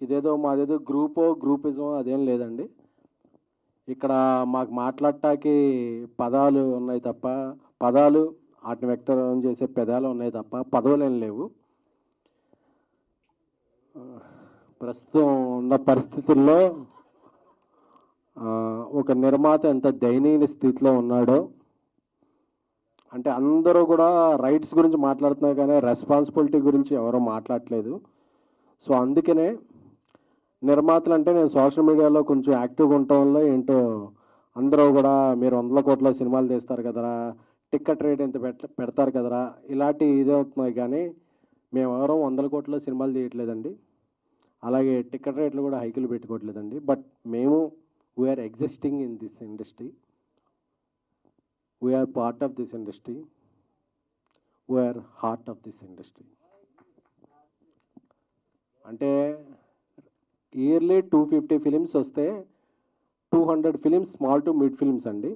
ఇదేదో మాదేదో గ్రూపిజం అదేం లేదండి. ఇక్కడ మాకు మాట్లాడటానికి పదాలు ఉన్నాయి తప్ప, పదాలు వాటిని వ్యక్తం చేసే పెదాలు ఉన్నాయి తప్ప పదవులేం లేవు. ప్రస్తుతం ఉన్న పరిస్థితుల్లో ఒక నిర్మాత ఎంత దయనీయ స్థితిలో ఉన్నాడో, అంటే అందరూ కూడా రైట్స్ గురించి మాట్లాడుతున్నారు కానీ రెస్పాన్సిబిలిటీ గురించి ఎవరో మాట్లాడట్లేదు. సో అందుకనే నిర్మాతలు అంటే నేను సోషల్ మీడియాలో కొంచెం యాక్టివ్గా ఉండటం వల్ల ఏంటో అందరూ కూడా మీరు 100 కోట్ల సినిమాలు తీస్తారు కదరా, టికెట్ రేట్ ఎంత పెడతారు కదరా, ఇలాంటి ఇదే అవుతున్నాయి. కానీ మేము ఎవరో 100 కోట్ల సినిమాలు తీయట్లేదండి. అలాగే టికెట్ రేట్లు కూడా హైకులు పెట్టుకోవట్లేదండి. బట్ మేము we're existing in this industry, we're part of this industry, we're heart of this industry. అంటే ఇయర్లీ 250 ఫిలిమ్స్ వస్తే 200 films small to mid films అండి.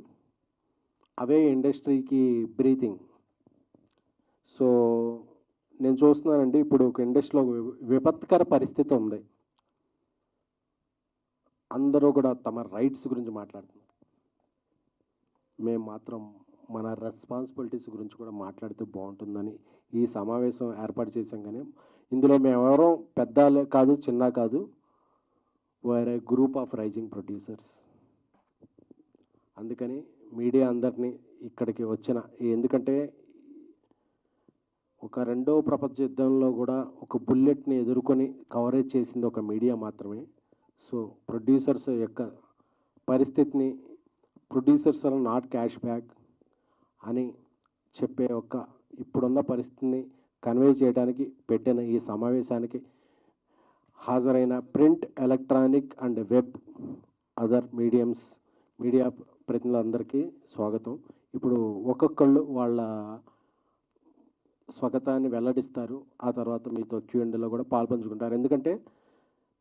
అవే ఇండస్ట్రీకి బ్రీతింగ్. సో నేను చూస్తున్నానండి ఇప్పుడు ఒక ఇండస్ట్రీలో విపత్కర పరిస్థితి ఉంది. అందరూ కూడా తమ రైట్స్ గురించి మాట్లాడుతున్నారు. మేము మాత్రం మన రెస్పాన్సిబిలిటీస్ గురించి కూడా మాట్లాడితే బాగుంటుందని ఈ సమావేశం ఏర్పాటు చేశాం. కానీ ఇందులో మేమెవరో పెద్ద కాదు చిన్న కాదు, వేరే గ్రూప్ ఆఫ్ రైజింగ్ ప్రొడ్యూసర్స్. అందుకని మీడియా అందరినీ ఇక్కడికి వచ్చిన, ఎందుకంటే ఒక రెండవ ప్రపంచ యుద్ధంలో కూడా ఒక బుల్లెట్ని ఎదుర్కొని కవరేజ్ చేసింది ఒక మీడియా మాత్రమే. సో ప్రొడ్యూసర్స్ యొక్క పరిస్థితిని, producers are not cash back అని చెప్పే ఒక ఇప్పుడున్న పరిస్థితిని కన్వే చేయడానికి పెట్టిన ఈ సమావేశానికి హాజరైన print, electronic and web other media ప్రతినిధులందరికీ స్వాగతం. ఇప్పుడు ఒక్కొక్కళ్ళు వాళ్ళ స్వాగతాన్ని వెల్లడిస్తారు. ఆ తర్వాత మీతో Q&Aలో కూడా పాల్పంచుకుంటారు. ఎందుకంటే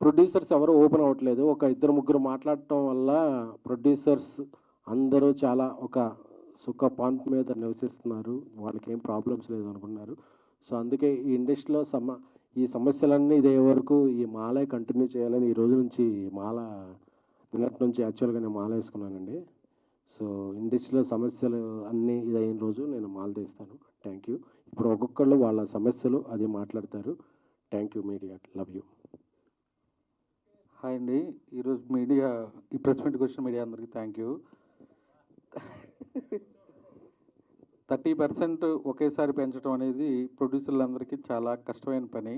ప్రొడ్యూసర్స్ ఎవరు ఓపెన్ అవ్వట్లేదు. ఒక 2-3 మాట్లాడటం వల్ల ప్రొడ్యూసర్స్ అందరూ చాలా ఒక సుఖ పాంట్ మీద నివసిస్తున్నారు. వాళ్ళకి ఏం ప్రాబ్లమ్స్ లేదు అనుకున్నారు. సో అందుకే ఈ ఇండస్ట్రీలో ఈ సమస్యలన్నీ ఇదే వరకు ఈ మాలే కంటిన్యూ చేయాలని ఈ రోజు నుంచి మాల నిన్నటి నుంచి యాక్చువల్గా నేను మాల వేసుకున్నానండి. సో ఇండస్ట్రీలో సమస్యలు అన్నీ ఇదైన రోజు నేను మాల తీస్తాను. Thank you. ఇప్పుడు ఒక్కొక్కళ్ళు వాళ్ళ సమస్యలు అది మాట్లాడతారు. Thank you media, love you. Hi అండి. ఈరోజు మీడియా ఈ ప్రెస్ మీట్కి వచ్చిన మీడియా అందరికీ థ్యాంక్ యూ. 30% ఒకేసారి పెంచడం అనేది ప్రొడ్యూసర్లందరికీ చాలా కష్టమైన పని.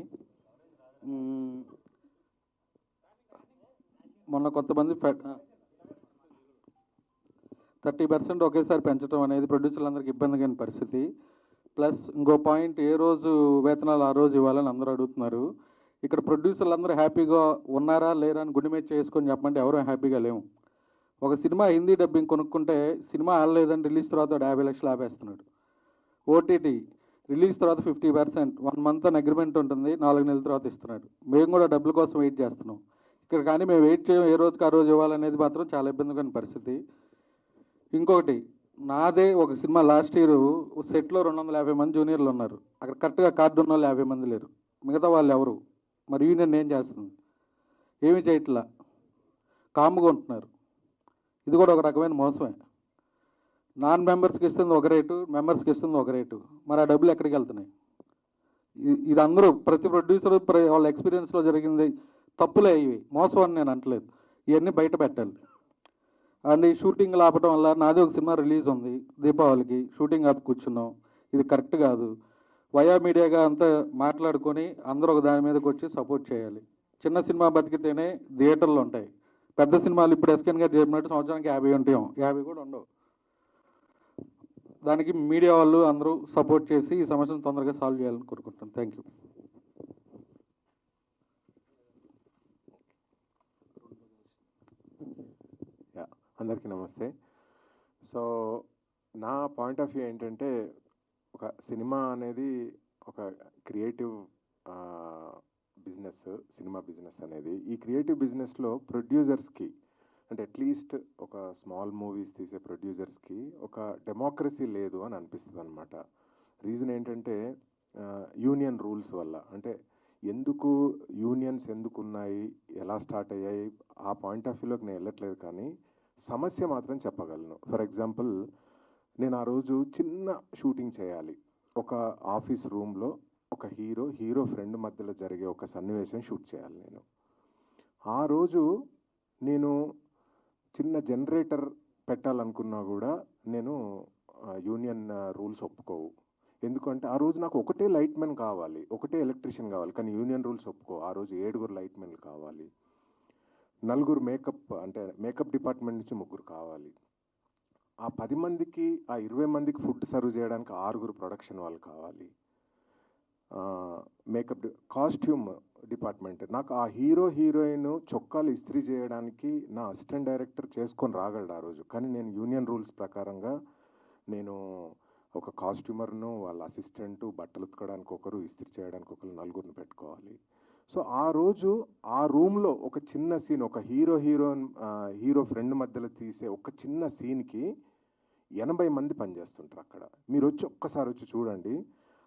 మొన్న కొంతమంది 30% ఒకేసారి పెంచడం అనేది ప్రొడ్యూసర్లందరికీ ఇబ్బందిగా పరిస్థితి. ప్లస్ ఇంకో పాయింట్, ఏ రోజు వేతనాలు ఆ రోజు ఇవ్వాలని అందరూ అడుగుతున్నారు. ఇక్కడ ప్రొడ్యూసర్లు అందరూ హ్యాపీగా ఉన్నారా లేరా అని గుండె మీద చేసుకొని చెప్పమంటే ఎవరూ హ్యాపీగా లేము. ఒక సినిమా హిందీ డబ్బింగ్ కొనుక్కుంటే సినిమా ఆడలేదని రిలీజ్ తర్వాత 50 లక్షలు ఆపేస్తున్నాడు. ఓటీటీ రిలీజ్ తర్వాత 50%, 1 month అని అగ్రిమెంట్ ఉంటుంది, 4 నెలల తర్వాత ఇస్తున్నాడు. మేము కూడా డబ్బుల కోసం వెయిట్ చేస్తున్నాం ఇక్కడ. కానీ మేము వెయిట్ చేయం, ఏ రోజుకి ఆ రోజు ఇవ్వాలనేది మాత్రం చాలా ఇబ్బందిగా పరిస్థితి. ఇంకొకటి, నాదే ఒక సినిమా లాస్ట్ ఇయర్ సెట్లో 250 మంది జూనియర్లు ఉన్నారు. అక్కడ కరెక్ట్గా కార్డు ఉన్న వాళ్ళు 50 మంది లేరు. మిగతా వాళ్ళు ఎవరు? మరి యూనియన్ ఏం చేస్తుంది? ఏమీ చేయట్లా, కామ్గా ఉంటున్నారు. ఇది కూడా ఒక రకమైన మోసమే. నాన్ మెంబర్స్కి ఇస్తుంది ఒక రేటు, మెంబర్స్కి ఇస్తుంది ఒక రేటు. మరి ఆ డబ్బులు ఎక్కడికి వెళ్తున్నాయి? ఇది అందరూ ప్రతి ప్రొడ్యూసర్ వాళ్ళ ఎక్స్పీరియన్స్లో జరిగింది తప్పులే. ఇవి మోసం అని నేను అంటలేదు, ఇవన్నీ బయట పెట్టాలి. అండ్ ఈ షూటింగ్లు ఆపడం వల్ల, నాది ఒక సినిమా రిలీజ్ ఉంది దీపావళికి, షూటింగ్ ఆపి కూర్చున్నాం. ఇది కరెక్ట్ కాదు. వయా మీడియాగా అంతా మాట్లాడుకొని అందరూ ఒక దాని మీదకి వచ్చి సపోర్ట్ చేయాలి. చిన్న సినిమా బతికితేనే థియేటర్లు ఉంటాయి. పెద్ద సినిమాలు ఇప్పుడు ఎస్కెన్ గారు చెప్పినట్టు సంవత్సరానికి 50 ఉంటాం, 50 కూడా ఉండవు. దానికి మీడియా వాళ్ళు అందరూ సపోర్ట్ చేసి ఈ సమస్యను తొందరగా సాల్వ్ చేయాలని కోరుకుంటాను. Thank you. అందరికీ నమస్తే. సో నా పాయింట్ ఆఫ్ వ్యూ ఏంటంటే, ఒక సినిమా అనేది ఒక క్రియేటివ్ బిజినెస్. సినిమా బిజినెస్ అనేది, ఈ క్రియేటివ్ బిజినెస్లో ప్రొడ్యూసర్స్కి, అంటే అట్లీస్ట్ ఒక స్మాల్ మూవీస్ తీసే ప్రొడ్యూసర్స్కి ఒక డెమోక్రసీ లేదు అని అనిపిస్తుంది అనమాట. రీజన్ ఏంటంటే యూనియన్ రూల్స్ వల్ల. అంటే ఎందుకు యూనియన్స్ ఎందుకు ఉన్నాయి, ఎలా స్టార్ట్ అయ్యాయి, ఆ పాయింట్ ఆఫ్ వ్యూలోకి నేను వెళ్ళట్లేదు. కానీ సమస్య మాత్రం చెప్పగలను. ఫర్ ఎగ్జాంపుల్, నేను ఆ రోజు చిన్న షూటింగ్ చేయాలి. ఒక ఆఫీస్ రూమ్లో ఒక హీరో ఫ్రెండ్ మధ్యలో జరిగే ఒక సన్నివేశం షూట్ చేయాలి. ఆ రోజు నేను చిన్న జనరేటర్ పెట్టాలనుకున్నా కూడా నేను యూనియన్ రూల్స్ ఒప్పుకోవు. ఎందుకంటే ఆ రోజు నాకు ఒకటే లైట్ మెన్ కావాలి, ఒకటే ఎలక్ట్రీషియన్ కావాలి. కానీ యూనియన్ రూల్స్ ఒప్పుకో. ఆ రోజు 7 లైట్ మెన్లు కావాలి, 4 మేకప్ డిపార్ట్మెంట్ నుంచి 3 కావాలి. ఆ 10 మందికి, ఆ 20 మందికి ఫుడ్ సర్వ్ చేయడానికి 6 ప్రొడక్షన్ వాళ్ళు కావాలి. కాస్ట్యూమ్ డిపార్ట్మెంట్, నాకు ఆ హీరోయిన్ చొక్కాలు ఇస్త్రీ చేయడానికి నా అసిస్టెంట్ డైరెక్టర్ చేసుకొని రాగలడు ఆ రోజు. కానీ నేను యూనియన్ రూల్స్ ప్రకారంగా నేను ఒక కాస్ట్యూమర్ను, వాళ్ళ అసిస్టెంటు, బట్టలు ఉతకడానికి ఒకరు, ఇస్త్రీ చేయడానికి ఒకరు, 4 పెట్టుకోవాలి. సో ఆ రోజు ఆ రూమ్లో ఒక చిన్న సీన్, ఒక హీరో ఫ్రెండ్ మధ్యలో తీసే ఒక చిన్న సీన్కి 80 మంది పనిచేస్తుంటారు అక్కడ. మీరు ఒక్కసారి వచ్చి చూడండి.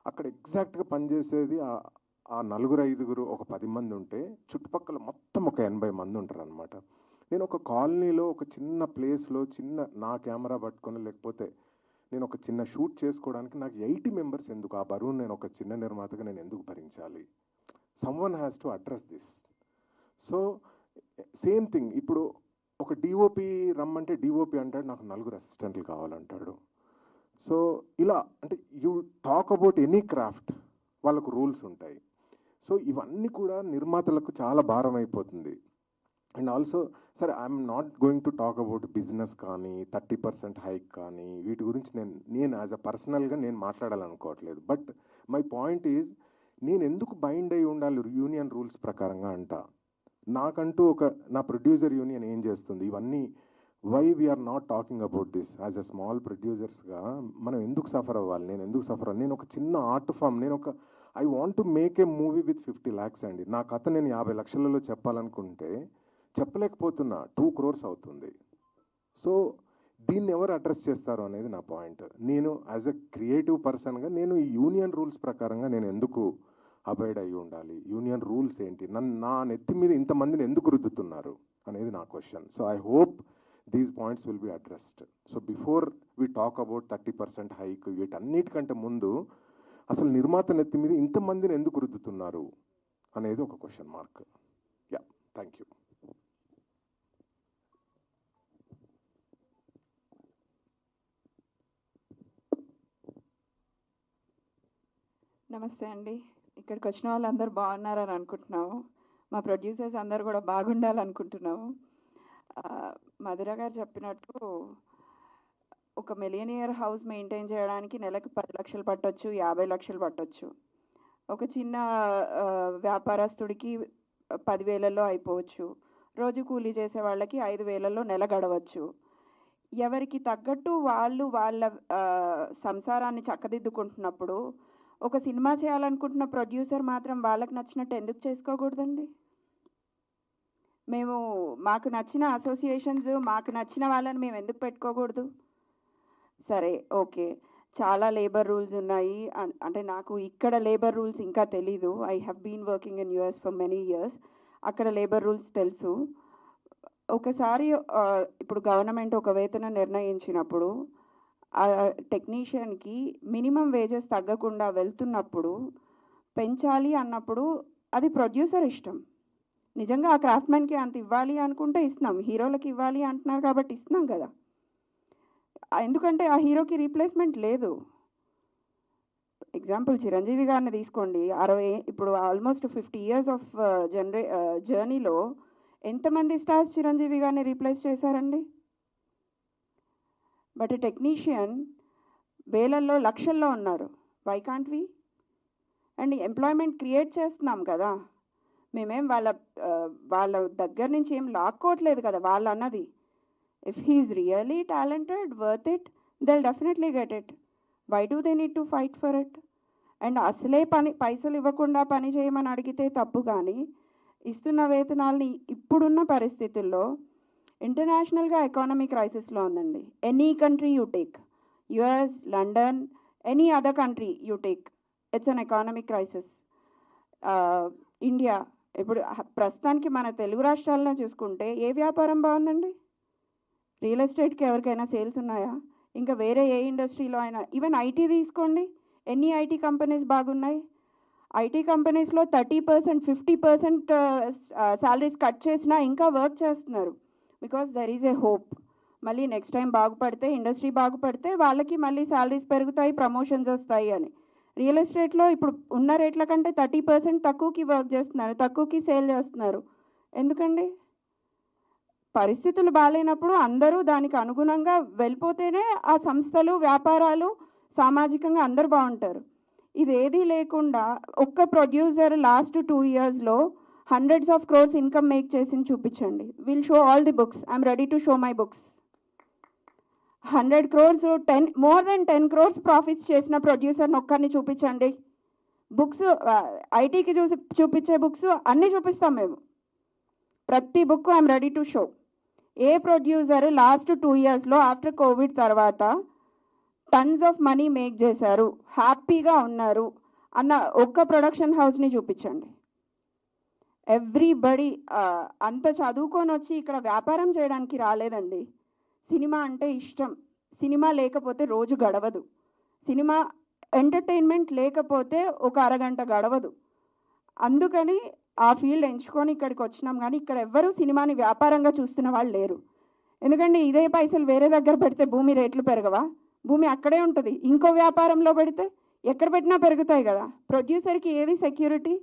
అక్కడ ఎగ్జాక్ట్గా పనిచేసేది ఆ 4-5, ఒక 10 మంది ఉంటే చుట్టుపక్కల మొత్తం ఒక 80 మంది ఉంటారు అనమాట. నేను ఒక కాలనీలో, ఒక చిన్న ప్లేస్లో, నా కెమెరా పట్టుకొని, లేకపోతే నేను ఒక చిన్న షూట్ చేసుకోవడానికి నాకు 80 మెంబర్స్ ఎందుకు? ఆ బరువును నేను ఒక చిన్న నిర్మాతగా నేను ఎందుకు భరించాలి? Someone has to address this. So same thing, ఇప్పుడు ఒక డిఓపి రమ్మంటే డిఓపి అంటాడు నాకు 4 అసిస్టెంట్లు కావాలంటాడు. సో ఇలా అంటే you talk about any craft, వాళ్ళకు రూల్స్ ఉంటాయి. సో ఇవన్నీ కూడా నిర్మాతలకు చాలా భారం అయిపోతుంది. అండ్ ఆల్సో సరే, I'm not going to talk about business కానీ 30% హైక్ కానీ వీటి గురించి నేను యాజ్ అ పర్సనల్గా నేను మాట్లాడాలనుకోవట్లేదు. బట్ మై పాయింట్ ఈజ్, నేను ఎందుకు బైండ్ అయి ఉండాలి యూనియన్ రూల్స్ ప్రకారంగా అంట? నాకంటూ నా ప్రొడ్యూసర్ యూనియన్ ఏం చేస్తుంది? ఇవన్నీ why we're not talking about this as a small ప్రొడ్యూసర్స్గా మనం ఎందుకు సఫర్ అవ్వాలి? నేను ఎందుకు సఫర్ అవ్వాలి? నేను ఒక చిన్న art form, I want to make a movie with 50 lakhs అండి. నా కథ నేను 50 లక్షలలో చెప్పాలనుకుంటే చెప్పలేకపోతున్నా, 2 crores అవుతుంది. సో దీన్ని ఎవరు అడ్రస్ చేస్తారు అనేది నా పాయింట్. నేను యాజ్ ఎ క్రియేటివ్ పర్సన్గా నేను ఈ యూనియన్ రూల్స్ ప్రకారంగా నేను ఎందుకు అబైడ్ అయి ఉండాలి? యూనియన్ రూల్స్ ఏంటి? నా నెత్తి మీద ఇంతమందిని ఎందుకు రుద్దుతున్నారు అనేది నా question. So I hope these points will be addressed. So before we talk about 30% hike, వీటన్నిటికంటే ముందు అసలు నిర్మాత నెత్తి మీద ఇంతమందిని ఎందుకు రుద్దుతున్నారు అనేది ఒక question mark. Yeah, thank you. నమస్తే అండి. ఇక్కడికి వచ్చిన వాళ్ళందరూ బాగున్నారని అనుకుంటున్నాము. మా ప్రొడ్యూసర్స్ అందరూ కూడా బాగుండాలనుకుంటున్నాము. మధుర గారు చెప్పినట్టు ఒక మిలియనియర్ హౌస్ మెయింటైన్ చేయడానికి నెలకు 10 లక్షలు పట్టొచ్చు, 50 లక్షలు పట్టొచ్చు. ఒక చిన్న వ్యాపారస్తుడికి 10,000లో అయిపోవచ్చు. రోజు కూలీ చేసే వాళ్ళకి 5,000లో నెల గడవచ్చు. ఎవరికి తగ్గట్టు వాళ్ళు వాళ్ళ సంసారాన్ని చక్కదిద్దుకుంటున్నప్పుడు ఒక సినిమా చేయాలనుకుంటున్న ప్రొడ్యూసర్ మాత్రం వాళ్ళకి నచ్చినట్టు ఎందుకు చేసుకోకూడదండి? మాకు నచ్చిన అసోసియేషన్స్, మాకు నచ్చిన వాళ్ళని మేము ఎందుకు పెట్టుకోకూడదు? సరే, ఓకే, చాలా లేబర్ రూల్స్ ఉన్నాయి. అంటే నాకు ఇక్కడ లేబర్ రూల్స్ ఇంకా తెలీదు. I have been working in US for many years. అక్కడ లేబర్ రూల్స్ తెలుసు. ఒకసారి ఇప్పుడు గవర్నమెంట్ ఒక వేతనం నిర్ణయించినప్పుడు ఆ టెక్నీషియన్కి మినిమం వేజెస్ తగ్గకుండా వెళ్తున్నప్పుడు పెంచాలి అన్నప్పుడు అది ప్రొడ్యూసర్ ఇష్టం. నిజంగా ఆ క్రాఫ్ట్మెన్కి అంత ఇవ్వాలి అనుకుంటే ఇస్తున్నాం, హీరోలకి ఇవ్వాలి అంటున్నారు కాబట్టి ఇస్తున్నాం కదా. ఎందుకంటే ఆ హీరోకి రీప్లేస్మెంట్ లేదు. ఎగ్జాంపుల్ చిరంజీవి గారిని తీసుకోండి. ఇప్పుడు ఆల్మోస్ట్ 50 years ఆఫ్ జర్నీలో ఎంతమంది స్టార్స్ చిరంజీవి గారిని రీప్లేస్ చేశారండి? బట్ టెక్నీషియన్ వేలల్లో, లక్షల్లో ఉన్నారు. Why can't we? And employment create చేస్తున్నాం కదా. మేమేం వాళ్ళ దగ్గర నుంచి ఏం లాక్కోవట్లేదు కదా. వాళ్ళు అన్నది, if he's really talented, worth it, they'll definitely get it. Why do they need to fight for it? And అసలే పైసలు ఇవ్వకుండా పని చేయమని అడిగితే తప్పు. కానీ ఇస్తున్న వేతనాలని ఇప్పుడున్న పరిస్థితుల్లో, ఇంటర్నేషనల్గా ఎకానమీ క్రైసిస్లో ఉందండి. Any country you take, US, London, any other country you take, it's an economic crisis. India ఇప్పుడు ప్రస్తుతానికి మన తెలుగు రాష్ట్రాల్లో చూసుకుంటే ఏ వ్యాపారం బాగుందండి? రియల్ ఎస్టేట్కి ఎవరికైనా సేల్స్ ఉన్నాయా? ఇంకా వేరే ఏ ఇండస్ట్రీలో అయినా, ఈవెన్ ఐటీ తీసుకోండి, ఎన్ని ఐటీ కంపెనీస్ బాగున్నాయి? ఐటీ కంపెనీస్లో 30%, 50% శాలరీస్ కట్ చేసినా ఇంకా వర్క్ చేస్తున్నారు. Because there is a hope. మళ్ళీ నెక్స్ట్ టైం బాగుపడితే, ఇండస్ట్రీ బాగుపడితే వాళ్ళకి మళ్ళీ శాలరీస్ పెరుగుతాయి, ప్రమోషన్స్ వస్తాయి అని. రియల్ ఎస్టేట్లో ఇప్పుడు ఉన్న రేట్ల కంటే 30% తక్కువకి వర్క్ చేస్తున్నారు, తక్కువకి సేల్ చేస్తున్నారు. ఎందుకండి? పరిస్థితులు బాగాలేనప్పుడు అందరూ దానికి అనుగుణంగా వెళ్ళిపోతేనే ఆ సంస్థలు, వ్యాపారాలు, సామాజికంగా అందరూ బాగుంటారు. ఇదేదీ లేకుండా ఒక్క producer last 2 yearsలో hundreds of crores income make చేసింది చూపించండి. Will show all the books. I'm ready to show my books. 100 crores, more than 10 crores profits చేసిన ప్రొడ్యూసర్ని ఒక్కరిని చూపించండి. బుక్స్ ఐటీకి చూపించే బుక్స్ అన్నీ చూపిస్తాం మేము. ప్రతి book I'm ready to show. ఏ ప్రొడ్యూసర్ లాస్ట్ 2 yearsలో ఆఫ్టర్ కోవిడ్ తర్వాత టన్స్ ఆఫ్ మనీ మేక్ చేశారు, హ్యాపీగా ఉన్నారు అన్న ఒక్క ప్రొడక్షన్ హౌస్ని చూపించండి. ఎవ్రీబడి అంత చదువుకొని వచ్చి ఇక్కడ వ్యాపారం చేయడానికి రాలేదండి. సినిమా అంటే ఇష్టం. సినిమా లేకపోతే రోజు గడవదు. సినిమా ఎంటర్టైన్మెంట్ లేకపోతే ఒక అరగంట గడవదు. అందుకని ఆ ఫీల్డ్ ఎంచుకొని ఇక్కడికి వచ్చినాం. కానీ ఇక్కడ ఎవ్వరూ సినిమాని వ్యాపారంగా చూస్తున్న వాళ్ళు లేరు. ఎందుకంటే ఇదే పైసలు వేరే దగ్గర పెడితే భూమి రేట్లు పెరగవా? భూమి అక్కడే ఉంటుంది. ఇంకో వ్యాపారంలో పెడితే ఎక్కడ పెట్టినా పెరుగుతాయి కదా. ప్రొడ్యూసర్కి ఏది సెక్యూరిటీ?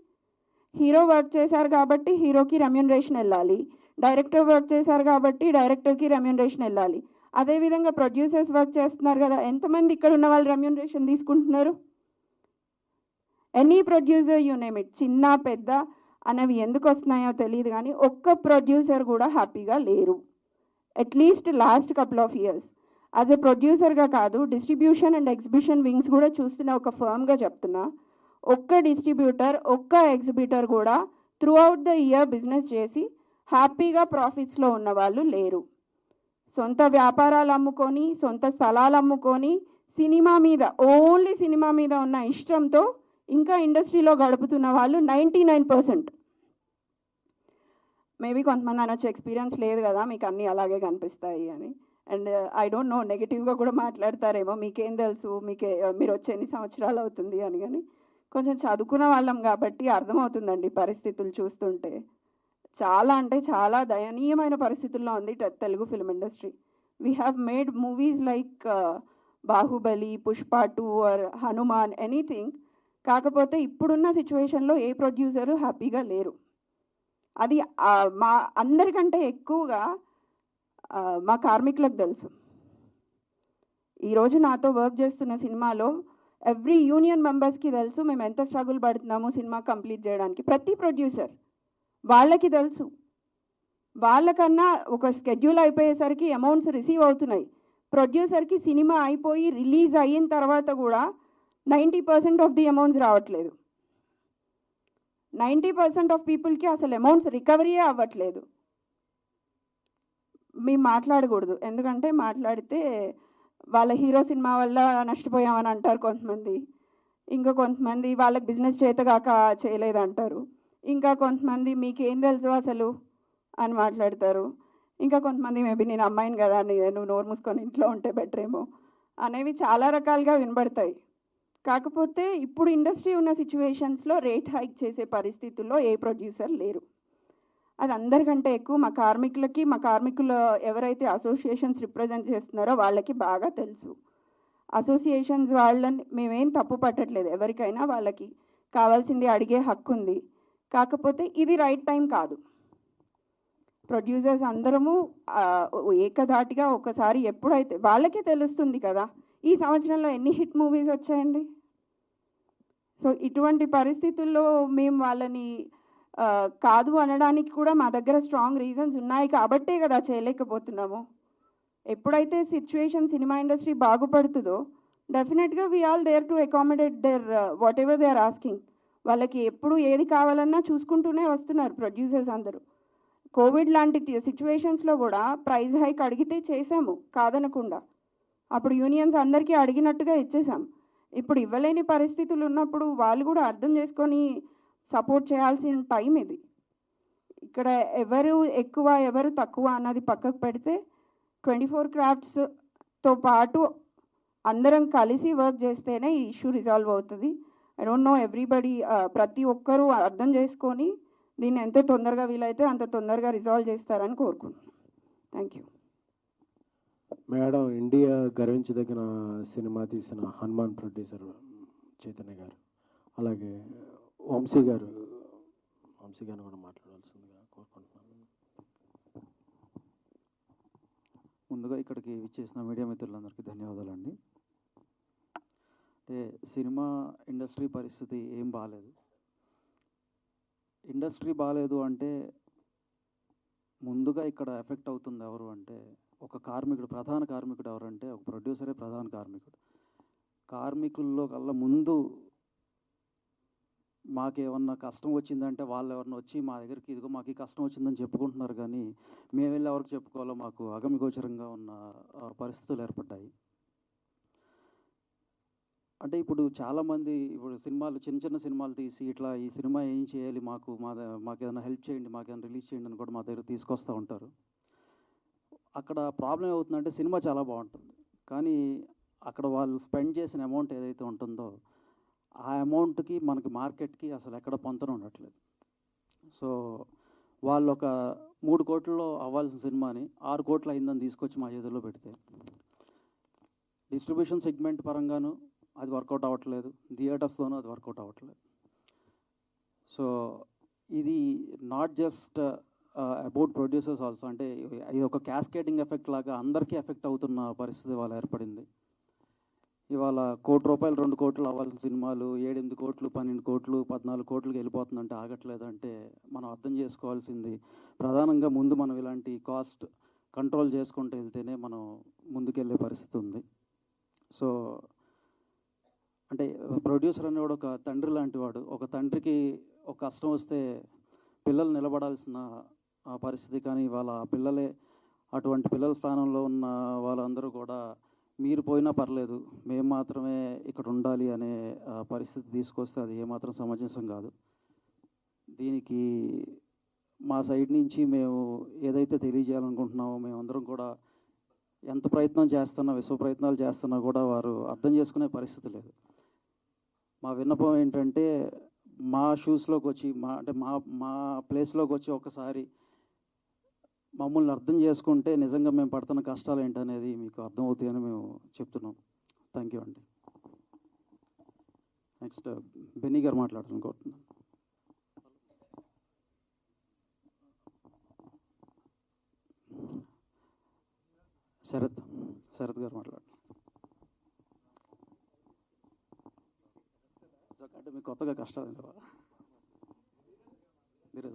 హీరో వర్క్ చేశారు కాబట్టి హీరోకి రెమ్యూనరేషన్ వెళ్ళాలి, డైరెక్టర్ వర్క్ చేశారు కాబట్టి డైరెక్టర్కి రెమ్యూనరేషన్ వెళ్ళాలి. అదేవిధంగా ప్రొడ్యూసర్స్ వర్క్ చేస్తున్నారు కదా, ఎంతమంది ఇక్కడ ఉన్న వాళ్ళు రెమ్యూనరేషన్ తీసుకుంటున్నారు? Any producer you name it, చిన్న పెద్ద అనేవి ఎందుకు వస్తున్నాయో తెలియదు కానీ ఒక్క ప్రొడ్యూసర్ కూడా హ్యాపీగా లేరు. At least last couple of years as a ప్రొడ్యూసర్గా కాదు, డిస్ట్రిబ్యూషన్ అండ్ ఎగ్జిబిషన్ వింగ్స్ కూడా చూస్తున్న ఒక ఫర్మ్గా చెప్తున్నా, ఒక్క డిస్ట్రిబ్యూటర్, ఒక్క ఎగ్జిబిటర్ కూడా through out the year business చేసి హ్యాపీగా ప్రాఫిట్స్లో ఉన్న వాళ్ళు లేరు. సొంత వ్యాపారాలు అమ్ముకొని, సొంత స్థలాలు అమ్ముకొని, సినిమా మీద, ఓన్లీ సినిమా మీద ఉన్న ఇష్టంతో ఇంకా ఇండస్ట్రీలో గడుపుతున్న వాళ్ళు 99%. మేబీ కొంతమంది అనొచ్చు ఎక్స్పీరియన్స్ లేదు కదా మీకు అన్నీ అలాగే కనిపిస్తాయి అని. అండ్ ఐ డోంట్ నో, నెగిటివ్గా కూడా మాట్లాడతారేమో, మీకేం తెలుసు, మీరు వచ్చి ఎన్ని సంవత్సరాలు అవుతుంది అని. కానీ కొంచెం చదువుకున్న వాళ్ళం కాబట్టి అర్థమవుతుందండి పరిస్థితులు చూస్తుంటే. చాలా అంటే చాలా దయనీయమైన పరిస్థితుల్లో ఉంది Telugu film industry. We have made movies like Baahubali, Pushpa 2 or Hanuman, anything. కాకపోతే ఇప్పుడున్న సిచ్యువేషన్లో ఏ ప్రొడ్యూసరు హ్యాపీగా లేరు. అది మా అందరికంటే ఎక్కువగా మా కార్మికులకు తెలుసు. ఈరోజు నాతో వర్క్ చేస్తున్న సినిమాలో ఎవ్రీ యూనియన్ మెంబర్స్కి తెలుసు మేము ఎంత స్ట్రగుల్ పడుతున్నామో సినిమా కంప్లీట్ చేయడానికి. ప్రతి ప్రొడ్యూసర్ వాళ్ళకి తెలుసు. వాళ్ళకన్నా ఒక స్కెడ్యూల్ అయిపోయేసరికి అమౌంట్స్ రిసీవ్ అవుతున్నాయి. ప్రొడ్యూసర్కి సినిమా అయిపోయి రిలీజ్ అయిన తర్వాత కూడా 90% ఆఫ్ ది అమౌంట్స్ రావట్లేదు. 90% ఆఫ్ పీపుల్కి అసలు అమౌంట్స్ రికవరీయే అవ్వట్లేదు. మేము మాట్లాడకూడదు, ఎందుకంటే మాట్లాడితే వాళ్ళ హీరో సినిమా వల్ల నష్టపోయామని అంటారు కొంతమంది. ఇంకా కొంతమంది వాళ్ళకి బిజినెస్ చేతగాక చేయలేదంటారు. ఇంకా కొంతమంది మీకేం తెలుసు అసలు అని మాట్లాడతారు. ఇంకా కొంతమంది మేబీ నేను అమ్మాయిని కదా, నువ్వు నోరు మూసుకొని ఇంట్లో ఉంటే బెటర్ ఏమో అనేవి చాలా రకాలుగా వినబడతాయి. కాకపోతే ఇప్పుడు ఇండస్ట్రీ ఉన్న సిచ్యువేషన్స్లో రేట్ హైక్ చేసే పరిస్థితుల్లో ఏ ప్రొడ్యూసర్ లేరు. అది అందరికంటే ఎక్కువ మా కార్మికులు ఎవరైతే అసోసియేషన్స్ రిప్రజెంట్ చేస్తున్నారో వాళ్ళకి బాగా తెలుసు. అసోసియేషన్స్ వాళ్ళని మేమేం తప్పు పట్టట్లేదు, ఎవరికైనా వాళ్ళకి కావాల్సింది అడిగే హక్కు ఉంది. కాకపోతే ఇది రైట్ టైం కాదు. ప్రొడ్యూసర్స్ అందరము ఏకధాటిగా ఒకసారి ఎప్పుడైతే వాళ్ళకే తెలుస్తుంది కదా, ఈ సంవత్సరంలో ఎన్ని హిట్ మూవీస్ వచ్చాయండి. సో ఇటువంటి పరిస్థితుల్లో మేము వాళ్ళని కాదు అనడానికి కూడా మా దగ్గర స్ట్రాంగ్ రీజన్స్ ఉన్నాయి కాబట్టే కదా చేయలేకపోతున్నాము. ఎప్పుడైతే సిచ్యువేషన్ సినిమా ఇండస్ట్రీ బాగుపడుతుందో డెఫినెట్గా we all there to accommodate their whatever they are asking. వాళ్ళకి ఎప్పుడు ఏది కావాలన్నా చూసుకుంటూనే వస్తున్నారు ప్రొడ్యూసర్స్ అందరూ. కోవిడ్ లాంటి సిచ్యువేషన్స్లో కూడా ప్రైస్ హైక్ అడిగితే చేసాము కాదనకుండా. అప్పుడు యూనియన్స్ అందరికీ అడిగినట్టుగా ఇచ్చేసాం. ఇప్పుడు ఇవ్వలేని పరిస్థితులు ఉన్నప్పుడు వాళ్ళు కూడా అర్థం చేసుకొని సపోర్ట్ చేయాల్సిన టైం ఇది. ఇక్కడ ఎవరు ఎక్కువ ఎవరు తక్కువ అన్నది పక్కకు పెడితే 24 క్రాఫ్ట్స్తో పాటు అందరం కలిసి వర్క్ చేస్తేనే ఈ ఇష్యూ రిజాల్వ్ అవుతుంది. ఐ డోంట్ నో ఎవ్రీబడి, ప్రతి ఒక్కరూ అర్థం చేసుకొని దీన్ని ఎంత తొందరగా వీలైతే అంత తొందరగా రిజాల్వ్ చేస్తారని కోరుకుంటున్నాను. Thank you. మేడం, ఇండియా గర్వించదగిన సినిమా తీసిన హనుమాన్ ప్రొడ్యూసర్ చైతన్య గారు, అలాగే వంశీ గారిని కూడా మాట్లాడాల్సిందిగా కోరుకుంటున్నాను. ముందుగా ఇక్కడికి విచ్చేసిన మీడియా మిత్రులందరికీ ధన్యవాదాలండి. అంటే సినిమా ఇండస్ట్రీ పరిస్థితి ఏం బాగాలేదు. ఇండస్ట్రీ బాగాలేదు అంటే ముందుగా ఇక్కడ ఎఫెక్ట్ అవుతుంది ఎవరు అంటే ఒక కార్మికుడు. ప్రధాన కార్మికుడు ఎవరంటే ఒక ప్రొడ్యూసరే ప్రధాన కార్మికుడు. కార్మికుల్లో కల్లా ముందు మాకేమన్నా కష్టం వచ్చిందంటే వాళ్ళు ఎవరన్నా వచ్చి మా దగ్గరికి ఇదిగో మాకు ఈ కష్టం వచ్చిందని చెప్పుకుంటున్నారు, కానీ మేము వెళ్ళి ఎవరికి చెప్పుకోవాలో మాకు అగమ్యగోచరంగా ఉన్న పరిస్థితులు ఏర్పడ్డాయి. అంటే ఇప్పుడు చాలామంది ఇప్పుడు సినిమాలు చిన్న చిన్న సినిమాలు తీసి ఇట్లా ఈ సినిమా ఏం చేయాలి, మాకు ఏదైనా హెల్ప్ చేయండి, మాకు ఏదైనా రిలీజ్ చేయండి అని కూడా మా దగ్గర తీసుకొస్తూ ఉంటారు. అక్కడ ప్రాబ్లం ఏమవుతుందంటే సినిమా చాలా బాగుంటుంది, కానీ అక్కడ వాళ్ళు స్పెండ్ చేసిన అమౌంట్ ఏదైతే ఉంటుందో ఆ అమౌంట్కి మనకి మార్కెట్కి అసలు ఎక్కడ పొంతన ఉండట్లేదు. సో వాళ్ళు ఒక 3 కోట్లలో అవ్వాల్సిన సినిమాని 6 కోట్లు అయిందని తీసుకొచ్చి మా చేతుల్లో పెడితే డిస్ట్రిబ్యూషన్ సెగ్మెంట్ పరంగాను అది వర్కౌట్ అవ్వట్లేదు, థియేటర్స్లోనూ అది వర్కౌట్ అవ్వట్లేదు. సో ఇది not just about producers also, అంటే ఇది ఒక క్యాస్కేటింగ్ ఎఫెక్ట్ లాగా అందరికీ ఎఫెక్ట్ అవుతున్న పరిస్థితి ఇవాళ ఏర్పడింది. ఇవాళ 1 కోటి రూపాయలు 2 కోట్లు అవ్వాల్సిన సినిమాలు 7-8 కోట్లు 12 కోట్లు 14 కోట్లకి వెళ్ళిపోతుందంటే ఆగట్లేదు. అంటే మనం అర్థం చేసుకోవాల్సింది ప్రధానంగా ముందు మనం ఇలాంటి కాస్ట్ కంట్రోల్ చేసుకుంటూ వెళ్తేనే మనం ముందుకెళ్ళే పరిస్థితి ఉంది. సో అంటే ప్రొడ్యూసర్ అనేవాడు ఒక తండ్రి లాంటి వాడు. ఒక తండ్రికి ఒక కష్టం వస్తే పిల్లలు నిలబడాల్సిన పరిస్థితి, కానీ ఇవాళ పిల్లలే అటువంటి పిల్లల స్థానంలో ఉన్న వాళ్ళందరూ కూడా మీరు పోయినా పర్లేదు మేము మాత్రమే ఇక్కడ ఉండాలి అనే పరిస్థితి తీసుకొస్తే అది ఏమాత్రం సమంజసం కాదు. దీనికి మా సైడ్ నుంచి మేము ఏదైతే తెలియజేయాలనుకుంటున్నామో మేమందరం కూడా ఎంత ప్రయత్నం చేస్తున్నా విశ్వ ప్రయత్నాలు చేస్తున్నా కూడా వారు అర్థం చేసుకునే పరిస్థితి లేదు. మా విన్నపం ఏంటంటే మా షూస్లోకి వచ్చి మా ప్లేస్లోకి వచ్చి ఒకసారి మమ్మల్ని అర్థం చేసుకుంటే నిజంగా మేము పడుతున్న కష్టాలు ఏంటనేది మీకు అర్థమవుతాయని మేము చెప్తున్నాం. థ్యాంక్ యూ అండి. నెక్స్ట్ బెన్నీ గారు మాట్లాడాలనుకుంటున్నాను. శరత్ గారు మాట్లాడు. అంటే మీకు కొత్తగా కష్టాలు లేవా? మీరే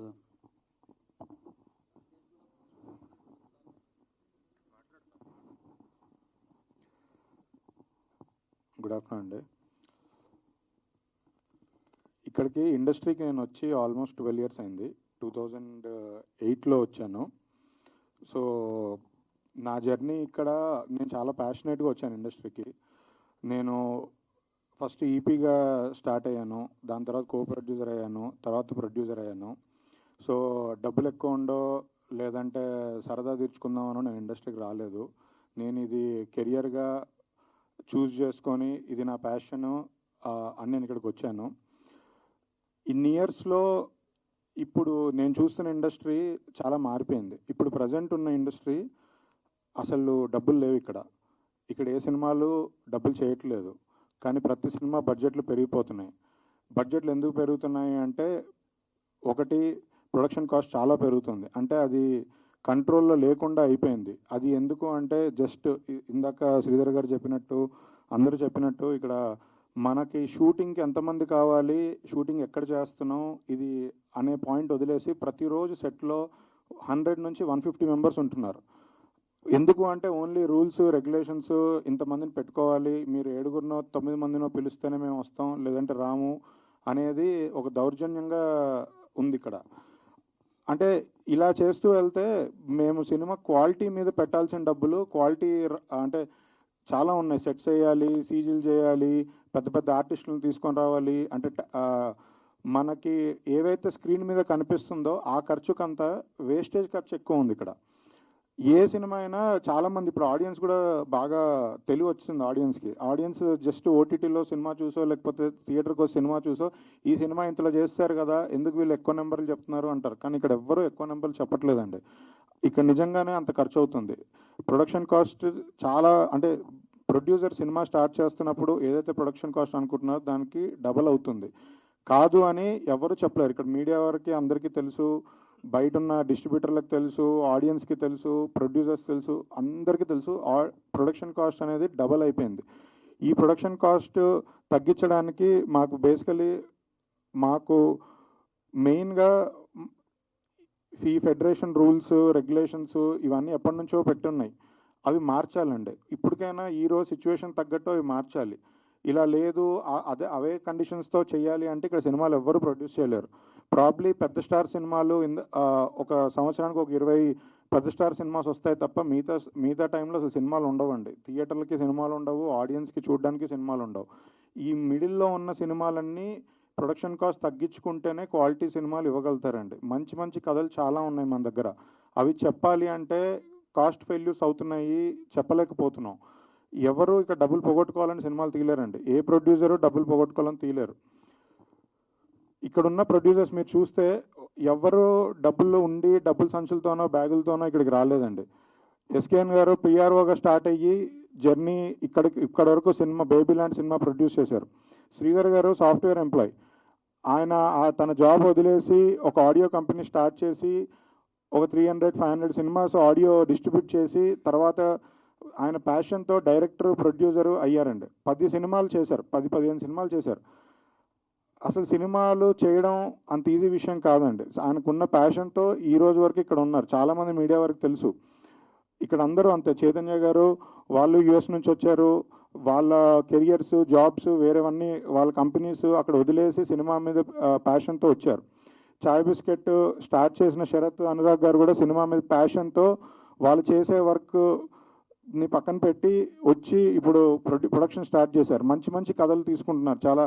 గుడ్ ఆఫ్టర్నూన్ అండి. ఇక్కడికి ఇండస్ట్రీకి నేను వచ్చి ఆల్మోస్ట్ 12 years అయింది. 2008లో వచ్చాను. సో నా జర్నీ ఇక్కడ నేను చాలా ప్యాషనేట్గా వచ్చాను ఇండస్ట్రీకి. నేను ఫస్ట్ ఈపీగా స్టార్ట్ అయ్యాను, దాని తర్వాత కో ప్రొడ్యూసర్ అయ్యాను, తర్వాత ప్రొడ్యూసర్ అయ్యాను. సో డబ్బులు ఎక్కువ ఉండో లేదంటే సరదా తీర్చుకుందామనో నేను ఇండస్ట్రీకి రాలేదు. నేను ఇది కెరియర్గా చూస్ చేసుకొని ఇది నా ప్యాషను అని నేను ఇక్కడికి వచ్చాను. ఇన్ని ఇయర్స్లో ఇప్పుడు నేను చూస్తున్న ఇండస్ట్రీ చాలా మారిపోయింది. ఇప్పుడు ప్రజెంట్ ఉన్న ఇండస్ట్రీ అసలు డబ్బులు లేవు ఇక్కడ. ఏ సినిమాలు డబ్బులు చేయట్లేదు, కానీ ప్రతి సినిమా బడ్జెట్లు పెరిగిపోతున్నాయి. బడ్జెట్లు ఎందుకు పెరుగుతున్నాయి అంటే ఒకటి ప్రొడక్షన్ కాస్ట్ చాలా పెరుగుతుంది, అంటే అది కంట్రోల్లో లేకుండా అయిపోయింది. అది ఎందుకు అంటే జస్ట్ ఇందాక శ్రీధర్ గారు చెప్పినట్టు అందరూ చెప్పినట్టు ఇక్కడ మనకి షూటింగ్కి ఎంతమంది కావాలి, షూటింగ్ ఎక్కడ చేస్తున్నాం ఇది అనే పాయింట్ వదిలేసి ప్రతిరోజు సెట్లో 100 నుంచి 150 మెంబర్స్ ఉంటున్నారు. ఎందుకు అంటే ఓన్లీ రూల్స్ రెగ్యులేషన్స్ ఇంతమందిని పెట్టుకోవాలి, మీరు 7గురినో 9 మందినో పిలిస్తేనే మేము వస్తాం లేదంటే రాము అనేది ఒక దౌర్జన్యంగా ఉంది ఇక్కడ. అంటే ఇలా చేస్తూ వెళ్తే మేము సినిమా క్వాలిటీ మీద పెట్టాల్సిన డబ్బులు క్వాలిటీ అంటే చాలా ఉన్నాయి. సెట్స్ వేయాలి, సీజీలు చేయాలి, పెద్ద పెద్ద ఆర్టిస్టులను తీసుకొని రావాలి, అంటే మనకి ఏవైతే స్క్రీన్ మీద కనిపిస్తుందో ఆ ఖర్చుకంతా వేస్టేజ్ ఖర్చు ఎక్కువ ఉంది ఇక్కడ. ఏ సినిమా అయినా చాలామంది ఇప్పుడు ఆడియన్స్ కూడా బాగా తెలివి వచ్చింది ఆడియన్స్కి. ఆడియన్స్ జస్ట్ ఓటీటీలో సినిమా చూసో లేకపోతే థియేటర్కి వచ్చి సినిమా చూసో ఈ సినిమా ఇంతలో చేస్తారు కదా, ఎందుకు వీళ్ళు ఎక్కువ నెంబర్లు చెప్తున్నారు అంటారు. కానీ ఇక్కడ ఎవ్వరూ ఎక్కువ నెంబర్లు చెప్పట్లేదండి. ఇక్కడ నిజంగానే అంత ఖర్చు అవుతుంది. ప్రొడక్షన్ కాస్ట్ చాలా, అంటే ప్రొడ్యూసర్ సినిమా స్టార్ట్ చేస్తున్నప్పుడు ఏదైతే ప్రొడక్షన్ కాస్ట్ అనుకుంటున్నారో దానికి డబల్ అవుతుంది. కాదు అని ఎవరు చెప్పలేరు. ఇక్కడ మీడియా వారికి అందరికీ తెలుసు, బయట ఉన్న డిస్ట్రిబ్యూటర్లకు తెలుసు, ఆడియన్స్కి తెలుసు, ప్రొడ్యూసర్స్ తెలుసు, అందరికీ తెలుసు. ప్రొడక్షన్ కాస్ట్ అనేది డబల్ అయిపోయింది. ఈ ప్రొడక్షన్ కాస్ట్ తగ్గించడానికి మాకు మెయిన్గా ఈ ఫెడరేషన్ రూల్స్ రెగ్యులేషన్స్ ఇవన్నీ ఎప్పటి నుంచో పెట్టున్నాయి, అవి మార్చాలండి. ఇప్పటికైనా ఈరోజు సిచ్యువేషన్ తగ్గట్టు అవి మార్చాలి. ఇలా లేదు అవే కండిషన్స్తో చేయాలి అంటే ఇక్కడ సినిమాలు ఎవ్వరూ ప్రొడ్యూస్ చేయలేరు. ప్రాబ్లీ పెద్ద స్టార్ సినిమాలు ఒక సంవత్సరానికి ఒక 20 పెద్ద స్టార్ సినిమాస్ వస్తాయి తప్ప మిగతా టైంలో అసలు సినిమాలు ఉండవండి. థియేటర్లకి సినిమాలు ఉండవు, ఆడియన్స్కి చూడడానికి సినిమాలు ఉండవు. ఈ మిడిల్లో ఉన్న సినిమాలన్నీ ప్రొడక్షన్ కాస్ట్ తగ్గించుకుంటేనే క్వాలిటీ సినిమాలు ఇవ్వగలుగుతారండి. మంచి మంచి కథలు చాలా ఉన్నాయి మన దగ్గర. అవి చెప్పాలి అంటే కాస్ట్ ఫెయిల్యూర్స్ అవుతున్నాయి, చెప్పలేకపోతున్నాం. ఎవరు ఇక్కడ డబ్బులు పోగొట్టుకోవాలని సినిమాలు తీయలేరండి. ఏ ప్రొడ్యూసరు డబ్బులు పోగొట్టుకోవాలని తీయలేరు. ఇక్కడున్న ప్రొడ్యూసర్స్ మీరు చూస్తే ఎవరు డబ్బులు ఉండి డబ్బుల సంచులతోనో బ్యాగులతోనో ఇక్కడికి రాలేదండి. ఎస్కేఎన్ గారు పిఆర్ఓగా స్టార్ట్ అయ్యి జర్నీ ఇక్కడ వరకు సినిమా బేబీ లాంటి సినిమా ప్రొడ్యూస్ చేశారు. శ్రీధర్ గారు సాఫ్ట్వేర్ ఎంప్లాయ్. ఆయన తన జాబ్ వదిలేసి ఒక ఆడియో కంపెనీ స్టార్ట్ చేసి ఒక 300-500 సినిమాస్ ఆడియో డిస్ట్రిబ్యూట్ చేసి తర్వాత ఆయన ప్యాషన్తో డైరెక్టర్ ప్రొడ్యూసరు అయ్యారండి. 10 సినిమాలు చేశారు, 10-15 సినిమాలు చేశారు. అసలు సినిమాలు చేయడం అంత ఈజీ విషయం కాదండి. ఆయనకున్న ప్యాషన్తో ఈ రోజు వరకు ఇక్కడ ఉన్నారు. చాలామంది మీడియా వరకు తెలుసు. ఇక్కడ అందరూ అంతే. చైతన్య గారు వాళ్ళు యుఎస్ నుంచి వచ్చారు. వాళ్ళ కెరియర్స్, జాబ్స్ వేరేవన్నీ వాళ్ళ కంపెనీస్ అక్కడ వదిలేసి సినిమా మీద ప్యాషన్తో వచ్చారు. చాయ్ బిస్కెట్ స్టార్ట్ చేసిన శరత్ అనురాగ్ గారు కూడా సినిమా మీద ప్యాషన్తో వాళ్ళు చేసే వర్క్ని పక్కన పెట్టి వచ్చి ఇప్పుడు ప్రొడక్షన్ స్టార్ట్ చేశారు. మంచి మంచి కథలు తీసుకుంటున్నారు, చాలా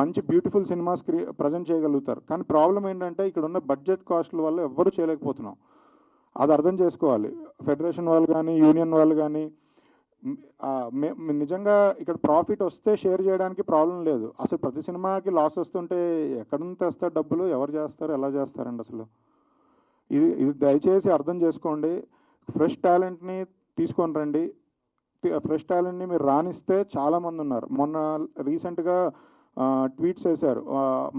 మంచి బ్యూటిఫుల్ సినిమాస్ ప్రజెంట్ చేయగలుగుతారు. కానీ ప్రాబ్లం ఏంటంటే ఇక్కడ ఉన్న బడ్జెట్ కాస్ట్ల వల్ల ఎవ్వరూ చేయలేకపోతున్నాం. అది అర్థం చేసుకోవాలి ఫెడరేషన్ వాళ్ళు కానీ యూనియన్ వాళ్ళు కానీ. నిజంగా ఇక్కడ ప్రాఫిట్ వస్తే షేర్ చేయడానికి ప్రాబ్లం లేదు. అసలు ప్రతి సినిమాకి లాస్ వస్తుంటే ఎక్కడ నుంచి తెస్తారు డబ్బులు, ఎవరు చేస్తారు, ఎలా చేస్తారండి అసలు? ఇది దయచేసి అర్థం చేసుకోండి. ఫ్రెష్ టాలెంట్ని తీసుకొని రండి. ఫ్రెష్ టాలెంట్ని మీరు రాణిస్తే చాలామంది ఉన్నారు. మొన్న రీసెంట్గా ట్వీట్స్ వేశారు,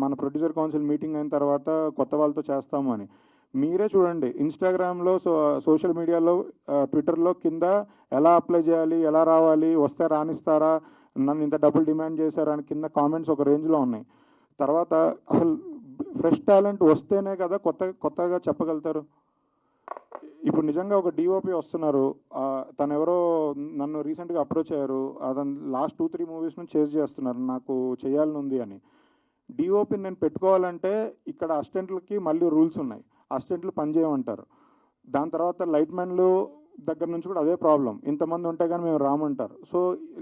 మన ప్రొడ్యూసర్ కౌన్సిల్ మీటింగ్ అయిన తర్వాత కొత్త వాళ్ళతో చేస్తాము అని. మీరే చూడండి ఇన్స్టాగ్రామ్లో, సోషల్ మీడియాలో, ట్విట్టర్లో కింద ఎలా అప్లై చేయాలి, ఎలా రావాలి, వస్తే రాణిస్తారా, నన్ను ఇంత డబ్బులు డిమాండ్ చేశారా అని కింద కామెంట్స్ ఒక రేంజ్లో ఉన్నాయి. తర్వాత అసలు ఫ్రెష్ టాలెంట్ వస్తేనే కదా కొత్తగా చెప్పగలుగుతారు. ఇప్పుడు నిజంగా ఒక డిఓపి వస్తున్నారు, తను ఎవరో నన్ను రీసెంట్గా అప్రోచ్ అయ్యారు. అతను లాస్ట్ 2-3 మూవీస్ నుంచి చేజ్ చేస్తున్నారు, నాకు చేయాలని ఉంది అని. డిఓపిని నేను పెట్టుకోవాలంటే ఇక్కడ అసిస్టెంట్లకి మళ్ళీ రూల్స్ ఉన్నాయి, అసిస్టెంట్లు పనిచేయమంటారు. దాని తర్వాత లైట్ మ్యాన్లు దగ్గర నుంచి కూడా అదే ప్రాబ్లం, ఇంతమంది ఉంటే కానీ మేము రామంటారు. సో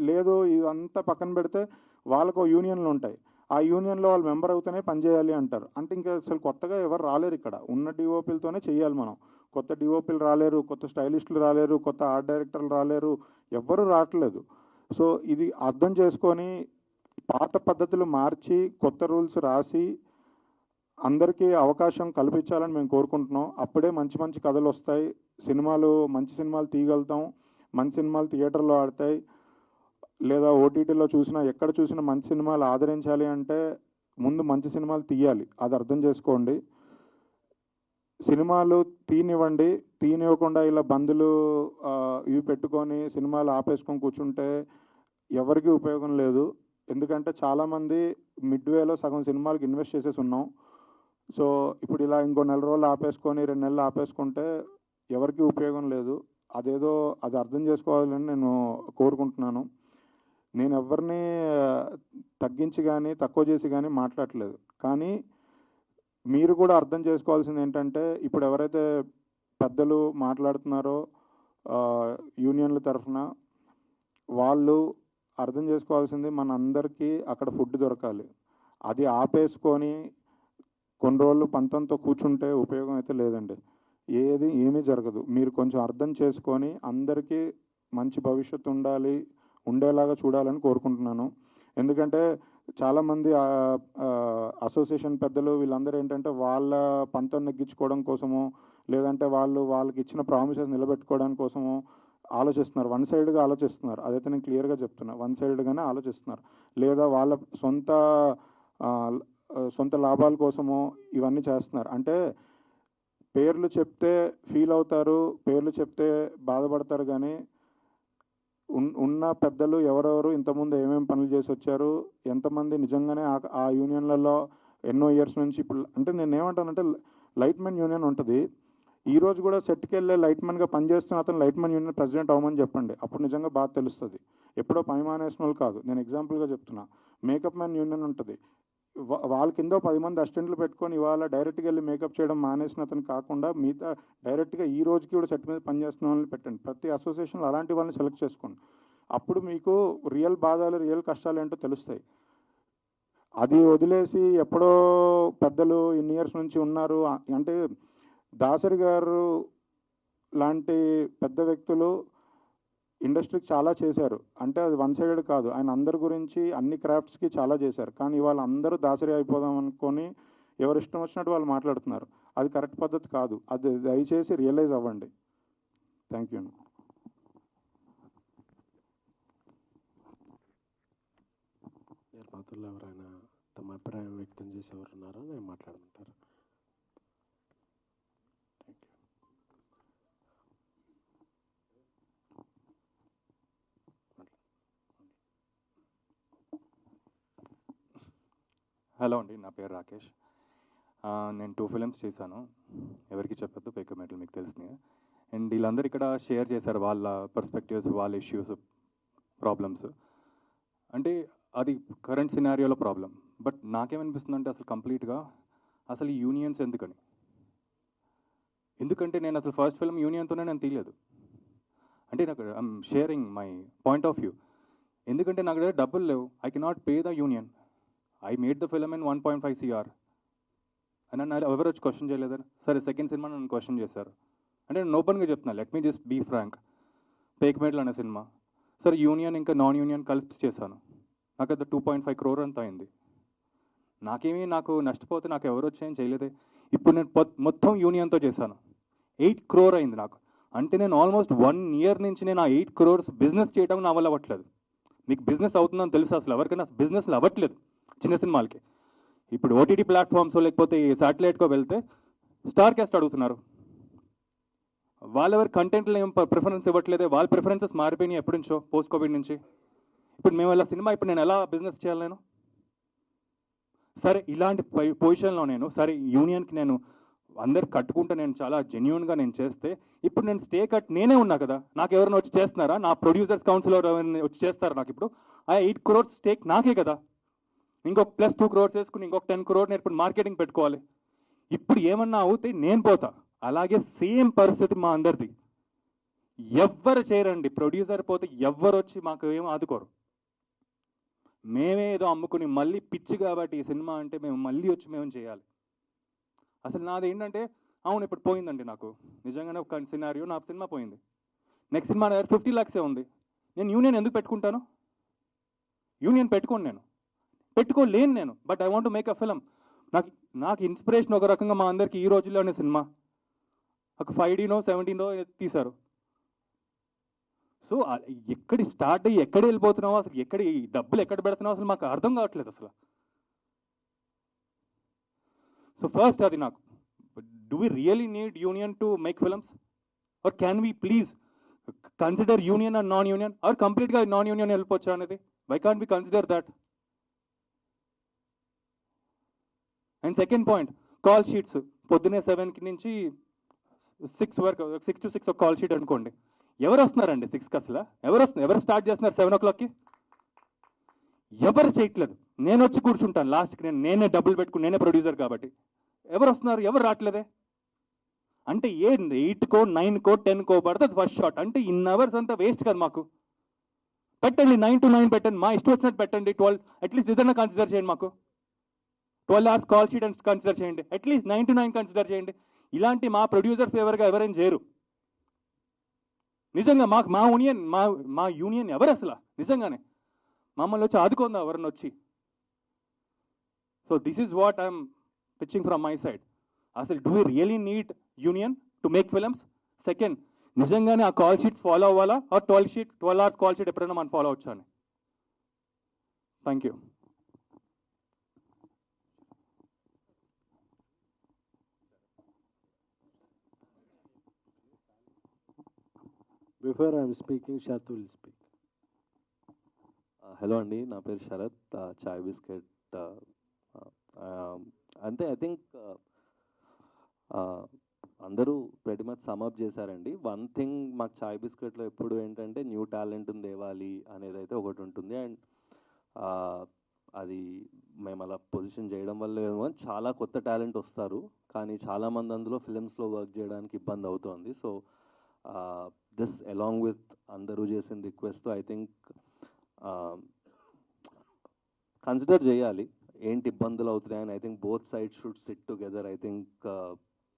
లేదు, ఇదంతా పక్కన పెడితే వాళ్ళకు యూనియన్లు ఉంటాయి, ఆ యూనియన్లో వాళ్ళు మెంబర్ అవుతూనే పనిచేయాలి అంటారు. అంటే ఇంకా అసలు కొత్తగా ఎవరు రాలేరు. ఇక్కడ ఉన్న డిఓపీలతోనే చేయాలి మనం. కొత్త డిఓపీలు రాలేరు, కొత్త స్టైలిస్టులు రాలేరు, కొత్త ఆర్ట్ డైరెక్టర్లు రాలేరు, ఎవ్వరూ రావట్లేదు. సో ఇది అర్థం చేసుకొని పాత పద్ధతులు మార్చి కొత్త రూల్స్ రాసి అందరికీ అవకాశం కల్పించాలని మేము కోరుకుంటున్నాం. అప్పుడే మంచి మంచి కథలు వస్తాయి, మంచి సినిమాలు తీయగలుగుతాం, మంచి సినిమాలు థియేటర్లో ఆడతాయి. లేదా ఓటీటీలో చూసినా ఎక్కడ చూసినా మంచి సినిమాలు ఆదరించాలి అంటే ముందు మంచి సినిమాలు తీయాలి, అది అర్థం చేసుకోండి. సినిమాలు తీయనివ్వకుండా ఇలా బందులు ఇవి పెట్టుకొని సినిమాలు ఆపేసుకొని కూర్చుంటే ఎవరికీ ఉపయోగం లేదు. ఎందుకంటే చాలామంది మిడ్వేలో సగం సినిమాలకు ఇన్వెస్ట్ చేసేసి ఉన్నాం. సో ఇప్పుడు ఇలా ఇంకో 1 నెల రోజులు ఆపేసుకొని 2 నెలలు ఆపేసుకుంటే ఎవరికీ ఉపయోగం లేదు. అది అర్థం చేసుకోవాలని నేను కోరుకుంటున్నాను. నేను ఎవరిని తగ్గించి కానీ తక్కువ చేసి కానీ మాట్లాడట్లేదు. కానీ మీరు కూడా అర్థం చేసుకోవాల్సింది ఏంటంటే ఇప్పుడు ఎవరైతే పెద్దలు మాట్లాడుతున్నారో యూనియన్ల తరఫున, వాళ్ళు అర్థం చేసుకోవాల్సింది మన అందరికీ అక్కడ ఫుడ్ దొరకాలి. అది ఆపేసుకొని కొన్ని రోజులు పంతంతో కూర్చుంటే ఉపయోగం అయితే లేదండి. ఏమీ జరగదు. మీరు కొంచెం అర్థం చేసుకొని అందరికీ మంచి భవిష్యత్తు ఉండేలాగా చూడాలని కోరుకుంటున్నాను. ఎందుకంటే చాలామంది అసోసియేషన్ పెద్దలు వీళ్ళందరూ ఏంటంటే వాళ్ళ పంతం నెగ్గించుకోవడం కోసమో, లేదంటే వాళ్ళకి ఇచ్చిన ప్రామిసెస్ నిలబెట్టుకోవడానికి కోసమో ఆలోచిస్తున్నారు. వన్ సైడ్గా ఆలోచిస్తున్నారు. అదైతే నేను క్లియర్గా చెప్తున్నా. వన్ సైడ్గానే ఆలోచిస్తున్నారు. లేదా వాళ్ళ సొంత లాభాల కోసమో ఇవన్నీ చేస్తున్నారు. అంటే పేర్లు చెప్తే ఫీల్ అవుతారు, పేర్లు చెప్తే బాధపడతారు, కానీ ఉన్న పెద్దలు ఎవరెవరు ఇంతకుముందు ఏమేమి పనులు చేసి వచ్చారు, ఎంతమంది నిజంగానే ఆ యూనియన్లలో ఎన్నో ఇయర్స్ నుంచి. ఇప్పుడు అంటే నేను ఏమంటానంటే లైట్మెన్ యూనియన్ ఉంటుంది. ఈ రోజు కూడా సెట్కి వెళ్ళే లైట్మెన్గా పనిచేస్తున్న అతను లైట్మెన్ యూనియన్ ప్రెసిడెంట్ అవ్వమని చెప్పండి. అప్పుడు నిజంగా బాగా తెలుస్తుంది. ఎప్పుడో పని మానేసిన వాళ్ళు కాదు. నేను ఎగ్జాంపుల్గా చెప్తున్నా. మేకప్ మ్యాన్ యూనియన్ ఉంటుంది. వాళ్ళ కింద 10 మంది అసిస్టెంట్లు పెట్టుకొని ఇవాళ డైరెక్ట్గా వెళ్ళి మేకప్ చేయడం మానేసిన అతను కాకుండా మిగతా డైరెక్ట్గా ఈ రోజుకి కూడా సెట్ మీద పనిచేస్తున్న వాళ్ళని పెట్టండి. ప్రతి అసోసియేషన్లో అలాంటి వాళ్ళని సెలెక్ట్ చేసుకోండి. అప్పుడు మీకు రియల్ బాధలు, రియల్ కష్టాలు ఏంటో తెలుస్తాయి. అది వదిలేసి ఎప్పుడో పెద్దలు ఇన్ని ఇయర్స్ నుంచి ఉన్నారు అంటే, దాసరి గారు లాంటి పెద్ద వ్యక్తులు ఇండస్ట్రీకి చాలా చేశారు. అంటే అది వన్ సైడెడ్ కాదు. ఆయన అందరి గురించి అన్ని క్రాఫ్ట్స్కి చాలా చేశారు. కానీ ఇవాళ అందరూ దాసరి అయిపోదాం అనుకొని ఎవరు ఇష్టం వచ్చినట్టు వాళ్ళు మాట్లాడుతున్నారు. అది కరెక్ట్ పద్ధతి కాదు. అది దయచేసి రియలైజ్ అవ్వండి. Thank you. నిర్మాతల్లో ఎవరైనా తమ అభిప్రాయం వ్యక్తం చేసేవారు ఉన్నారా? నేను మాట్లాడమంటారు. హలో అండి, నా పేరు రాకేష్. నేను 2 ఫిలిమ్స్ చేశాను. ఎవరికి చెప్పొద్దు, పేక మెటల్ మీకు తెలిసినాయి. అండ్ వీళ్ళందరూ ఇక్కడ షేర్ చేశారు వాళ్ళ పర్స్పెక్టివ్స్, వాళ్ళ ఇష్యూస్, ప్రాబ్లమ్స్. అంటే అది కరెంట్ సినారియోలో ప్రాబ్లం. బట్ నాకేమనిపిస్తుందంటే అసలు కంప్లీట్గా అసలు ఈ యూనియన్స్ ఎందుకంటే నేను అసలు ఫస్ట్ ఫిల్మ్ యూనియన్తోనే నేను తీయలేదు. అంటే నాకు I'm sharing my point of view. ఎందుకంటే నాకు దగ్గర డబ్బులు లేవు. I cannot pay the union. I made the film in 1.5 CR అని నన్ను ఎవరు వచ్చి క్వశ్చన్ చేయలేదు. సరే, సెకండ్ సినిమా నన్ను క్వశ్చన్ చేశారు. అంటే నేను ఓపెన్గా చెప్తున్నా, let me just be frank. పేక్మేట్లు అనే సినిమా సరే యూనియన్ ఇంకా నాన్ యూనియన్ కలిపి చేశాను. నాకు అది 2.5 crore అంత అయింది. నాకు నష్టపోతే నాకు ఎవరు వచ్చాయని చేయలేదే. ఇప్పుడు నేను మొత్తం యూనియన్తో చేశాను. 8 crore అయింది నాకు. అంటే నేను ఆల్మోస్ట్ 1 year నుంచి నేను ఆ 8 crores బిజినెస్ చేయడం నా వల్ల అవ్వట్లేదు. మీకు బిజినెస్ అవుతుందని తెలుసు, అసలు ఎవరికైనా బిజినెస్లు అవ్వట్లేదు చిన్న సినిమాలకి. ఇప్పుడు ఓటీటీ ప్లాట్ఫామ్స్ లేకపోతే శాటిలైట్కో వెళ్తే స్టార్ క్యాస్ట్ అడుగుతున్నారు. వాళ్ళెవరి కంటెంట్లో ఏం ప్రిఫరెన్స్ ఇవ్వట్లేదే. వాళ్ళ ప్రిఫరెన్సెస్ మారిపోయినాయి ఎప్పటి నుంచో, పోస్ట్ కోవిడ్ నుంచి. ఇప్పుడు మేము ఇలా సినిమా ఇప్పుడు నేను ఎలా బిజినెస్ చేయాలి? నేను సరే ఇలాంటి పొజిషన్లో నేను సరే యూనియన్కి నేను అందరికి కట్టుకుంటే నేను చాలా జెన్యున్గా నేను చేస్తే ఇప్పుడు నేను స్టే కట్ నేనే ఉన్నా కదా. నాకు ఎవరైనా వచ్చి చేస్తున్నారా? నా ప్రొడ్యూసర్స్ కౌన్సిల్ వచ్చి చేస్తారా? నాకు ఇప్పుడు ఆ 8 crores స్టేక్ నాకే కదా. ఇంకొక ప్లస్ 2 crores వేసుకుని ఇంకొక 10 crore నేను ఇప్పుడు మార్కెటింగ్ పెట్టుకోవాలి. ఇప్పుడు ఏమన్నా అవుతే నేను పోతా. అలాగే సేమ్ పరిస్థితి మా అందరిది. ఎవ్వరు చేయరండి. ప్రొడ్యూసర్ పోతే ఎవ్వరు వచ్చి మాకు ఏం ఆదుకోరు. మేమే ఏదో అమ్ముకుని మళ్ళీ పిచ్చి కాబట్టి ఈ సినిమా అంటే మేము మళ్ళీ వచ్చి మేము చేయాలి. అసలు నాది ఏంటంటే అవును ఇప్పుడు పోయిందండి. నాకు నిజంగానే ఒక సినారియో, నా సినిమా పోయింది. నెక్స్ట్ సినిమా 50 lakhs ఉంది. నేను యూనియన్ ఎందుకు పెట్టుకుంటాను? యూనియన్ నేను పెట్టుకోలేను నేను. But I want to make a film. నాకు ఇన్స్పిరేషన్ ఒక రకంగా మా అందరికి ఈ రోజుల్లోనే సినిమా ఒక 5D 17 తీశారు. సో ఎక్కడి స్టార్ట్ అయ్యి ఎక్కడ వెళ్ళిపోతున్నావో, అసలు ఈ డబ్బులు ఎక్కడ పెడుతున్నావో అసలు మాకు అర్థం కావట్లేదు అసలు. సో ఫస్ట్ అది నాకు, do we really need union to make films or can we please consider union and non union or కంప్లీట్గా నాన్ యూనియన్ వెళ్ళిపోవచ్చా అనేది? Why can't we consider that? And second point, call sheets. పొద్దున్నే 7 నుంచి 6 వరకు, 6 to 6 ఒక call sheet అనుకోండి. ఎవరు వస్తున్నారండి 6కి? అసలు ఎవరు స్టార్ట్ చేస్తున్నారు 7 o'clockకి? ఎవరు చేయట్లేదు. నేను వచ్చి కూర్చుంటాను లాస్ట్కి. నేనే డబ్బులు పెట్టుకుని నేనే ప్రొడ్యూసర్ కాబట్టి. ఎవరు వస్తున్నారు? ఎవరు రావట్లేదే. అంటే 8కో 9కో 10కో పడుతుంది ఫస్ట్ షాట్. అంటే ఇన్ అవర్స్ అంతా వేస్ట్ కదా మాకు. పెట్టండి 9 to 9 పెట్టండి, మా ఇష్టం వచ్చినట్టు పెట్టండి. 12 అట్లీస్ట్ ఇదన్నా కన్సిడర్ చేయండి మాకు. 12 hours కాల్ షీట్ అని కన్సిడర్ చేయండి, అట్లీస్ట్ 9 to 9 కన్సిడర్ చేయండి. ఇలాంటి మా ప్రొడ్యూసర్ ఫేవర్గా ఎవరైనా చేయరు. నిజంగా మాకు మా యూనియన్ ఎవరు అసలు నిజంగానే మమ్మల్ని వచ్చి ఆదుకుందా ఎవరిని వచ్చి. So this is what I'm pitching from my side. అసలు do we really need union to make films? Second, నిజంగానే ఆ కాల్ షీట్స్ ఫాలో అవ్వాలా, ఆ 12 hours కాల్ షీట్ ఎప్పుడైనా మనం ఫాలో అవచ్చా అని. Thank you. Before I'm speaking, షాతు విల్ స్పీక్. హలో అండి, నా పేరు శరత్, చాయ్ బిస్కెట్. అంటే ఐ థింక్ అందరూ వెరీ మచ్ సమ్అప్ చేశారండి. వన్ థింగ్ మాకు చాయ్ బిస్కెట్లో ఎప్పుడు ఏంటంటే న్యూ టాలెంట్ తేవాలి అనేది అయితే ఒకటి ఉంటుంది. అండ్ అది మేము అలా పొజిషన్ చేయడం వల్ల ఏమో చాలా కొత్త టాలెంట్ వస్తారు, కానీ చాలామంది అందులో ఫిలిమ్స్లో వర్క్ చేయడానికి ఇబ్బంది అవుతుంది. సో దిస్ అలాంగ్ విత్ అందరూ చేసిన రిక్వెస్ట్ ఐ థింక్ కన్సిడర్ చేయాలి ఏంటి ఇబ్బందులు అవుతున్నాయని. I think both sides should SIT together. I think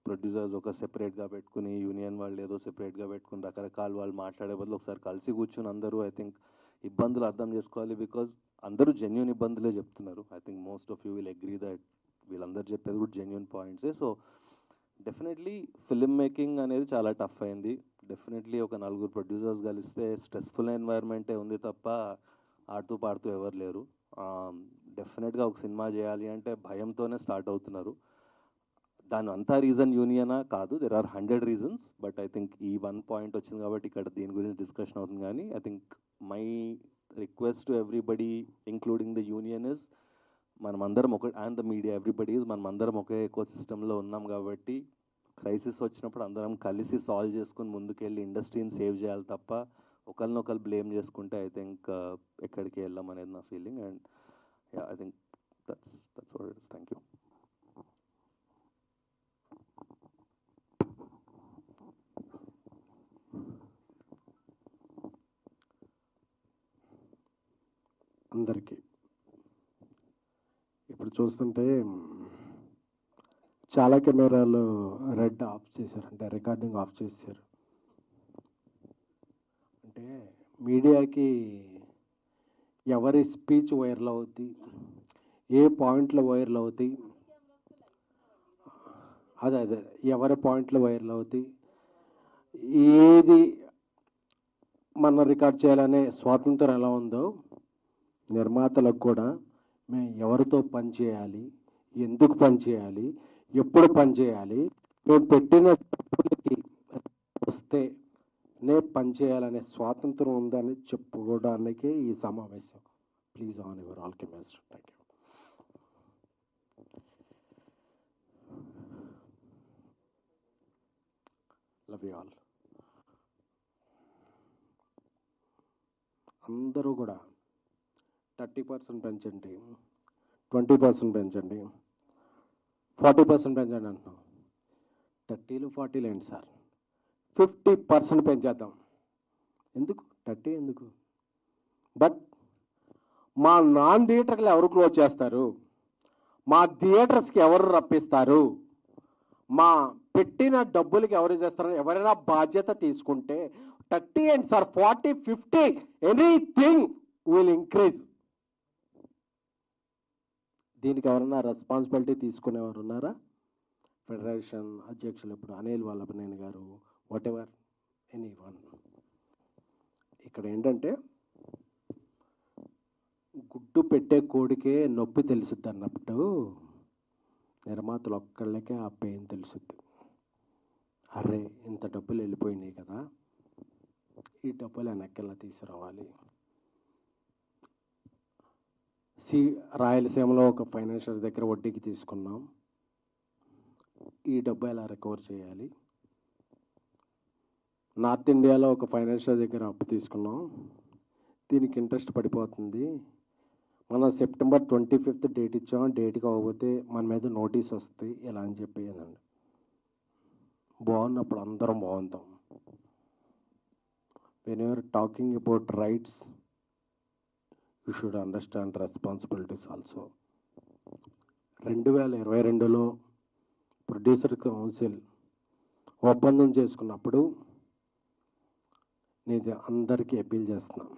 producers ఒక సెపరేట్గా పెట్టుకుని, యూనియన్ వాళ్ళు ఏదో సెపరేట్గా పెట్టుకుని రకరకాల వాళ్ళు మాట్లాడే బదులు ఒకసారి కలిసి కూర్చుని అందరూ ఐ థింక్ ఇబ్బందులు అర్థం చేసుకోవాలి. బికాజ్ అందరూ జెన్యున్ ఇబ్బందులే చెప్తున్నారు. I think most of you will agree that వీళ్ళందరూ చెప్పేది కూడా జెన్యున్ పాయింట్సే. సో డెఫినెట్లీ ఫిల్మ్ మేకింగ్ అనేది చాలా టఫ్ అయింది. డెఫినెట్లీ ఒక 4 ప్రొడ్యూసర్స్ కలిస్తే స్ట్రెస్ఫుల్ ఎన్వైర్న్మెంటే ఉంది తప్ప ఆడుతూ పాడుతూ ఎవరు లేరు. డెఫినెట్గా ఒక సినిమా చేయాలి అంటే భయంతోనే స్టార్ట్ అవుతున్నారు. దాని అంతా రీజన్ యూనియనా కాదు, there are 100 reasons. But I think ఈ 1 point వచ్చింది కాబట్టి ఇక్కడ దీని గురించి డిస్కషన్ అవుతుంది. కానీ I think my request to everybody including the union is మనమందరం ఒక and the media everybody is మనమందరం ఒకే ఎకో సిస్టంలో ఉన్నాం కాబట్టి క్రైసిస్ వచ్చినప్పుడు అందరం కలిసి సాల్వ్ చేసుకుని ముందుకెళ్ళి ఇండస్ట్రీని సేవ్ చేయాలి తప్ప ఒకరినొకరు బ్లేమ్ చేసుకుంటే ఐ థింక్ ఎక్కడికి వెళ్ళాం అనేది నా feeling. And I think that's what it is. Thank you. అందరికీ ఇప్పుడు చూస్తుంటే చాలా కెమెరాలు రెడ్ ఆఫ్ చేశారు, అంటే రికార్డింగ్ ఆఫ్ చేశారు. అంటే మీడియాకి ఎవరి స్పీచ్ వైరల్ అవుద్ది, ఏ పాయింట్లు వైరల్ అవుతాయి, అదే ఎవరి పాయింట్లు వైరల్ అవుతాయి, ఏది మనం రికార్డ్ చేయాలనే స్వాతంత్రం ఎలా ఉందో నిర్మాతలకు కూడా మేము ఎవరితో పని చేయాలి, ఎందుకు పని చేయాలి, ఎప్పుడు పని చేయాలి, మేము పెట్టిన డబ్బులకి వస్తే పని చేయాలనే స్వాతంత్రం ఉందని చెప్పుకోవడానికే ఈ సమావేశం. Please on your all cameras. Thank you. Love you all. అందరూ కూడా 30% పెంచండి, 20% పెంచండి, 40% పెంచండి అంటున్నాం. 30లు 40లు ఏంటి సార్, 50% పెంచేద్దాం. ఎందుకు 30 ఎందుకు? బట్ మా నాన్ థియేటర్లు ఎవరు క్లోజ్ చేస్తారు, మా థియేటర్స్కి ఎవరు రప్పిస్తారు, మా పెట్టిన డబ్బులకి ఎవరు చేస్తారు, ఎవరైనా బాధ్యత తీసుకుంటే 30 ఏంటి సార్, 40, 50 ఎనీథింగ్ విల్ ఇంక్రీజ్. దీనికి ఎవరన్నా రెస్పాన్సిబిలిటీ తీసుకునేవారు ఉన్నారా? ఫెడరేషన్ అధ్యక్షులు ఇప్పుడు అనిల్ వల్లభనేని గారు, వాట్ ఎవర్ ఎనీ వన్. ఇక్కడ ఏంటంటే గుడ్డు పెట్టే కోడికే నొప్పి తెలుసుద్ది అన్నప్పుడు నిర్మాతలు ఒక్కళ్ళకే ఆ పెయిన్ తెలుసుద్ది. అరే ఇంత డబ్బులు వెళ్ళిపోయినాయి కదా, ఈ డబ్బులు వెనక్కిలా తీసుకురావాలి. రాయలసీమలో ఒక ఫైనాన్షియల్ దగ్గర వడ్డీకి తీసుకున్నాం, ఈ డబ్బు ఎలా రికవర్ చేయాలి. నార్త్ ఇండియాలో ఒక ఫైనాన్షియల్ దగ్గర అప్పు తీసుకున్నాం, దీనికి ఇంట్రెస్ట్ పడిపోతుంది, మనం September 25th డేట్ ఇచ్చాం, డేట్కి అవ్వకపోతే మన మీద నోటీస్ వస్తుంది ఇలా అని చెప్పేదండి. బాగున్నప్పుడు అందరం బాగుంటాం. When you're talking about rights you should understand responsibilities also. 2022లో ప్రొడ్యూసర్ కౌన్సిల్ ఒప్పందం చేసుకున్నప్పుడు నేను అందరికీ అప్పీల్ చేస్తున్నాను,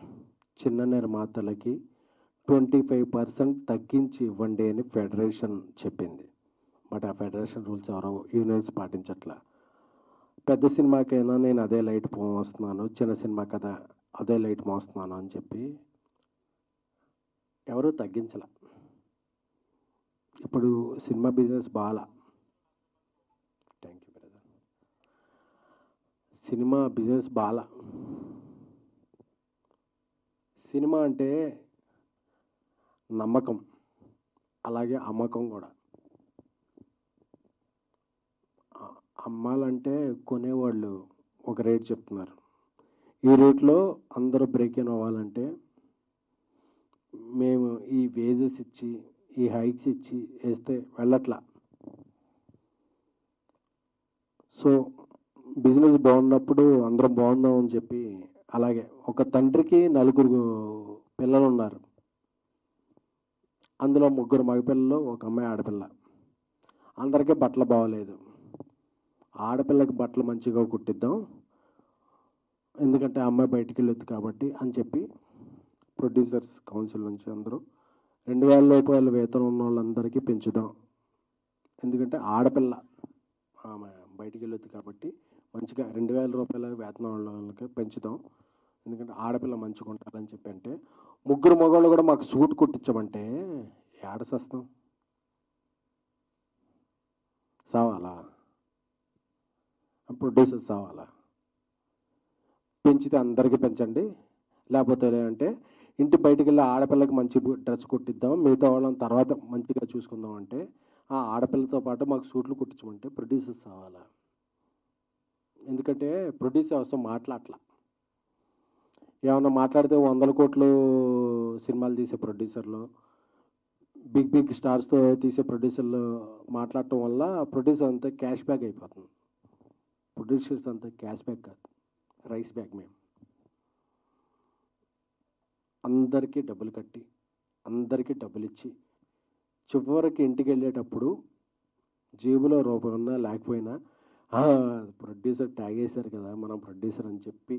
చిన్న నిర్మాతలకి 25% తగ్గించి ఇవ్వండి అని ఫెడరేషన్ చెప్పింది. బట్ ఆ ఫెడరేషన్ రూల్స్ ఎవరో యూనియన్స్ పాటించట్లా. పెద్ద సినిమాకైనా నేను అదే లైట్ మోస్తున్నాను, చిన్న సినిమా కదా అదే లైట్ మోస్తున్నాను అని చెప్పి ఎవరూ తగ్గించలే. ఇప్పుడు సినిమా బిజినెస్ బాగా, thank you brother, cinema business బాగా. సినిమా అంటే నమ్మకం, అలాగే అమ్మకం కూడా. అమ్మాలంటే కొనేవాళ్ళు ఒక రేట్ చెప్తున్నారు, ఈ రేట్లో అందరూ బ్రేక్ ఇన్ అవ్వాలంటే మేము ఈ వేజెస్ ఇచ్చి ఈ హైక్స్ ఇచ్చి వేస్తే వెళ్ళట్లా. సో బిజినెస్ బాగున్నప్పుడు అందరం బాగుందాం అని చెప్పి, అలాగే ఒక తండ్రికి 4 పిల్లలు ఉన్నారు, అందులో 3 మగపిల్లలు, ఒక అమ్మాయి ఆడపిల్ల. అందరికీ బట్టలు బాగోలేదు, ఆడపిల్లకి బట్టలు మంచిగా కుట్టిద్దాం ఎందుకంటే ఆ అమ్మాయి బయటికి వెళ్ళొద్దు కాబట్టి అని చెప్పి ప్రొడ్యూసర్స్ కౌన్సిల్ నుంచి అందరూ 2000 రూపాయల వేతనం ఉన్న వాళ్ళందరికీ పెంచుదాం, ఎందుకంటే ఆడపిల్ల ఆమె బయటికి వెళ్ళొద్దు కాబట్టి మంచిగా 2000 రూపాయల వేతనం ఉన్న వాళ్ళకి పెంచుదాం, ఎందుకంటే ఆడపిల్ల మంచిగా ఉంటారని చెప్పి. అంటే 3 మగవాళ్ళు కూడా మాకు సూట్ కుట్టించమంటే ఏడ సస్తాం, సావాలా? ప్రొడ్యూసర్స్ సావాలా? పెంచితే అందరికీ పెంచండి, లేకపోతే అంటే ఇంటి బయటికి వెళ్ళి ఆడపిల్లకి మంచి డ్రెస్ కుట్టిద్దాం, మిగతా వాళ్ళని తర్వాత మంచిగా చూసుకుందాం అంటే ఆ ఆడపిల్లతో పాటు మాకు సూట్లు కుట్టించమంటే ప్రొడ్యూసర్స్ కావాలా? ఎందుకంటే ప్రొడ్యూసర్ అవసరం మాట్లాడట్లా. ఏమన్నా మాట్లాడితే 100 కోట్లు సినిమాలు తీసే ప్రొడ్యూసర్లు, బిగ్ స్టార్స్తో తీసే ప్రొడ్యూసర్లు మాట్లాడటం వల్ల ప్రొడ్యూసర్ అంతా క్యాష్ బ్యాక్ అయిపోతుంది. ప్రొడ్యూసర్స్ అంతా క్యాష్ బ్యాక్ కాదు, రైస్ బ్యాక్. మేము అందరికీ డబ్బులు కట్టి అందరికీ డబ్బులు ఇచ్చి చివరికి ఇంటికి వెళ్ళేటప్పుడు జేబులో రూపాయి ఉన్నా లేకపోయినా ప్రొడ్యూసర్ ట్యాగ్ వేశారు కదా మనం ప్రొడ్యూసర్ అని చెప్పి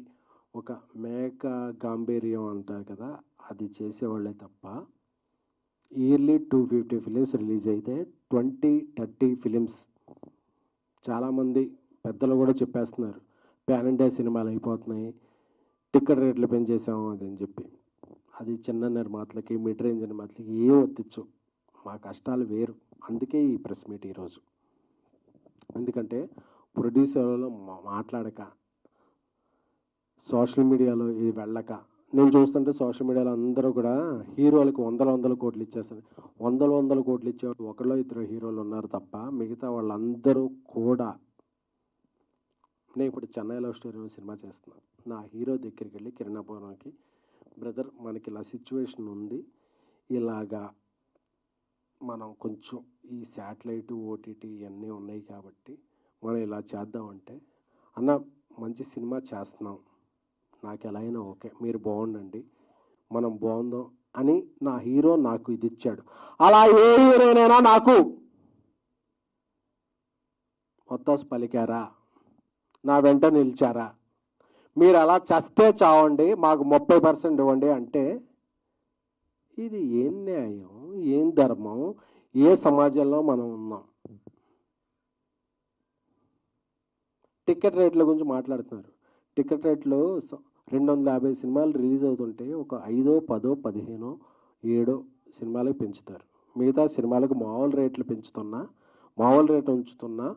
ఒక మేక గాంభీర్యం అంటారు కదా, అది చేసేవాళ్ళే తప్ప ఇయర్లీ 250 ఫిలిమ్స్ రిలీజ్ అయితే 20-30 ఫిలిమ్స్. చాలామంది పెద్దలు కూడా చెప్పేస్తున్నారు పాన్ ఇండియా సినిమాలు అయిపోతున్నాయి, టికెట్ రేట్లు పెంచేసాము అది అని చెప్పి. అది చిన్న నిర్మాతలకి మిడ్ రేంజ్ నిర్మాతలకి ఏం వర్తించు, మా కష్టాలు వేరు. అందుకే ఈ ప్రెస్ మీట్ ఈరోజు. ఎందుకంటే ప్రొడ్యూసర్లో మాట్లాడక, సోషల్ మీడియాలో ఇది వెళ్ళక, నేను చూస్తుంటే సోషల్ మీడియాలో అందరూ కూడా హీరోలకు 100 కోట్లు ఇచ్చేస్తారు. 100 కోట్లు ఇచ్చేవాళ్ళు 1-2 హీరోలు ఉన్నారు తప్ప మిగతా వాళ్ళందరూ కూడా. నేను ఇప్పుడు చెన్నై లవ్ స్టోరీ సినిమా చేస్తున్నాను, నా హీరో దగ్గరికి వెళ్ళి కిరణాపురంకి, బ్రదర్ మనకి ఇలా సిచ్యువేషన్ ఉంది, ఇలాగా మనం కొంచెం ఈ శాటిలైట్ ఓటీటీ ఇవన్నీ ఉన్నాయి కాబట్టి మనం ఇలా చేద్దామంటే, అన్న మంచి సినిమా చేస్తున్నాం, నాకు ఎలా అయినా ఓకే, మీరు బాగుండండి, మనం బాగుందాం అని నా హీరో నాకు ఇది ఇచ్చాడు. అలా ఏ హీరోనైనా నాకు ఒత్తాసు పలికారా, నా వెంట నిలిచారా? మీరు అలా చస్తే చావండి, మాకు 30% ఇవ్వండి అంటే ఇది ఏం న్యాయం, ఏం ధర్మం, ఏ సమాజంలో మనం ఉన్నాం? టికెట్ రేట్ల గురించి మాట్లాడుతున్నారు. టికెట్ రేట్లు 250 సినిమాలు రిలీజ్ అవుతుంటే ఒక 5, 10, 15, 7 సినిమాలకు పెంచుతారు. మిగతా సినిమాలకు మామూలు రేట్లు పెంచుతున్నా, మామూలు రేట్లు ఉంచుతున్నా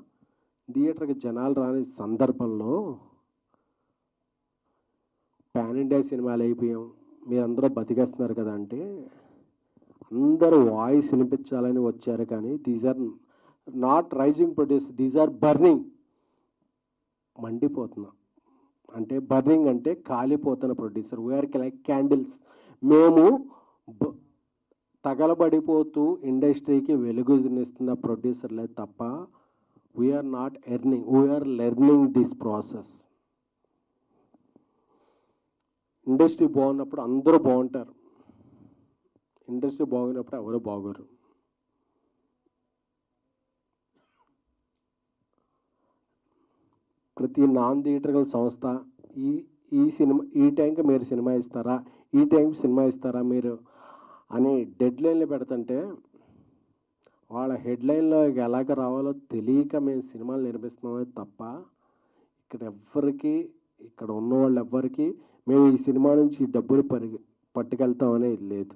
థియేటర్కి జనాలు రాని సందర్భంలో పాన్ ఇండియా సినిమాలు అయిపోయాం, మీరందరూ బతికేస్తున్నారు కదా అంటే అందరూ వాయిస్ వినిపించాలని వచ్చారు. కానీ these are not rising producer, these are burning, మండిపోతున్నాం. అంటే బర్నింగ్ అంటే కాలిపోతున్న ప్రొడ్యూసర్. We're like candles. మేము తగలబడిపోతూ ఇండస్ట్రీకి వెలుగునిస్తున్న ప్రొడ్యూసర్లే తప్ప we're not earning, we're learning this process. Industry బాగున్నప్పుడు అందరూ బాగుంటారు, ఇండస్ట్రీ బాగున్నప్పుడు ఎవరు బాగోరు. ప్రతి నాన్ థియేటర్కల్ సంస్థ ఈ ఈ టైంకి మీరు సినిమా ఇస్తారా, ఈ టైంకి సినిమా ఇస్తారా మీరు అని డెడ్ లైన్లు పెడుతుంటే వాళ్ళ హెడ్లైన్లో ఎలాగ రావాలో తెలియక మేము సినిమాలు నిర్మిస్తున్నామే తప్ప ఇక్కడ ఉన్న వాళ్ళు ఎవ్వరికి మేము ఈ సినిమా నుంచి ఈ డబ్బులు పట్టుకెళ్తామనేది లేదు.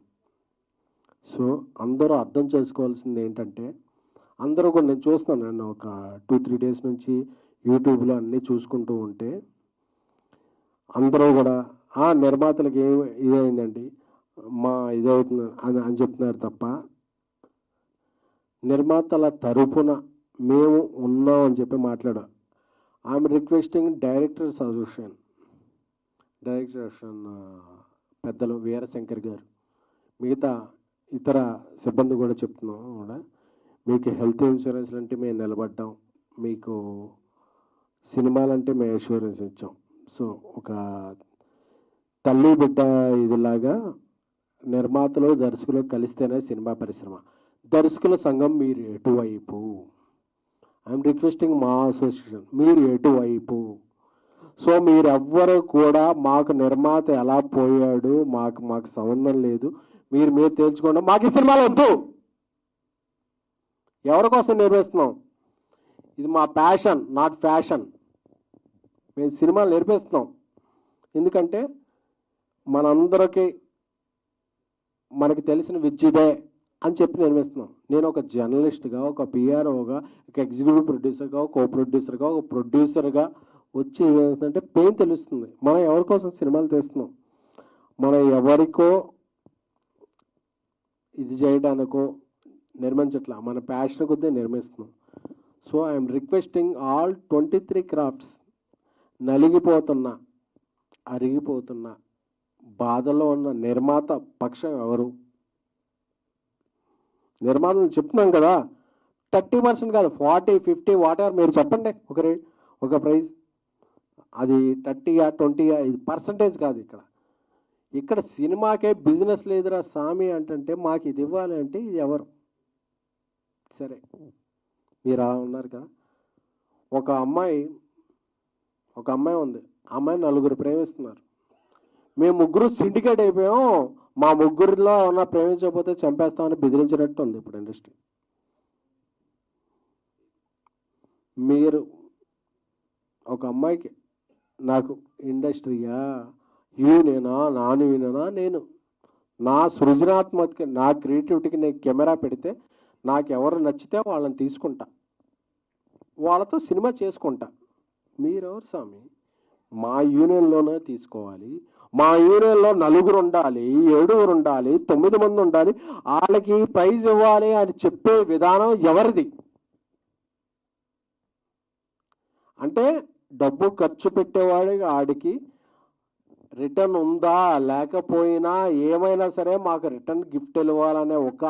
సో అందరూ అర్థం చేసుకోవాల్సింది ఏంటంటే, అందరూ కూడా నేను చూస్తున్నాను, నేను ఒక 2-3 డేస్ నుంచి యూట్యూబ్లో అన్నీ చూసుకుంటూ ఉంటే అందరూ కూడా నిర్మాతలకు ఇదైందండి మా ఇదవుతుంది అని చెప్తున్నారు తప్ప నిర్మాతల తరపున మేము ఉన్నాం అని చెప్పి మాట్లాడాం. ఐఎమ్ రిక్వెస్టింగ్ డైరెక్టర్ అసోసియేషన్ పెద్దలు వీరశంకర్ గారు, మిగతా ఇతర సిబ్బంది కూడా చెప్తున్నాం కూడా, మీకు హెల్త్ ఇన్సూరెన్స్ అంటే మేము నిలబడ్డాం, మీకు సినిమాలంటే మేము ఇన్సూరెన్స్ ఇచ్చాం. సో ఒక తల్లి బిడ్డ ఇదిలాగా నిర్మాతలు దర్శకులు కలిస్తేనే సినిమా పరిశ్రమ. దర్శకుల సంఘం మీరు ఎటువైపు, ఐఎమ్ రిక్వెస్టింగ్ మా అసోసియేషన్ మీరు ఎటువైపు. సో మీరెవ్వరు కూడా మాకు నిర్మాత ఎలా పోయాడు మాకు సంబంధం లేదు, మీరు తేల్చుకోండి, మాకు ఈ సినిమాలు వద్దు. ఎవరి కోసం నిర్మిస్తున్నాం? ఇది మా ప్యాషన్, నాట్ ఫ్యాషన్. మేము సినిమాలు నిర్మిస్తున్నాం ఎందుకంటే మనందరికీ మనకి తెలిసిన విద్యదే అని చెప్పి నిర్మిస్తున్నాం. నేను ఒక జర్నలిస్ట్గా, ఒక పిఆర్ఓగా, ఒక ఎగ్జిక్యూటివ్ ప్రొడ్యూసర్గా, ఒక కో ప్రొడ్యూసర్గా, ఒక ప్రొడ్యూసర్గా వచ్చి ఏమవుతుందంటే పెయిన్ తెలుస్తుంది. మనం ఎవరి కోసం సినిమాలు తీస్తున్నాం, మనం ఎవరికో ఇది చేయడానికో నిర్మించట్లా, మన ప్యాషన్ కొద్దీ నిర్మిస్తున్నాం. So I'm requesting all 23 crafts నలిగిపోతున్న అరిగిపోతున్న బాధలో ఉన్న నిర్మాత పక్షం ఎవరు? నిర్మాతలు చెప్తున్నాం కదా, 30% కాదు, 40-50 వాటెవర్ మీరు చెప్పండి ఒక ప్రైజ్. అది 30 20 ఇది పర్సంటేజ్ కాదు. ఇక్కడ సినిమాకే బిజినెస్ లేదురా సామి అంటే మాకు ఇది ఇవ్వాలి అంటే ఇది ఎవరు? సరే మీరు అలా ఉన్నారు కదా. ఒక అమ్మాయి ఉంది, అమ్మాయి 4 ప్రేమిస్తున్నారు, మేము 3 సిండికేట్ అయిపోయాం, మా 3లో ఉన్న ప్రేమించకపోతే చంపేస్తామని బెదిరించినట్టు ఉంది ఇప్పుడు ఇండస్ట్రీ. మీరు ఒక అమ్మాయికి నాకు ఇండస్ట్రీయా, యూనియనా, నాన్ యూనియనా, నేను నా సృజనాత్మక నా క్రియేటివిటీకి నేను కెమెరా పెడితే నాకు ఎవరు నచ్చితే వాళ్ళని తీసుకుంటా, వాళ్ళతో సినిమా చేసుకుంటా. మీరెవరు స్వామి? మా యూనియన్లోనే తీసుకోవాలి, మా యూనియన్లో 4 ఉండాలి, 7 ఉండాలి, 9 మంది ఉండాలి, వాళ్ళకి ప్రైజ్ ఇవ్వాలి అని చెప్పే విధానం ఎవరిది? అంటే డబ్బు ఖర్చు పెట్టేవాడికి ఆడికి రిటర్న్ ఉందా లేకపోయినా ఏమైనా సరే మాకు రిటర్న్ గిఫ్ట్ ఇవ్వాలనే ఒక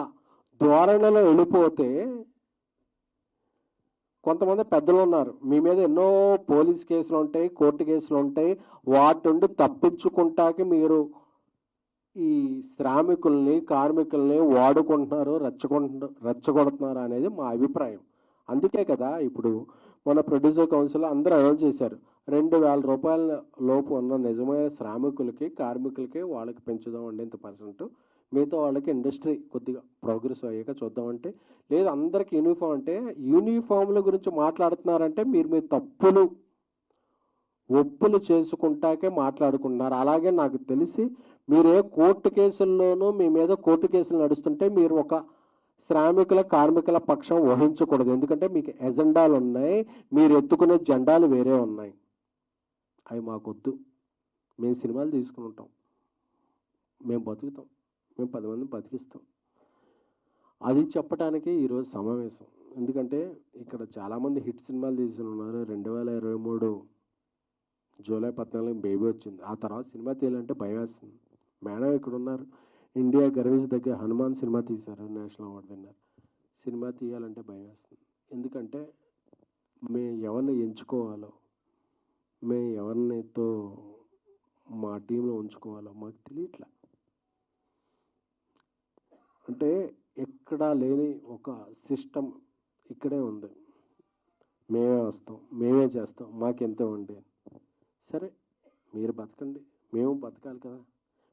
ధోరణిలో వెళ్ళిపోతే, కొంతమంది పెద్దలు ఉన్నారు, మీ మీద ఎన్నో పోలీస్ కేసులు ఉంటాయి, కోర్టు కేసులు ఉంటాయి, వాటి నుండి తప్పించుకుంటాకి మీరు ఈ శ్రామికుల్ని కార్మికుల్ని వాడుకుంటున్నారు, రెచ్చగొడుతున్నారు అనేది మా అభిప్రాయం. అందుకే కదా ఇప్పుడు మన ప్రొడ్యూసర్ కౌన్సిల్ అందరూ అనౌన్స్ చేశారు, 2000 రూపాయల లోపు ఉన్న నిజమైన శ్రామికులకి కార్మికులకి వాళ్ళకి పెంచుదామండి ఇంత %, మిగతా వాళ్ళకి ఇండస్ట్రీ కొద్దిగా ప్రోగ్రెస్ అయ్యాక చూద్దామంటే, లేదు అందరికి యూనిఫామ్ అంటే యూనిఫామ్ల గురించి మాట్లాడుతున్నారంటే మీరు ఒప్పులు చేసుకుంటాకే మాట్లాడుకుంటున్నారు. అలాగే నాకు తెలిసి మీరు ఏ కోర్టు కేసుల్లోనూ మీ మీద కోర్టు కేసులు నడుస్తుంటే మీరు ఒక శ్రామికుల కార్మికుల పక్షం వహించకూడదు. ఎందుకంటే మీకు ఎజెండాలు ఉన్నాయి, మీరు ఎత్తుకునే జెండాలు వేరే ఉన్నాయి, అవి మాకొద్దు. మేము సినిమాలు తీసుకుని ఉంటాం, మేము బతుకుతాం, మేము 10 మందిని బతికిస్తాం. అది చెప్పడానికి ఈరోజు సమావేశం. ఎందుకంటే ఇక్కడ చాలామంది హిట్ సినిమాలు తీసుకుని ఉన్నారు. 2023 జూలై 14 బేబీ వచ్చింది, ఆ తర్వాత సినిమా తీయాలంటే భయం వేస్తుంది. మేడం ఇక్కడ ఉన్నారు, ఇండియా గర్వించదగ్గ హనుమాన్ సినిమా తీశారు, నేషనల్ అవార్డు విన్నారు. సినిమా తీయాలంటే భయం వేస్తుంది. ఎందుకంటే మేము ఎవరిని ఎంచుకోవాలో, మేము ఎవరినితో మా టీంలో ఉంచుకోవాలో మాకు తెలియట్లా. అంటే ఎక్కడా లేని ఒక సిస్టమ్ ఇక్కడే ఉంది. మేము వస్తాం, మేమే చేస్తాం, మాకెంత ఉండే. సరే మీరు బతకండి, మేము బతకాలి కదా.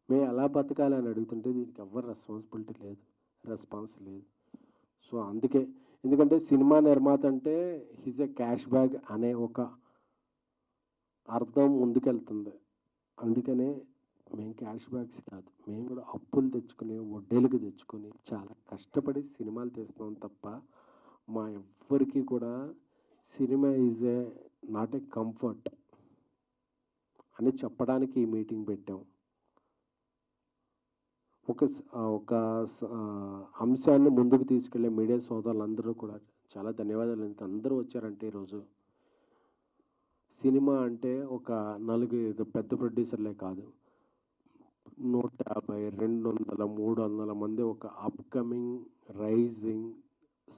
మేము ఎలా బతకాలి అని అడుగుతుంటే దీనికి ఎవరు రెస్పాన్సిబిలిటీ లేదు, రెస్పాన్స్ లేదు. సో అందుకే, ఎందుకంటే సినిమా నిర్మాత అంటే హిజ్ ఎ క్యాష్ బ్యాగ్ అనే ఒక అర్థం ముందుకెళ్తుంది. అందుకనే మేము క్యాష్ బ్యాగ్స్ కాదు, మేము కూడా అప్పులు తెచ్చుకుని వడ్డీలకు తెచ్చుకొని చాలా కష్టపడి సినిమాలు తీస్తున్నాం తప్ప మా ఎవ్వరికి కూడా cinema is a not a comfort అని చెప్పడానికి ఈ మీటింగ్ పెట్టాం. ఒక అంశాన్ని ముందుకు తీసుకెళ్లే మీడియా సోదరులందరూ కూడా చాలా ధన్యవాదాలు. అందరూ వచ్చారంటే ఈరోజు సినిమా అంటే ఒక 4-5 పెద్ద ప్రొడ్యూసర్లే కాదు, 150, 200, 300 మంది ఒక అప్కమింగ్ రైజింగ్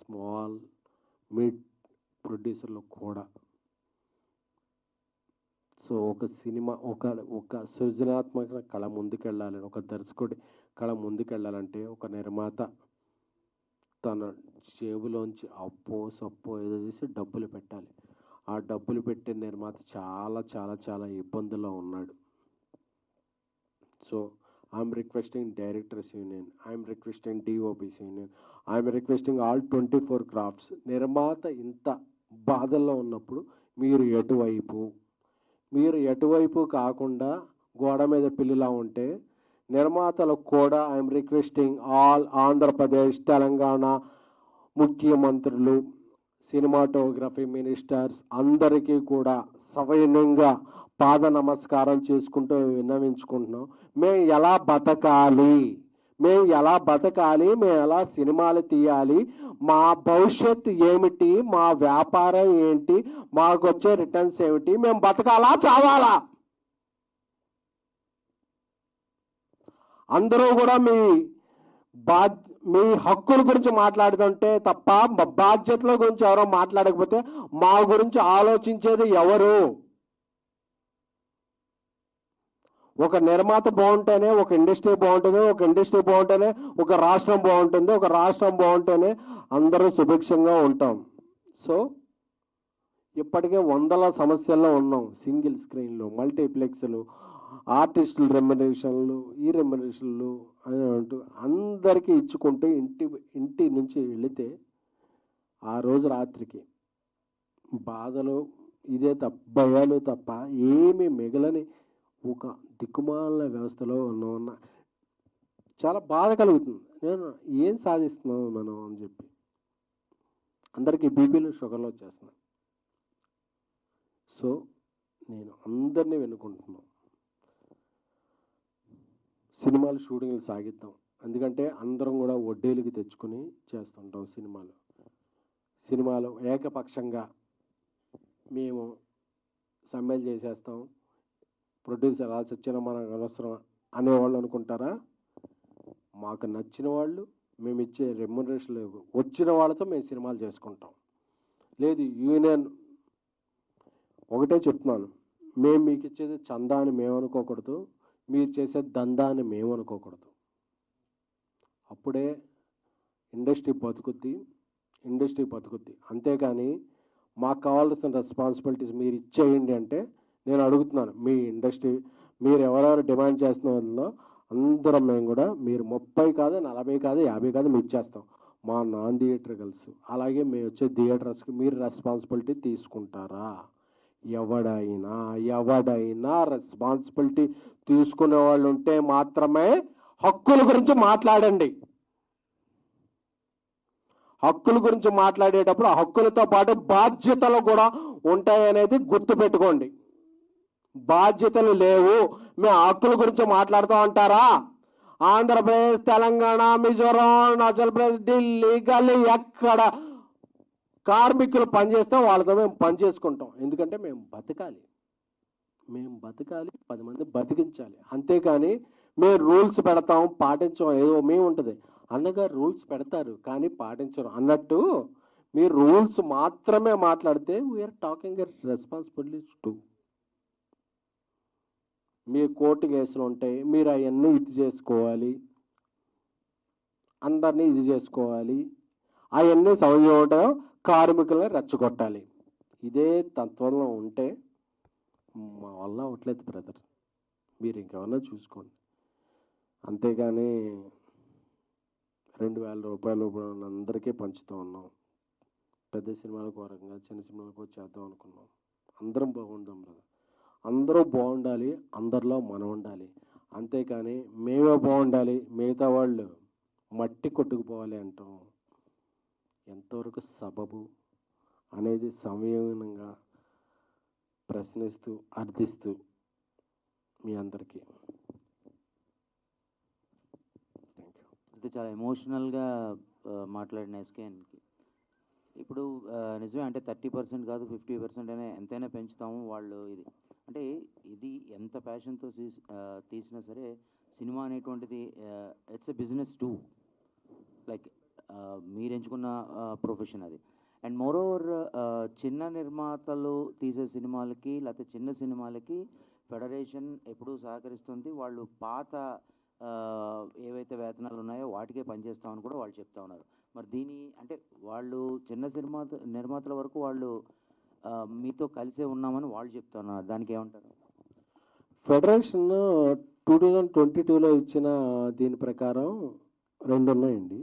స్మాల్ మిడ్ ప్రొడ్యూసర్లు కూడా. సో ఒక సినిమా ఒక సృజనాత్మక కళ ముందుకెళ్ళాలని, ఒక దర్శకుడి కళ ముందుకెళ్ళాలంటే ఒక నిర్మాత తన జేబులోంచి అప్పో సప్పో ఏదో చేసి డబ్బులు పెట్టాలి. ఆ డబ్బులు పెట్టే నిర్మాత చాలా చాలా చాలా ఇబ్బందుల్లో ఉన్నాడు. So I'm requesting directors union, I'm requesting DOPs union, I'm requesting all 24 crafts. నిర్మాత ఇంత బాధల్లో ఉన్నప్పుడు మీరు ఎటువైపు కాకుండా గోడ మీద పిల్లిలా ఉంటే నిర్మాతలకు కూడా I'm requesting all Andhra Pradesh Telangana ముఖ్యమంత్రులు, సినిమాటోగ్రఫీ మినిస్టర్స్ అందరికీ కూడా సవినయంగా పాద నమస్కారం చేసుకుంటూ విన్నవించుకుంటున్నాం. మేము ఎలా బతకాలి, మేము ఎలా సినిమాలు తీయాలి, మా భవిష్యత్తు ఏమిటి, మా వ్యాపారం ఏంటి, మాకు వచ్చే రిటర్న్స్ ఏమిటి, మేము బతకాలా చావాలా? అందరూ కూడా మీ హక్కుల గురించి మాట్లాడుతుంటే తప్ప బాధ్యతల గురించి ఎవరో మాట్లాడకపోతే మా గురించి ఆలోచించేది ఎవరు? ఒక నిర్మాత బాగుంటేనే ఒక ఇండస్ట్రీ బాగుంటుంది, ఒక ఇండస్ట్రీ బాగుంటేనే ఒక రాష్ట్రం బాగుంటుంది, ఒక రాష్ట్రం బాగుంటేనే అందరూ సుభిక్షంగా ఉంటాం. సో ఇప్పటికే 100 సమస్యల్లో ఉన్నాం. సింగిల్ స్క్రీన్లు, మల్టీప్లెక్స్లు, ఆర్టిస్టుల రెమ్యునరేషన్లు, ఈ రెమ్యునరేషన్లు అని అంటూ అందరికీ ఇచ్చుకుంటూ ఇంటి నుంచి వెళితే ఆ రోజు రాత్రికి బాధలు ఇదే తప్ప, భయాలు తప్ప ఏమీ మిగలని ఒక దిక్కుమాల వ్యవస్థలో ఉన్న చాలా బాధ కలుగుతుంది. నేను ఏం సాధిస్తున్నాం మనం అని చెప్పి అందరికీ బీపీలు షుగర్లు వచ్చేస్తున్నాయి. సో నేను అందరినీ వెనుకుంటున్నాను, సినిమాలు షూటింగ్లు సాగిద్దాం. ఎందుకంటే అందరం కూడా వడ్డీలకి తెచ్చుకొని చేస్తుంటాం సినిమాలు ఏకపక్షంగా మేము సమ్మెలు చేసేస్తాం, ప్రొడ్యూసర్ అలా చచ్చిన మనకు అనవసరం అనేవాళ్ళు అనుకుంటారా? మాకు నచ్చిన వాళ్ళు, మేము ఇచ్చే రెమ్యునరేషన్ వచ్చిన వాళ్ళతో మేము సినిమాలు చేసుకుంటాం. లేదు యూనియన్ ఒకటే చెప్తున్నాను, మేము మీకు ఇచ్చేది చందా అని మేము అనుకోకూడదు, మీరు చేసే దందా అని మేము అనుకోకూడదు. అప్పుడే ఇండస్ట్రీ బతుకుద్ది. అంతేకాని మాకు కావాల్సిన రెస్పాన్సిబిలిటీస్ మీరు ఇచ్చేయండి అంటే నేను అడుగుతున్నాను, మీ ఇండస్ట్రీ మీరు ఎవరెవరు డిమాండ్ చేస్తున్న వాళ్ళలో అందరం మేము కూడా మీరు 30 కాదు, 40 కాదు, 50 కాదు మేము ఇచ్చేస్తాం. మా నాన్ థియేటర్కల్స్ అలాగే మేము వచ్చే థియేటర్స్కి మీరు రెస్పాన్సిబిలిటీ తీసుకుంటారా? ఎవడైనా రెస్పాన్సిబిలిటీ తీసుకునే వాళ్ళు ఉంటే మాత్రమే హక్కుల గురించి మాట్లాడండి. హక్కుల గురించి మాట్లాడేటప్పుడు ఆ హక్కులతో పాటు బాధ్యతలు కూడా ఉంటాయనేది గుర్తుపెట్టుకోండి. బాధ్యతలు లేవు, మేము హక్కుల గురించి మాట్లాడుతూ ఉంటారా? ఆంధ్రప్రదేశ్, తెలంగాణ, మిజోరాం, అరుణాచల్ ప్రదేశ్, ఢిల్లీ, గల్లీ ఎక్కడ కార్మికులు పనిచేస్తాం వాళ్ళతో మేము పని చేసుకుంటాం. ఎందుకంటే మేము బతకాలి, 10 మంది బతికించాలి. అంతేకాని మేము రూల్స్ పెడతాం పాటించం ఏదో మేము ఉంటుంది. అన్నగారు రూల్స్ పెడతారు కానీ పాటించరు అన్నట్టు మీరు రూల్స్ మాత్రమే మాట్లాడితే we're talking a responsibilities to. మీ కోర్టు కేసులు ఉంటాయి, మీరు అవన్నీ ఇది చేసుకోవాలి, అందరినీ ఇది చేసుకోవాలి, అవన్నీ సమయం కార్మికులను రెచ్చగొట్టాలి. ఇదే తత్వంలో ఉంటే మా వల్ల అవట్లేదు బ్రదర్. మీరు ఇంకెవరన్నా చూసుకోండి. అంతేగాని 2,000 రూపాయలు అందరికీ పంచుతూ ఉన్నాం. పెద్ద సినిమాలకు ఒక రకంగా, చిన్న సినిమాలకు చేద్దాం అనుకున్నాం. అందరం బాగుందాం బ్రదర్. అందరూ బాగుండాలి, అందరిలో మనం ఉండాలి. అంతేకాని మేమే బాగుండాలి, మిగతా వాళ్ళు మట్టి కొట్టుకుపోవాలి అంటాం ఎంతవరకు సబబు అనేది సంయమనంగా ప్రశ్నిస్తూ అర్థిస్తూ మీ అందరికీ అయితే చాలా ఎమోషనల్గా మాట్లాడిన ఎస్కేఎన్కి ఇప్పుడు నిజమే అంటే 30% కాదు 50% అనే ఎంతైనా పెంచుతాము వాళ్ళు. ఇది అంటే ఇది ఎంత ప్యాషన్తో తీసినా సరే సినిమా అనేటువంటిది it's a business two. Like మీరు ఎంచుకున్న ప్రొఫెషన్ అది. అండ్ మోర్ ఓవర్ చిన్న నిర్మాతలు తీసే సినిమాలకి లేకపోతే చిన్న సినిమాలకి ఫెడరేషన్ ఎప్పుడూ సహకరిస్తుంది. వాళ్ళు పాత ఏవైతే వేతనాలు ఉన్నాయో వాటికే పనిచేస్తామని కూడా వాళ్ళు చెప్తా ఉన్నారు. మరి దీని అంటే వాళ్ళు చిన్న నిర్మాతల వరకు వాళ్ళు మీతో కలిసే ఉన్నామని వాళ్ళు చెప్తా ఉన్నారు. దానికి ఏమంటారు? ఫెడరేషన్ 2022లో ఇచ్చిన దీని ప్రకారం 2 ఉన్నాయండి.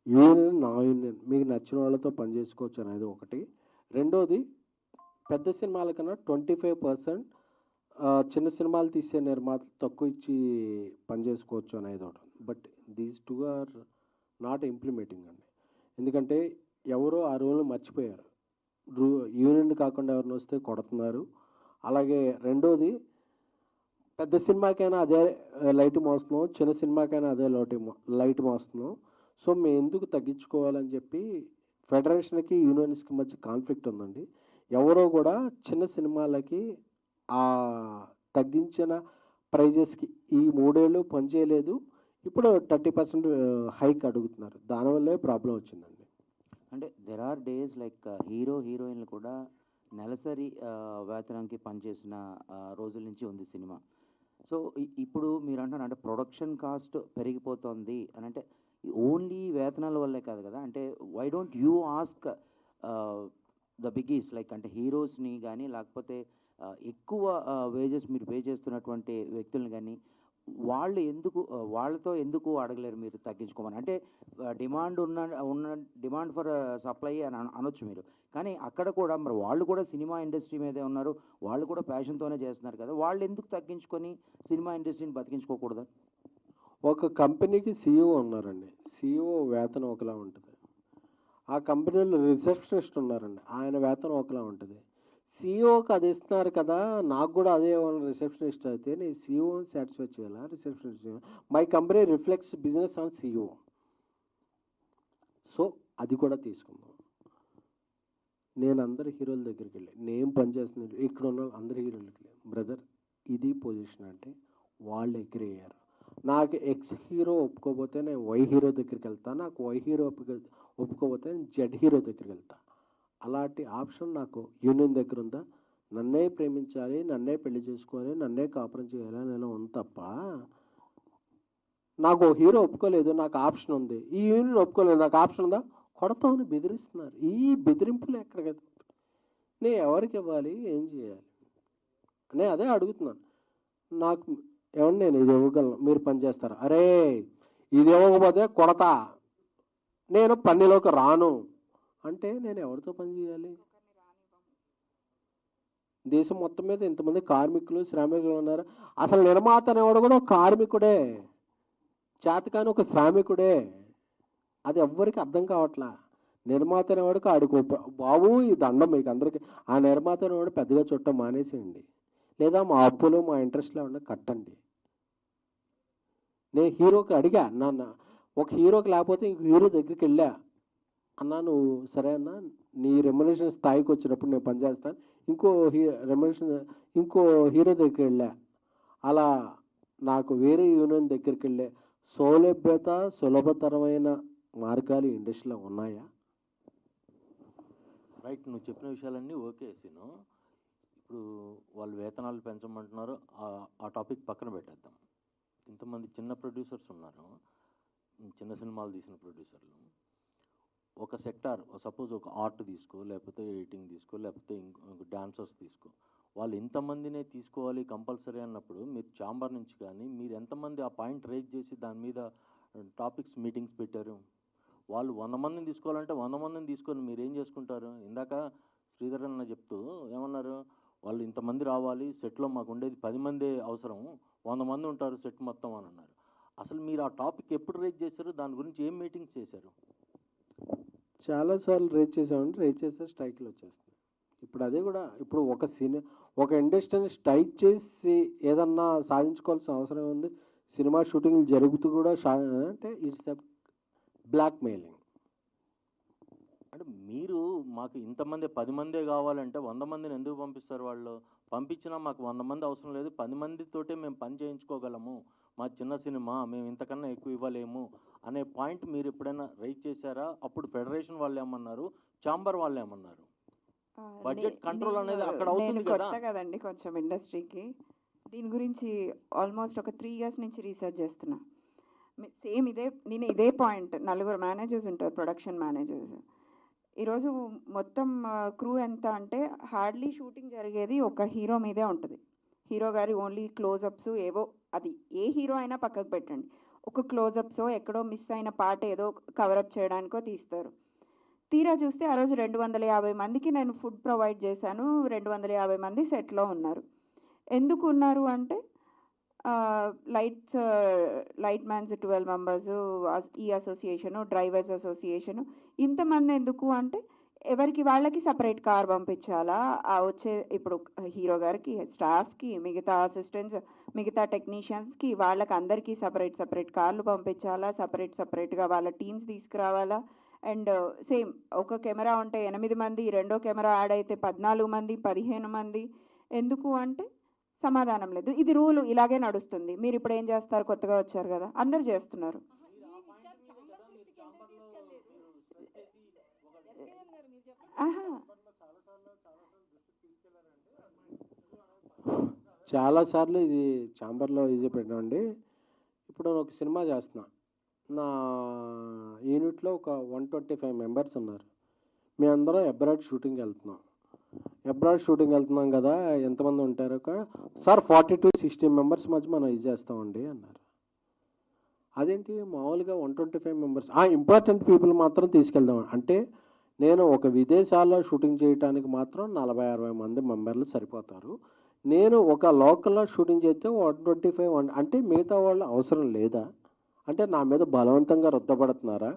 యూనియన్, నా యూనియన్. మీకు నచ్చిన వాళ్ళతో పనిచేసుకోవచ్చు అనేది ఒకటి. రెండోది పెద్ద సినిమాల కన్నా 25% చిన్న సినిమాలు తీసే నిర్మాతలు తక్కువ ఇచ్చి పనిచేసుకోవచ్చు అనేది ఒకటి. But these 2 are not implementing అండి. ఎందుకంటే ఎవరో ఆ రూల్ని మర్చిపోయారు. యూనియన్ కాకుండా ఎవరిని వస్తే కొడుతున్నారు. అలాగే రెండోది పెద్ద సినిమాకైనా అదే లైట్ మోస్తున్నాం, చిన్న సినిమాకైనా అదే లైట్ మోస్తున్నాం. సో మేము ఎందుకు తగ్గించుకోవాలని చెప్పి ఫెడరేషన్కి యూనియన్స్కి మధ్య కాన్ఫ్లిక్ట్ ఉందండి. ఎవరో కూడా చిన్న సినిమాలకి ఆ తగ్గించిన ప్రైజెస్కి ఈ 3 ఏళ్ళు పనిచేయలేదు. ఇప్పుడు 30% హైక్ అడుగుతున్నారు. దానివల్లే ప్రాబ్లం వచ్చిందండి. అంటే దెర్ ఆర్ డేస్ లైక్ హీరోయిన్లు కూడా నెలసరి వేతనంకి పనిచేసిన రోజుల నుంచి ఉంది సినిమా. సో ఇప్పుడు మీరు అంటున్నారు అంటే ప్రొడక్షన్ కాస్ట్ పెరిగిపోతుంది అని అంటే ఓన్లీ వేతనాల వల్లే కాదు కదా. అంటే why don't you ask the biggies like అంటే హీరోస్ని కానీ లేకపోతే ఎక్కువ వేజెస్ మీరు పే చేస్తున్నటువంటి వ్యక్తులను కానీ వాళ్ళతో ఎందుకు అడగలేరు మీరు తగ్గించుకోమని? అంటే ఉన్న డిమాండ్ ఫర్ సప్లై అని అనొచ్చు మీరు. కానీ అక్కడ కూడా మరి వాళ్ళు కూడా సినిమా ఇండస్ట్రీ మీదే ఉన్నారు, వాళ్ళు కూడా ప్యాషన్తోనే చేస్తున్నారు కదా. వాళ్ళు ఎందుకు తగ్గించుకొని సినిమా ఇండస్ట్రీని బతికించుకోకూడదు? ఒక కంపెనీకి CEO ఉన్నారండి. CEO వేతనం ఒకలా ఉంటుంది. ఆ కంపెనీలో రిసెప్షనిస్ట్ ఉన్నారండి, ఆయన వేతనం ఒకలా ఉంటుంది. CEOకి అది ఇస్తున్నారు కదా, నాకు కూడా అదే రిసెప్షనిస్ట్ అయితే నేను CEOని సాటిస్ఫై చేయాలా, రిసెప్షనిస్ట్ చేయాలా? My company reflects business on CEO. So అది కూడా తీసుకుందాం. నేను అందరి హీరోల దగ్గరికి వెళ్ళి నేను పనిచేస్తున్నాను, ఇక్కడ ఉన్న అందరి హీరోలకి బ్రదర్ ఇది పొజిషన్ అంటే వాళ్ళు అగ్రీ అయ్యారు. నాకు ఎక్స్ హీరో ఒప్పుకోకపోతే నేను వై హీరో దగ్గరికి వెళ్తాను, నాకు వై హీరో ఒప్పుకోకపోతే నేను జెడ్ హీరో దగ్గరికి వెళ్తాను. అలాంటి ఆప్షన్ నాకు యూనియన్ దగ్గర ఉందా? నన్నే ప్రేమించాలి, నన్నే పెళ్లి చేసుకోవాలి, నన్నే కాపురం చేయాలి అని ఉంది తప్ప నాకు హీరో ఒప్పుకోలేదు, నాకు ఆప్షన్ ఉంది, ఈ యూనియన్ ఒప్పుకోలేదు, నాకు ఆప్షన్ ఉందా? కొడతామని బెదిరిస్తున్నారు. ఈ బెదిరింపులు ఎక్కడికి నేను ఎవరికి ఇవ్వాలి, ఏం చేయాలి నేను అదే అడుగుతున్నాను. నాకు ఏమన్నా నేను ఇది ఇవ్వగలను, మీరు పనిచేస్తారు, అరే ఇది ఇవ్వకపోతే కొడతా, నేను పనిలోకి రాను అంటే నేను ఎవరితో పని చేయాలి? దేశం మొత్తం మీద ఇంతమంది కార్మికులు శ్రామికులు ఉన్నారు. అసలు నిర్మాత అనేవాడు కూడా ఒక కార్మికుడే, చేతకాని ఒక శ్రామికుడే. అది ఎవ్వరికి అర్థం కావట్లా. నిర్మాత అనేవాడికి ఆడికి బాబు ఈ దండం మీకు అందరికీ. ఆ నిర్మాత అనేవాడు పెద్దగా చుట్టం మానేసేయండి, లేదా మా అప్పులు మా ఇంట్రెస్ట్లో ఉన్న కట్టండి. నేను హీరోకి అడిగా, నాన్న ఒక హీరోకి లేకపోతే ఇంకో హీరో దగ్గరికి వెళ్ళా, అన్నా నువ్వు సరే అన్నా నీ రెమ్యునరేషన్ స్థాయికి వచ్చినప్పుడు నేను పనిచేస్తాను, ఇంకో హీరో దగ్గరికి వెళ్ళా. అలా నాకు వేరే యూనియన్ దగ్గరికి వెళ్ళే సౌలభ్యత సులభతరమైన మార్గాలు ఇండస్ట్రీలో ఉన్నాయా? రైట్, నువ్వు చెప్పిన విషయాలన్నీ ఓకే సీను. ఇప్పుడు వాళ్ళు వేతనాలు పెంచమంటున్నారు, ఆ టాపిక్ పక్కన పెట్టేద్దాం. ఇంతమంది చిన్న ప్రొడ్యూసర్స్ ఉన్నారు, చిన్న సినిమాలు తీసిన ప్రొడ్యూసర్లు. ఒక సెక్టార్, సపోజ్ ఒక ఆర్ట్ తీసుకో, లేకపోతే ఎడిటింగ్ తీసుకో, లేకపోతే డాన్సర్స్ తీసుకో, వాళ్ళు ఇంతమందినే తీసుకోవాలి కంపల్సరీ అన్నప్పుడు మీరు ఛాంబర్ నుంచి కానీ మీరు ఎంతమంది ఆ పాయింట్ రేజ్ చేసి దాని మీద టాపిక్స్ మీటింగ్స్ పెట్టారు? వాళ్ళు 100 మందిని తీసుకోవాలంటే 100 మందిని తీసుకొని మీరు ఏం చేసుకుంటారు? ఇందాక శ్రీధర్ అన్న చెప్తూ ఏమన్నారు, వాళ్ళు ఇంతమంది రావాలి, సెట్లో మాకు ఉండేది 10 మందే అవసరం, 100 మంది ఉంటారు సెట్ మొత్తం అని అన్నారు. అసలు మీరు ఆ టాపిక్ ఎప్పుడు రేజ్ చేశారు? దాని గురించి ఏం మీటింగ్స్ చేశారు? చాలాసార్లు రేజ్ చేసామంటే రేజ్ చేస్తే స్ట్రైక్లు వచ్చేస్తాయి. ఇప్పుడు అదే కూడా ఇప్పుడు ఒక ఇండస్ట్రీని స్ట్రైక్ చేసి ఏదన్నా సాధించుకోవాల్సిన అవసరం ఉంది. సినిమా షూటింగ్లు జరుగుతూ కూడా అంటే ఇట్స్ ఎ బ్లాక్ మెయిలింగ్. అంటే మీరు మాకు ఇంతమంది 10 మందే కావాలంటే 100 మందిని ఎందుకు పంపిస్తారు? వాళ్ళు పంపించినా మాకు 100 మంది అవసరం లేదు, 10 మందితోటే మేము పని చేయించుకోగలము, మా చిన్న సినిమా మేము ఇంతకన్నా ఎక్కువ ఇవ్వలేము అనే పాయింట్ మీరు ఎప్పుడైనా రైజ్ చేశారా? అప్పుడు ఫెడరేషన్ వాళ్ళు ఏమన్నారు, ఛాంబర్ వాళ్ళు ఏమన్నారు? బడ్జెట్ కంట్రోల్ అనేది అక్కడ అవుతుంది కదా. కొత్త కదండి కొంచెం ఇండస్ట్రీకి, దీని గురించి ఆల్మోస్ట్ ఒక 3 years నుంచి రీసెర్చ్ చేస్తున్నా. సేమ్ నేను ఇదే పాయింట్, 4 మేనేజర్స్ ఉంటారు, ప్రొడక్షన్ మేనేజర్స్. ఈరోజు మొత్తం క్రూ ఎంత అంటే హార్డ్లీ షూటింగ్ జరిగేది ఒక హీరో మీదే ఉంటుంది. హీరో గారి ఓన్లీ క్లోజప్స్ ఏవో, అది ఏ హీరో అయినా పక్కకు పెట్టండి, ఒక క్లోజప్సో ఎక్కడో మిస్ అయిన పాట ఏదో కవరప్ చేయడానికో తీస్తారు. తీరా చూస్తే ఆ రోజు 250 మందికి నేను ఫుడ్ ప్రొవైడ్ చేశాను, 250 మంది సెట్లో ఉన్నారు. ఎందుకు ఉన్నారు అంటే లైట్ మ్యాన్స్ 12 members, ఈ అసోసియేషను, డ్రైవర్స్ అసోసియేషను, ఇంతమంది ఎందుకు అంటే ఎవరికి వాళ్ళకి సపరేట్ కార్ పంపించాలా, వచ్చే ఇప్పుడు హీరో గారికి, స్టాఫ్కి, మిగతా అసిస్టెంట్స్, మిగతా టెక్నీషియన్స్కి, వాళ్ళకి అందరికీ సపరేట్ కార్లు పంపించాలా, సపరేట్గా వాళ్ళ టీమ్స్ తీసుకురావాలా. అండ్ సేమ్ ఒక కెమెరా ఉంటే 8 మంది, రెండో కెమెరా యాడ్ అయితే 14 మంది, 15 మంది. ఎందుకు అంటే సమాధానం లేదు. ఇది రూల్, ఇలాగే నడుస్తుంది. మీరు ఇప్పుడు ఏం చేస్తారు? కొత్తగా వచ్చారు కదా, అందరు చేస్తున్నారు. చాలాసార్లు ఇది ఛాంబర్లో ఇది పెట్టండి. ఇప్పుడు నేను ఒక సినిమా చేస్తున్నా, నా యూనిట్లో ఒక 125 members ఉన్నారు. మేమందరం అబ్రాడ్ షూటింగ్ వెళ్తున్నాం కదా, ఎంతమంది ఉంటారు? సార్ 40 to 60 members మధ్య మనం ఇది చేస్తామండి అన్నారు. అదేంటి మామూలుగా 125 members, ఇంపార్టెంట్ పీపుల్ మాత్రం తీసుకెళ్దాం అంటే, నేను ఒక విదేశాల్లో షూటింగ్ చేయడానికి మాత్రం 40-60 మంది మెంబర్లు సరిపోతారు. నేను ఒక లోకల్లో షూటింగ్ చేస్తే 125 అంటే మిగతా వాళ్ళు అవసరం లేదా అంటే నా మీద బలవంతంగా రుద్దపడుతున్నారా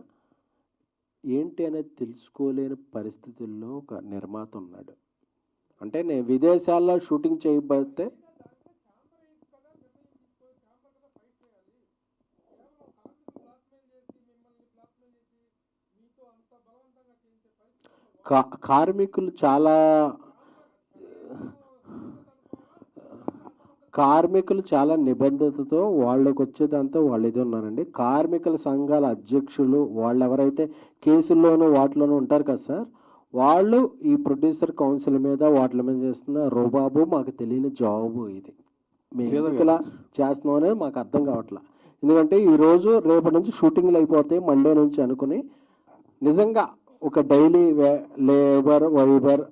ఏంటి అనేది తెలుసుకోలేని పరిస్థితుల్లో ఒక నిర్మాత ఉన్నాడు. అంటే నేను విదేశాల్లో షూటింగ్ చేయబోతే కార్మికులు చాలా నిబద్ధతతో వాళ్ళకు వచ్చేదంతా వాళ్ళు ఇది ఉన్నారండి. కార్మికుల సంఘాల అధ్యక్షులు వాళ్ళు ఎవరైతే కేసుల్లోనూ వాటిలోనూ ఉంటారు కదా సార్, వాళ్ళు ఈ ప్రొడ్యూసర్ కౌన్సిల్ మీద వాటి మీద చేస్తున్న రుబాబు మాకు తెలియని జాబు. ఇది మేము ఇలా చేస్తున్నాం అనేది మాకు అర్థం కావట్లా. ఎందుకంటే ఈరోజు రేపటి నుంచి షూటింగ్లు అయిపోతాయి మండే నుంచి అనుకుని నిజంగా ఒక డైలీ లేబర్ వైబర్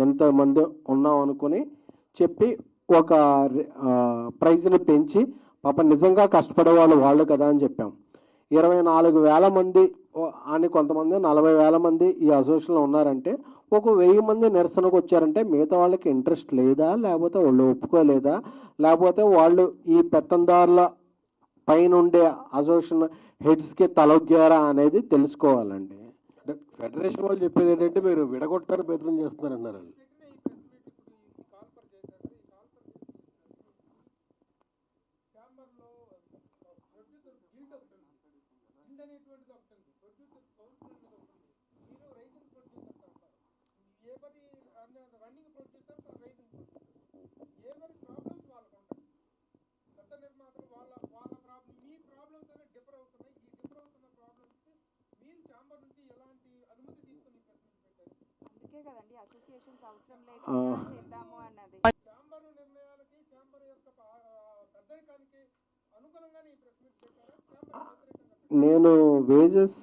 ఎంతమంది ఉన్నాం అనుకుని చెప్పి ఒక ప్రైజ్ని పెంచి పాప నిజంగా కష్టపడే వాళ్ళు కదా అని చెప్పాం. 24,000 మంది అని కొంతమంది 40,000 మంది ఈ అసోసియేషన్లో ఉన్నారంటే ఒక 1000 మంది నిరసనకు వచ్చారంటే మిగతా వాళ్ళకి ఇంట్రెస్ట్ లేదా, లేకపోతే వాళ్ళు ఒప్పుకోలేదా, లేకపోతే వాళ్ళు ఈ పెత్తందారుల పైన ఉండే అసోసియేషన్ హెడ్స్కి తలొగ్గారా అనేది తెలుసుకోవాలండి. ఫెడరేషన్ వాళ్ళు చెప్పేది ఏంటంటే మీరు విడగొట్టారు బెదిరం చేస్తున్నారన్నారు. నేను వేజెస్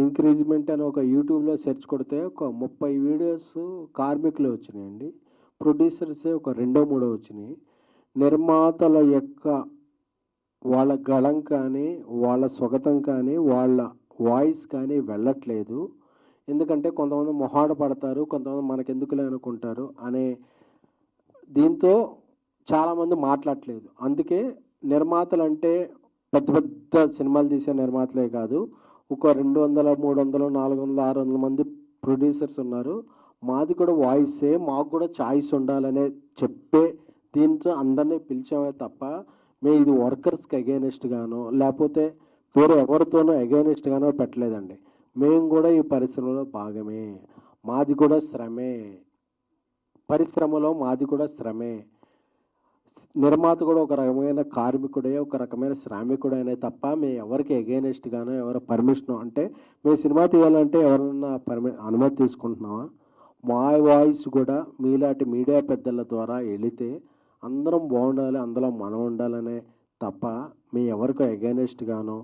ఇంక్రీజ్మెంట్ అని ఒక యూట్యూబ్లో సెర్చ్ కొడితే ఒక 30 వీడియోస్ కార్మికులు వచ్చినాయండి. ప్రొడ్యూసర్సే ఒక 2-3 వచ్చినాయి. నిర్మాతల యొక్క వాళ్ళ గళం కానీ, వాళ్ళ స్వగతం కానీ, వాళ్ళ వాయిస్ కానీ వెళ్ళట్లేదు. ఎందుకంటే కొంతమంది మొహాట పడతారు, కొంతమంది మనకెందుకులే అనుకుంటారు అనే దీంతో చాలామంది మాట్లాడట్లేదు. అందుకే నిర్మాతలు అంటే పెద్ద పెద్ద సినిమాలు తీసే నిర్మాతలే కాదు, ఒక 200, 300, 400, 600 మంది ప్రొడ్యూసర్స్ ఉన్నారు. మాది కూడా వాయిసే, మాకు కూడా ఛాయిస్ ఉండాలనే చెప్పే దీంతో అందరినీ పిలిచామే తప్ప మేము ఇది వర్కర్స్కి అగైనెస్ట్ గానో లేకపోతే వేరే ఎవరితోనో అగైనెస్ట్ గానో పెట్టలేదండి. మేము కూడా ఈ పరిశ్రమలో భాగమే, మాది కూడా శ్రమే, పరిశ్రమలో మాది కూడా శ్రమే. నిర్మాత కూడా ఒక రకమైన కార్మికుడే, ఒక రకమైన శ్రామికుడే అనే తప్ప మేము ఎవరికి అగైనెస్ట్ గానో ఎవరు పర్మిషన్ అంటే మేము సినిమా తీయాలంటే ఎవరన్నా అనుమతి తీసుకుంటున్నామా? మా వాయిస్ కూడా మీలాంటి మీడియా పెద్దల ద్వారా వెళితే అందరం బాగుండాలి, అందులో మనం ఉండాలనే తప్ప మేము ఎవరికో అగైనెస్ట్ గానో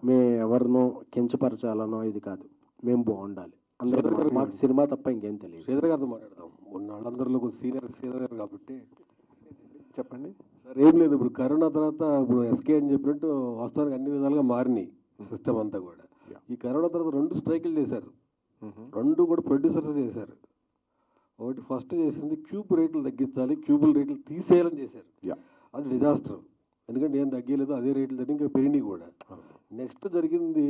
మేము ఎవరినో కించపరచాలనో ఇది కాదు. మేము బాగుండాలి, అందరూ మాకు సినిమా తప్ప ఇంకేం తెలియదు. శ్రీధర్ గారితో మాట్లాడదాం. ఉన్న వాళ్ళందరిలో కొంచెం సీనియర్ గారు కాబట్టి చెప్పండి సార్. ఏం లేదు, ఇప్పుడు కరోనా తర్వాత ఇప్పుడు ఎస్కే అని చెప్పినట్టు వాస్తవానికి అన్ని విధాలుగా మారినాయి సిస్టమ్ అంతా కూడా. ఈ కరోనా తర్వాత 2 స్ట్రైకులు చేశారు, 2 కూడా ప్రొడ్యూసర్స్ చేశారు. ఒకటి ఫస్ట్ చేసింది క్యూబ్ రేట్లు తగ్గించాలి, క్యూబుల్ రేట్లు తీసేయాలని చేశారు. అది డిజాస్టర్. ఎందుకంటే ఏం తగ్గలేదు, అదే రేట్లు తగ్గి ఇంకా పెరిగినాయి కూడా. నెక్స్ట్ జరిగింది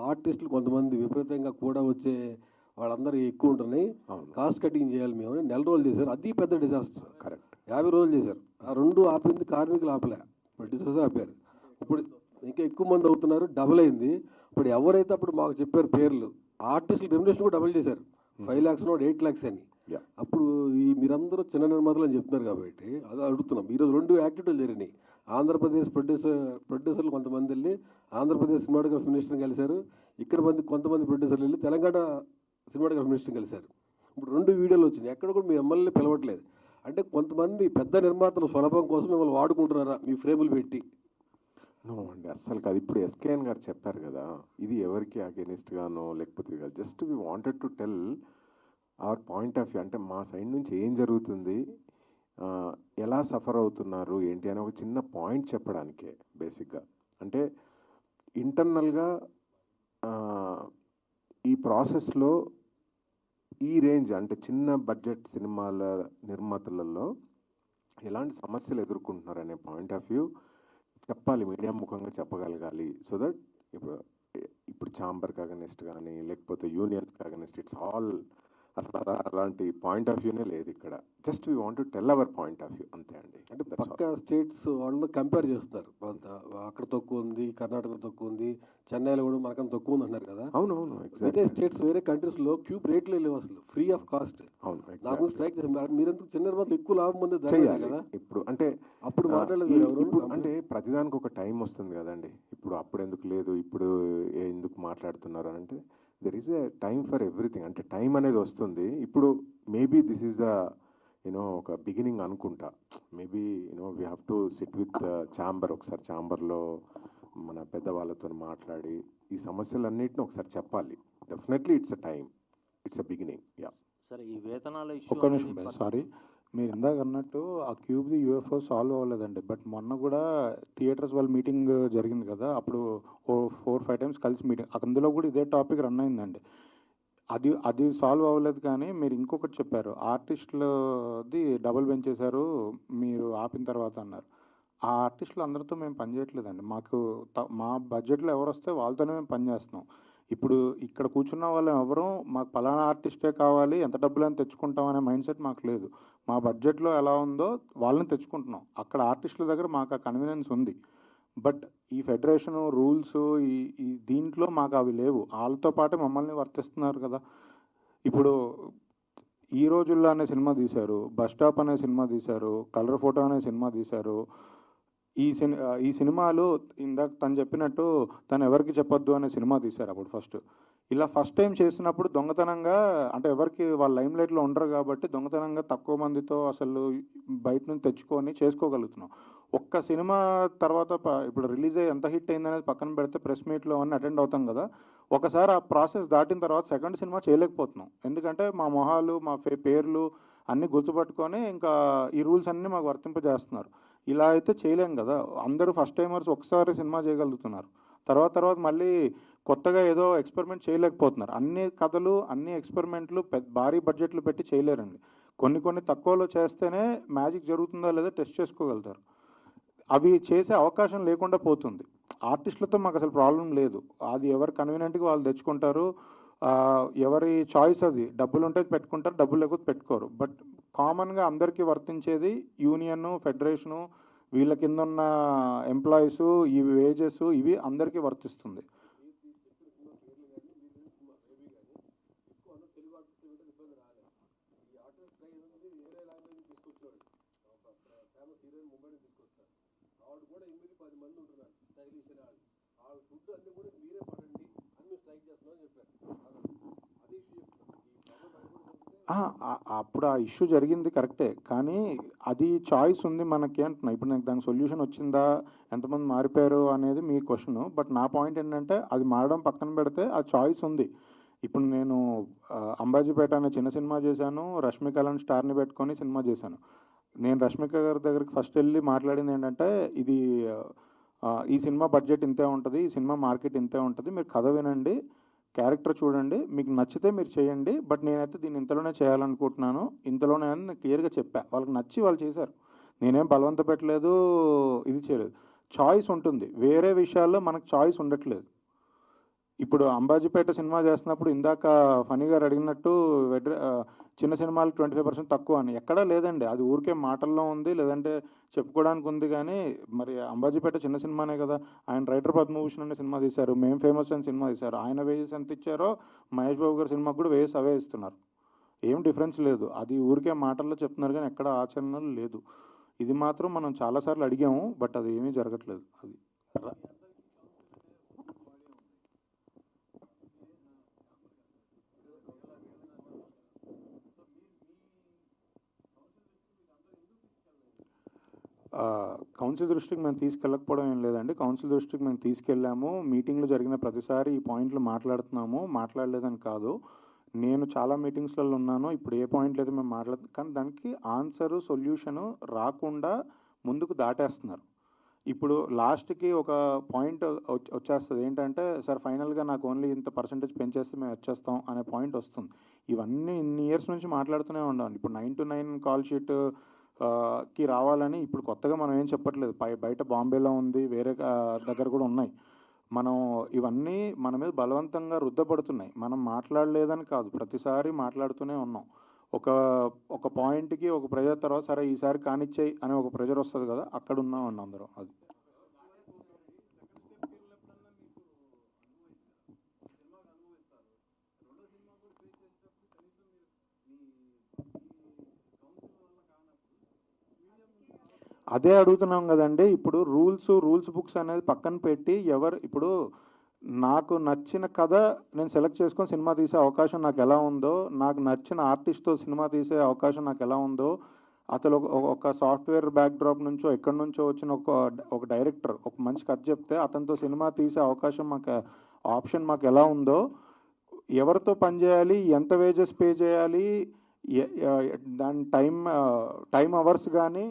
ఆర్టిస్టులు కొంతమంది విపరీతంగా కూడా వచ్చే వాళ్ళందరూ ఎక్కువ ఉంటున్నాయి, కాస్ట్ కటింగ్ చేయాలి మేము 4 రోజులు చేశారు. అది పెద్ద డిజాస్టర్. కరెక్ట్, 50 రోజులు చేశారు. ఆ 2 ఆపింది కార్మికులు ఆపలే, ప్రొడ్యూసర్స్ ఆపారు. ఇప్పుడు ఇంకా ఎక్కువ మంది అవుతున్నారు, డబుల్ అయింది. ఇప్పుడు ఎవరైతే అప్పుడు మాకు చెప్పారు పేర్లు, ఆర్టిస్టులు రెమ్యునరేషన్ కూడా డబుల్ చేశారు. 5 lakhs 8 lakhs అని. అప్పుడు ఈ మీరందరూ చిన్న నిర్మాతలు అని చెప్తున్నారు కాబట్టి అది అడుగుతున్నాం. ఈరోజు 2 యాక్టివిటీలు జరిగినాయి. ఆంధ్రప్రదేశ్ ప్రొడ్యూసర్లు కొంతమంది వెళ్ళి ఆంధ్రప్రదేశ్ సినిమాటోగ్రఫీ మినిస్టర్ని కలిశారు. ఇక్కడ కొంతమంది ప్రొడ్యూసర్లు వెళ్ళి తెలంగాణ సినిమాటోగ్రఫీ మినిస్టర్ని కలిశారు. ఇప్పుడు 2 వీడియోలు వచ్చినాయి. ఎక్కడ కూడా మీ ఎమ్మెల్యేని పిలవట్లేదు. అంటే కొంతమంది పెద్ద నిర్మాతలు స్వలాభం కోసం మిమ్మల్ని వాడుకుంటున్నారా మీ ఫ్రేములు పెట్టి? నో అండి, అస్సలు కాదు. ఇప్పుడు ఎస్కేఎన్ గారు చెప్పారు కదా, ఇది ఎవరికి అగెనిస్ట్ గానో లేకపోతే కాదు. Just we wanted to tell hour point of view. అంటే మా సైడ్ నుంచి ఏం జరుగుతుంది, ఎలా సఫర్ అవుతున్నారు ఏంటి అని ఒక చిన్న పాయింట్ చెప్పడానికే బేసిక్గా. అంటే ఇంటర్నల్గా ఈ ప్రాసెస్లో ఈ రేంజ్ అంటే చిన్న బడ్జెట్ సినిమాల నిర్మాతలలో ఎలాంటి సమస్యలు ఎదుర్కొంటున్నారు అనే పాయింట్ ఆఫ్ వ్యూ చెప్పాలి, మీడియా ముఖంగా చెప్పగలగాలి. సో దట్ ఇప్పుడు ఛాంబర్కి అగనెస్ట్ కానీ లేకపోతే యూనియన్స్కి అగనెస్ట్, ఇట్స్ ఆల్ అసలు అలాంటి పాయింట్ ఆఫ్ వ్యూనే లేదు ఇక్కడ. Just we want to tell hour point of view అంతే అండి. అంటే పక్క స్టేట్స్ వాళ్ళు కంపేర్ చేస్తున్నారు, అక్కడ తక్కువ ఉంది, కర్ణాటక తక్కువ ఉంది, చెన్నైలో కూడా మనకన్నా తక్కువ ఉంది అంటున్నారు కదా. అవునవును, వేరే స్టేట్స్ వేరే కంట్రీస్లో క్యూబ్ రేట్లే లేవు అసలు, ఫ్రీ ఆఫ్ కాస్ట్. అవును, నాకు స్ట్రైక్ చేసి మీరంతా చిన్న నిర్మాతలు ఎక్కువ లాభం పొందే కదా. ఇప్పుడు అంటే అప్పుడు మాట్లాడలేదు ఎవరు. అంటే ప్రతిదానికి ఒక టైం వస్తుంది కదండి. ఇప్పుడు అప్పుడు ఎందుకు లేదు, ఇప్పుడు ఎందుకు మాట్లాడుతున్నారు అని అంటే there is a time for everything. అంటే టైం అనేది వస్తుంది. ఇప్పుడు మేబీ దిస్ ఈస్ ద ఒక బిగినింగ్ అనుకుంటా. Maybe we have to SIT with chamber, ఒకసారి ఛాంబర్లో మన పెద్దవాళ్ళతో మాట్లాడి ఈ సమస్యలన్నిటిని ఒకసారి చెప్పాలి. Definitely it's a time, it's a beginning. Yeah సరే, ఈ వేతనాల ఒక్క నిమిషం సారీ, మీరు ఇందాక అన్నట్టు ఆ క్యూబ్ది యూఎఫ్ఓ సాల్వ్ అవ్వలేదండి. బట్ మొన్న కూడా థియేటర్స్ వాళ్ళ మీటింగ్ జరిగింది కదా, అప్పుడు 4-5 times కలిసి మీటింగ్, అందులో కూడా ఇదే టాపిక్ రన్ అయిందండి. అది సాల్వ్ అవ్వలేదు. కానీ మీరు ఇంకొకటి చెప్పారు, ఆర్టిస్టులది డబుల్ పెంచేశారు మీరు ఆపిన తర్వాత అన్నారు. ఆ ఆర్టిస్టులు అందరితో మేము పనిచేయట్లేదండి. మా బడ్జెట్లో ఎవరు వస్తే వాళ్ళతోనే మేము పనిచేస్తున్నాం. ఇప్పుడు ఇక్కడ కూర్చున్న వాళ్ళు ఎవరు మాకు పలానా ఆర్టిస్టే కావాలి, ఎంత డబ్బులని తెచ్చుకుంటాం అనే మైండ్ సెట్ మాకు లేదు. మా బడ్జెట్లో ఎలా ఉందో వాళ్ళని తెచ్చుకుంటున్నాం. అక్కడ ఆర్టిస్టుల దగ్గర మాకు ఆ కన్వీనియన్స్ ఉంది. బట్ ఈ ఫెడరేషన్ రూల్స్ ఈ దీంట్లో మాకు అవి లేవు. వాళ్ళతో పాటే మమ్మల్ని వర్తిస్తున్నారు కదా. ఇప్పుడు ఈ రోజుల్లో అనే సినిమా తీశారు, బస్ స్టాప్ అనే సినిమా తీశారు, కలర్ ఫోటో అనే సినిమా తీశారు. ఈ సినిమాలు ఇందాక తను చెప్పినట్టు తను ఎవరికి చెప్పొద్దు అనే సినిమా తీశారు అప్పుడు ఫస్ట్. ఇలా ఫస్ట్ టైం చేసినప్పుడు దొంగతనంగా, అంటే ఎవరికి వాళ్ళ లైమ్ లైట్లో ఉండరు కాబట్టి దొంగతనంగా తక్కువ మందితో అసలు బయట నుంచి తెచ్చుకొని చేసుకోగలుగుతున్నాం. ఒక్క సినిమా తర్వాత ఇప్పుడు రిలీజ్ అయ్యి ఎంత హిట్ అయిందనేది పక్కన పెడితే ప్రెస్ మీట్లో అన్నీ అటెండ్ అవుతాం కదా, ఒకసారి ఆ ప్రాసెస్ దాటిన తర్వాత సెకండ్ సినిమా చేయలేకపోతున్నాం. ఎందుకంటే మా మొహాలు, మా పేర్లు అన్నీ గుర్తుపట్టుకొని ఇంకా ఈ రూల్స్ అన్నీ మాకు వర్తింపజేస్తున్నారు. ఇలా అయితే చేయలేం కదా. అందరూ ఫస్ట్ టైమర్స్ ఒకసారి సినిమా చేయగలుగుతున్నారు, తర్వాత మళ్ళీ కొత్తగా ఏదో ఎక్స్పెరిమెంట్ చేయలేకపోతున్నారు. అన్ని కథలు, అన్ని ఎక్స్పెరిమెంట్లు భారీ బడ్జెట్లు పెట్టి చేయలేరండి. కొన్ని తక్కువలో చేస్తేనే మ్యాజిక్ జరుగుతుందా లేదా టెస్ట్ చేసుకోగలుగుతారు. అవి చేసే అవకాశం లేకుండా పోతుంది. ఆర్టిస్టులతో మాకు అసలు ప్రాబ్లం లేదు, అది ఎవరు కన్వీనియంట్గా వాళ్ళు తెచ్చుకుంటారు, ఎవరి చాయిస్ అది. డబ్బులు ఉంటే పెట్టుకుంటారు, డబ్బులు లేకపోతే పెట్టుకోరు. బట్ కామన్గా అందరికీ వర్తించేది యూనియన్, ఫెడరేషను, వీళ్ళ కింద ఉన్న ఎంప్లాయీస్, ఈ వేజెస్, ఇవి అందరికీ వర్తిస్తుంది. అప్పుడు ఆ ఇష్యూ జరిగింది కరెక్టే, కానీ అది చాయిస్ ఉంది మనకి అంటున్నా. ఇప్పుడు నాకు దానికి సొల్యూషన్ వచ్చిందా, ఎంతమంది మారిపోయారు అనేది మీ క్వశ్చన్. బట్ నా పాయింట్ ఏంటంటే అది మారడం పక్కన పెడితే ఆ చాయిస్ ఉంది. ఇప్పుడు నేను అంబాజీపేట అనే చిన్న సినిమా చేశాను, రష్మికలను స్టార్ని పెట్టుకొని సినిమా చేశాను. నేను రష్మిక గారి దగ్గరికి ఫస్ట్ వెళ్ళి మాట్లాడింది ఏంటంటే, ఇది ఈ సినిమా బడ్జెట్ ఇంతే ఉంటుంది, ఈ సినిమా మార్కెట్ ఇంతే ఉంటుంది, మీరు కథ వినండి, క్యారెక్టర్ చూడండి, మీకు నచ్చితే మీరు చేయండి, బట్ నేనైతే దీన్ని ఇంతలోనే చేయాలనుకుంటున్నాను, ఇంతలోనే అని నేను క్లియర్గా చెప్పా. వాళ్ళకి నచ్చి వాళ్ళు చేశారు, నేనేం బలవంత పెట్టలేదు, ఇది చేయలేదు. చాయిస్ ఉంటుంది, వేరే విషయాల్లో మనకు చాయిస్ ఉండట్లేదు. ఇప్పుడు అంబాజీపేట సినిమా చేస్తున్నప్పుడు ఇందాక ఫనీ గారు అడిగినట్టు చిన్న సినిమాలకు 25% తక్కువ అని ఎక్కడా లేదండి. అది ఊరికే మాటల్లో ఉంది, లేదంటే చెప్పుకోవడానికి ఉంది. కానీ మరి అంబాజీపేట చిన్న సినిమానే కదా. ఆయన రైటర్ పద్మభూషణ్ అనే సినిమా తీశారు, మేము ఫేమస్ అని సినిమా తీశారు. ఆయన వేజెస్ ఎంత ఇచ్చారో మహేష్ బాబు గారి సినిమాకు కూడా వేజెస్ అవే ఇస్తున్నారు. ఏం డిఫరెన్స్ లేదు. అది ఊరికే మాటల్లో చెప్తున్నారు కానీ ఎక్కడ ఆచరణలు లేదు. ఇది మాత్రం మనం చాలాసార్లు అడిగాము, బట్ అది ఏమీ జరగట్లేదు. అది కౌన్సిల్ దృష్టికి మేము తీసుకెళ్ళకపోవడం ఏం లేదండి. కౌన్సిల్ దృష్టికి మేము తీసుకెళ్ళాము, మీటింగ్లు జరిగిన ప్రతిసారి ఈ పాయింట్లు మాట్లాడుతున్నాము, మాట్లాడలేదని కాదు. నేను చాలా మీటింగ్స్లలో ఉన్నాను, ఇప్పుడు ఏ పాయింట్లు అయితే మేము కానీ దానికి ఆన్సరు, సొల్యూషను రాకుండా ముందుకు దాటేస్తున్నారు. ఇప్పుడు లాస్ట్కి ఒక పాయింట్ వచ్చేస్తుంది ఏంటంటే, సార్ ఫైనల్గా నాకు ఓన్లీ ఇంత పర్సంటేజ్ పెంచేస్తే మేము వచ్చేస్తాం అనే పాయింట్ వస్తుంది. ఇవన్నీ ఇన్ని ఇయర్స్ నుంచి మాట్లాడుతూనే ఉండాలి. ఇప్పుడు 9 to 9 కాల్ షీట్ కి రావాలని ఇప్పుడు కొత్తగా మనం ఏం చెప్పట్లేదు. బయట బాంబేలో ఉంది, వేరే దగ్గర కూడా ఉన్నాయి. మనం ఇవన్నీ మన మీద బలవంతంగా రుద్దపడుతున్నాయి. మనం మాట్లాడలేదని కాదు, ప్రతిసారి మాట్లాడుతూనే ఉన్నాం. ఒక పాయింట్కి ఒక ప్రెజర్ తర్వాత సరే ఈసారి కానిచ్చేయి అనే ఒక ప్రెజర్ వస్తుంది కదా, అక్కడ ఉన్నామండి అందరం. అది అదే అడుగుతున్నాం కదండి. ఇప్పుడు రూల్స్ బుక్స్ అనేది పక్కన పెట్టి ఇప్పుడు నాకు నచ్చిన కథ నేను సెలెక్ట్ చేసుకొని సినిమా తీసే అవకాశం నాకు ఎలా ఉందో, నాకు నచ్చిన ఆర్టిస్ట్తో సినిమా తీసే అవకాశం నాకు ఎలా ఉందో, అతను ఒక సాఫ్ట్వేర్ బ్యాక్డ్రాప్ నుంచో ఎక్కడి నుంచో వచ్చిన ఒక డైరెక్టర్ ఒక మంచి కథ చెప్తే అతనితో సినిమా తీసే అవకాశం ఆప్షన్ మాకు ఎలా ఉందో, ఎవరితో పనిచేయాలి, ఎంత వేజెస్ పే చేయాలి, దాని టైం అవర్స్ కానీ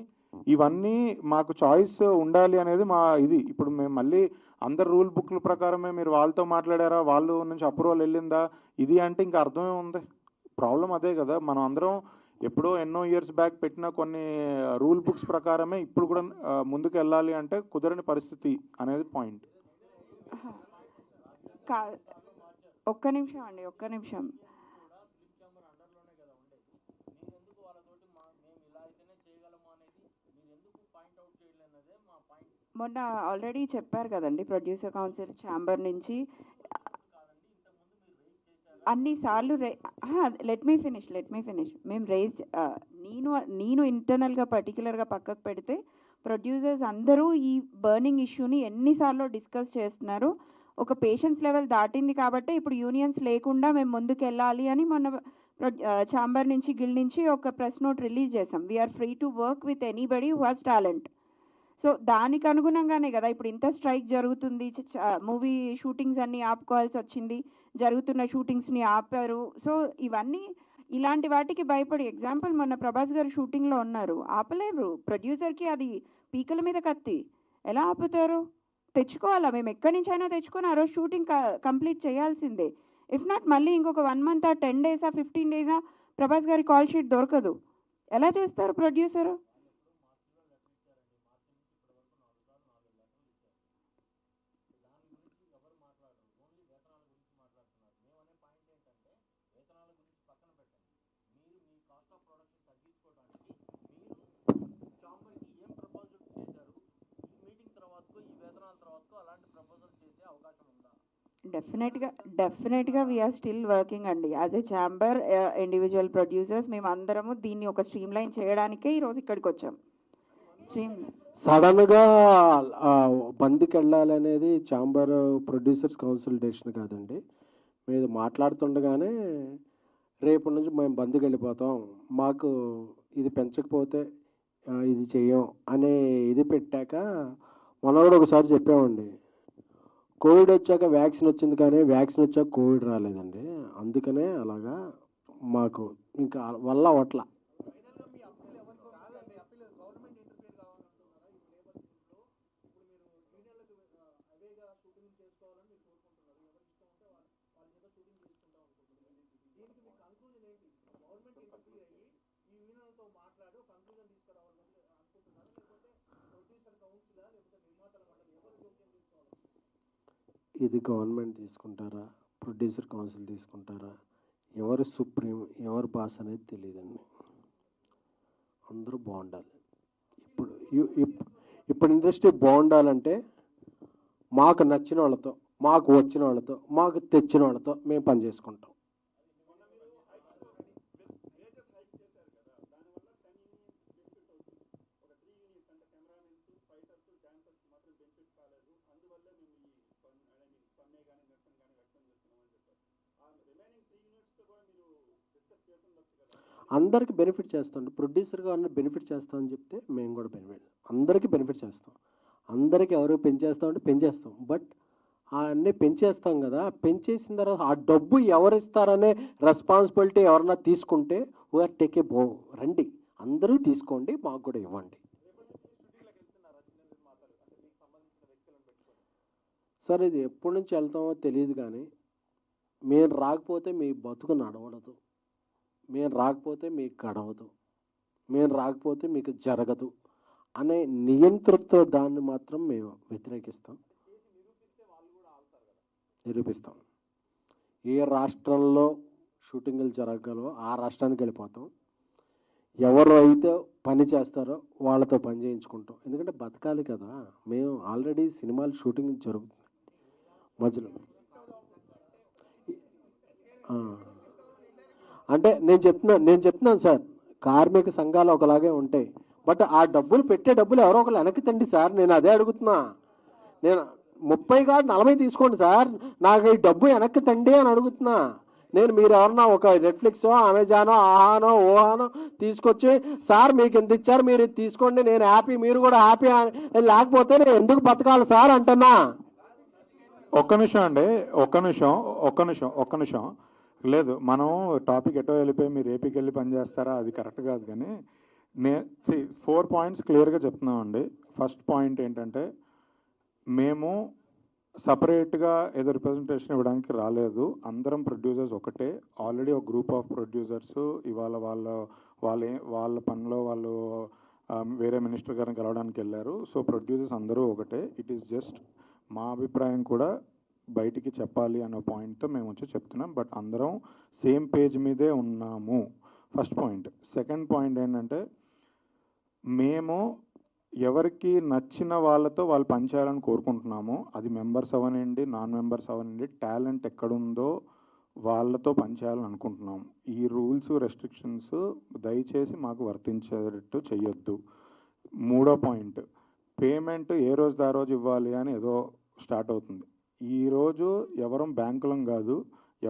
ఇవన్నీ మాకు చాయిస్ ఉండాలి అనేది మా ఇది. ఇప్పుడు మేము మళ్ళీ అందరు రూల్ బుక్ల ప్రకారమే మీరు వాళ్ళతో మాట్లాడారా, వాళ్ళు నుంచి అప్రూవల్ వెళ్ళిందా, ఇది అంటే ఇంకా అర్థమే ఉంది. ప్రాబ్లం అదే కదా. మనం అందరం ఎప్పుడో ఎన్నో ఇయర్స్ బ్యాక్ పెట్టిన కొన్ని రూల్ బుక్స్ ప్రకారమే ఇప్పుడు కూడా ముందుకు వెళ్ళాలి అంటే కుదరని పరిస్థితి అనేది పాయింట్. ఒక్క నిమిషం అండి, ఒక్క నిమిషం. మొన్న ఆల్రెడీ చెప్పారు కదండి, ప్రొడ్యూసర్ కౌన్సిల్ ఛాంబర్ నుంచి అన్నిసార్లు లెట్ మీ ఫినిష్ మేము నేను ఇంటర్నల్గా పర్టికులర్గా పక్కకు పెడితే ప్రొడ్యూసర్స్ అందరూ ఈ బర్నింగ్ ఇష్యూని ఎన్నిసార్లు డిస్కస్ చేస్తున్నారు. ఒక పేషెన్స్ లెవెల్ దాటింది కాబట్టి ఇప్పుడు యూనియన్స్ లేకుండా మేము ముందుకు వెళ్ళాలి అని మొన్న ఛాంబర్ నుంచి గిల్ నుంచి ఒక ప్రెస్ నోట్ రిలీజ్ చేసాం. We're free to work with anybody who has talent. So దానికి అనుగుణంగానే కదా ఇప్పుడు ఇంత స్ట్రైక్ జరుగుతుంది, మూవీ షూటింగ్స్ అన్నీ ఆపుకోవాల్సి వచ్చింది, జరుగుతున్న షూటింగ్స్ని ఆపారు. సో ఇవన్నీ ఇలాంటి వాటికి భయపడి, ఎగ్జాంపుల్ మొన్న ప్రభాస్ గారు షూటింగ్లో ఉన్నారు, ఆపలేరు. ప్రొడ్యూసర్కి అది పీకల మీద కత్తి, ఎలా ఆపుతారు? తెచ్చుకోవాలా, మేము ఎక్కడి నుంచి అయినా తెచ్చుకొని ఆ రోజు షూటింగ్ కంప్లీట్ చేయాల్సిందే. ఇఫ్ నాట్ మళ్ళీ ఇంకొక 1 month 10 days 15 days ప్రభాస్ గారి కాల్ షీట్ దొరకదు. ఎలా చేస్తారు ప్రొడ్యూసరు? డెఫినెట్గా వీఆర్ స్టిల్ వర్కింగ్ అండి. As a chamber, individual producers మేము అందరము దీన్ని ఒక స్ట్రీమ్ లైన్ చేయడానికే ఈరోజు ఇక్కడికి వచ్చాం. సడన్గా బంద్కి వెళ్ళాలనేది ఛాంబర్ ప్రొడ్యూసర్స్ కౌన్సిల్ డెసిషన్ కాదండి. మీరు మాట్లాడుతుండగానే రేపటి నుంచి మేము బంద్కి వెళ్ళిపోతాం, మాకు ఇది పెంచకపోతే ఇది చెయ్యం అనే ఇది పెట్టాక మొన్న కూడా ఒకసారి చెప్పామండి. కోవిడ్ వచ్చాక వ్యాక్సిన్ వచ్చింది, కానీ వ్యాక్సిన్ వచ్చాక కోవిడ్ రాలేదండి. అందుకనే అలాగా మాకు ఇంకా వల్ల అట్ల. ఇది గవర్నమెంట్ తీసుకుంటారా, ప్రొడ్యూసర్ కౌన్సిల్ తీసుకుంటారా, ఎవరు సుప్రీం ఎవరు బాస్ అనేది తెలియదండి. అందరూ బాగుండాలి. ఇప్పుడు ఇండస్ట్రీ బాగుండాలంటే మాకు నచ్చిన వాళ్ళతో, మాకు వచ్చిన వాళ్ళతో, మాకు తెచ్చిన వాళ్ళతో మేము పని చేసుకుంటాం. అందరికి బెనిఫిట్ చేస్తాం. ప్రొడ్యూసర్గా అన్న బెనిఫిట్ చేస్తామని చెప్తే మేము కూడా బెనిఫిట్, అందరికీ బెనిఫిట్ చేస్తాం. అందరికీ ఎవరు పెంచేస్తామంటే పెంచేస్తాం. బట్ అన్నీ పెంచేస్తాం కదా, పెంచేసిన తర్వాత ఆ డబ్బు ఎవరు ఇస్తారనే రెస్పాన్సిబిలిటీ ఎవరన్నా తీసుకుంటే వీఆర్ టేక్ ఏ రండి అందరూ తీసుకోండి, మాకు కూడా ఇవ్వండి. సార్ ఇది ఎప్పటి నుంచి వెళ్తామో తెలియదు, కానీ మేము రాకపోతే మీ బతుకు నడవడదు, మేము రాకపోతే మీకు గడవదు, మేము రాకపోతే మీకు జరగదు అనే నియంతృత్వ దాన్ని మాత్రం మేము వ్యతిరేకిస్తాం, నిరూపిస్తాం. ఏ రాష్ట్రంలో షూటింగ్లు జరగగలవో ఆ రాష్ట్రానికి వెళ్ళిపోతాం. ఎవరు అయితే పని చేస్తారో వాళ్ళతో పని చేయించుకుంటాం. ఎందుకంటే బతకాలి కదా. మేము ఆల్రెడీ సినిమాలు షూటింగ్ జరుగుతుంది మధ్యలో. అంటే నేను చెప్తున్నాను సార్, కార్మిక సంఘాలు ఒకలాగే ఉంటాయి. బట్ ఆ డబ్బులు పెట్టే డబ్బులు ఎవరో ఒకరు వెనక్కి తండి సార్. నేను అదే అడుగుతున్నా. నేను 30 కాదు 40 తీసుకోండి సార్, నాకు ఈ డబ్బు వెనక్కి తండి అని అడుగుతున్నా. మీరు ఎవరన్నా ఒక నెట్ఫ్లిక్సో, అమెజానో, ఆహానో, ఓహానో తీసుకొచ్చి సార్ మీకు ఎంత ఇచ్చారు మీరు తీసుకోండి, నేను హ్యాపీ, మీరు కూడా హ్యాపీ, లేకపోతే నేను ఎందుకు బతకాలి సార్ అంటున్నా. ఒక్క నిమిషం లేదు, మనం టాపిక్ ఎటో వెళ్ళిపోయి మీరు ఏపీకి వెళ్ళి పని చేస్తారా, అది కరెక్ట్ కాదు. కానీ 4 points క్లియర్గా చెప్తున్నామండి. ఫస్ట్ పాయింట్ ఏంటంటే, మేము సపరేట్గా ఏదో రిప్రజెంటేషన్ ఇవ్వడానికి రాలేదు. అందరం ప్రొడ్యూసర్స్ ఒకటే. ఆల్రెడీ ఒక గ్రూప్ ఆఫ్ ప్రొడ్యూసర్స్ ఇవాళ వాళ్ళ పనిలో వాళ్ళు వేరే మినిస్టర్ గారిని కలవడానికి వెళ్ళారు. సో ప్రొడ్యూసర్స్ అందరూ ఒకటే. ఇట్ ఈస్ జస్ట్ మా అభిప్రాయం కూడా బయటికి చెప్పాలి అనే పాయింట్తో మేము వచ్చి చెప్తున్నాం. బట్ అందరం సేమ్ పేజ్ మీదే ఉన్నాము. First point. సెకండ్ పాయింట్ ఏంటంటే, మేము ఎవరికి నచ్చిన వాళ్ళతో వాళ్ళు పనిచేయాలని కోరుకుంటున్నాము. అది మెంబర్స్ అవనండి, నాన్ మెంబర్స్ అవనండి, టాలెంట్ ఎక్కడుందో వాళ్ళతో పనిచేయాలని అనుకుంటున్నాము. ఈ రూల్స్ రెస్ట్రిక్షన్స్ దయచేసి మాకు వర్తించేటట్టు చెయ్యొద్దు. మూడో పాయింట్, పేమెంట్ ఏ రోజు ఆ రోజు ఇవ్వాలి అని ఏదో స్టార్ట్ అవుతుంది. ఈరోజు ఎవరం బ్యాంకులం కాదు,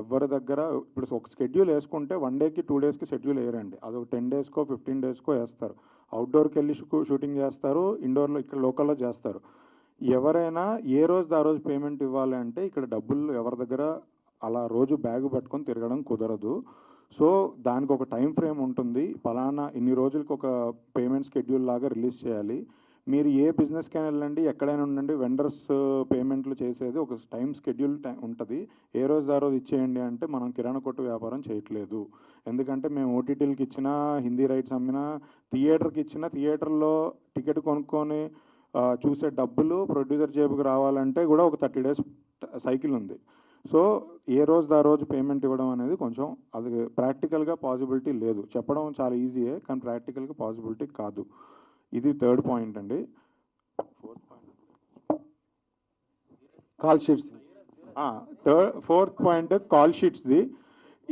ఎవరి దగ్గర ఇప్పుడు ఒక షెడ్యూల్ వేసుకుంటే 1 డేకి 2 డేస్కి షెడ్యూల్ వేయరండి. అది ఒక 10 డేస్కో 15 డేస్కో వేస్తారు. అవుట్డోర్కి వెళ్ళి షూటింగ్ చేస్తారు, ఇండోర్లో ఇక్కడ లోకల్లో చేస్తారు. ఎవరైనా ఏ రోజు ఆ రోజు పేమెంట్ ఇవ్వాలి అంటే ఇక్కడ డబ్బులు ఎవరి దగ్గర అలా రోజు బ్యాగ్ పట్టుకొని తిరగడం కుదరదు. సో దానికి ఒక టైం ఫ్రేమ్ ఉంటుంది, ఫలానా ఇన్ని రోజులకి ఒక పేమెంట్ షెడ్యూల్ లాగా రిలీజ్ చేయాలి. మీరు ఏ బిజినెస్కైనా వెళ్ళండి, ఎక్కడైనా ఉండండి, వెండర్స్ పేమెంట్లు చేసేది ఒక టైం షెడ్యూల్ ఉంటుంది. ఏ రోజు ఆ రోజు ఇచ్చేయండి అంటే మనం కిరాణా కొట్టు వ్యాపారం చేయట్లేదు. ఎందుకంటే మేము ఓటీటీలకి ఇచ్చినా, హిందీ రైట్స్ అమ్మినా, థియేటర్కి ఇచ్చినా, థియేటర్లో టికెట్ కొనుక్కొని చూసే డబ్బులు ప్రొడ్యూసర్ జేబుకి రావాలంటే కూడా ఒక 30 డేస్ సైకిల్ ఉంది. సో ఏ రోజు ఆ రోజు పేమెంట్ ఇవ్వడం అనేది కొంచెం అది ప్రాక్టికల్గా పాసిబిలిటీ లేదు. చెప్పడం చాలా ఈజీయే, కానీ ప్రాక్టికల్గా పాసిబిలిటీ కాదు. ఇది 3rd పాయింట్ అండి. 4th sheets. 4th point call షీట్స్ది.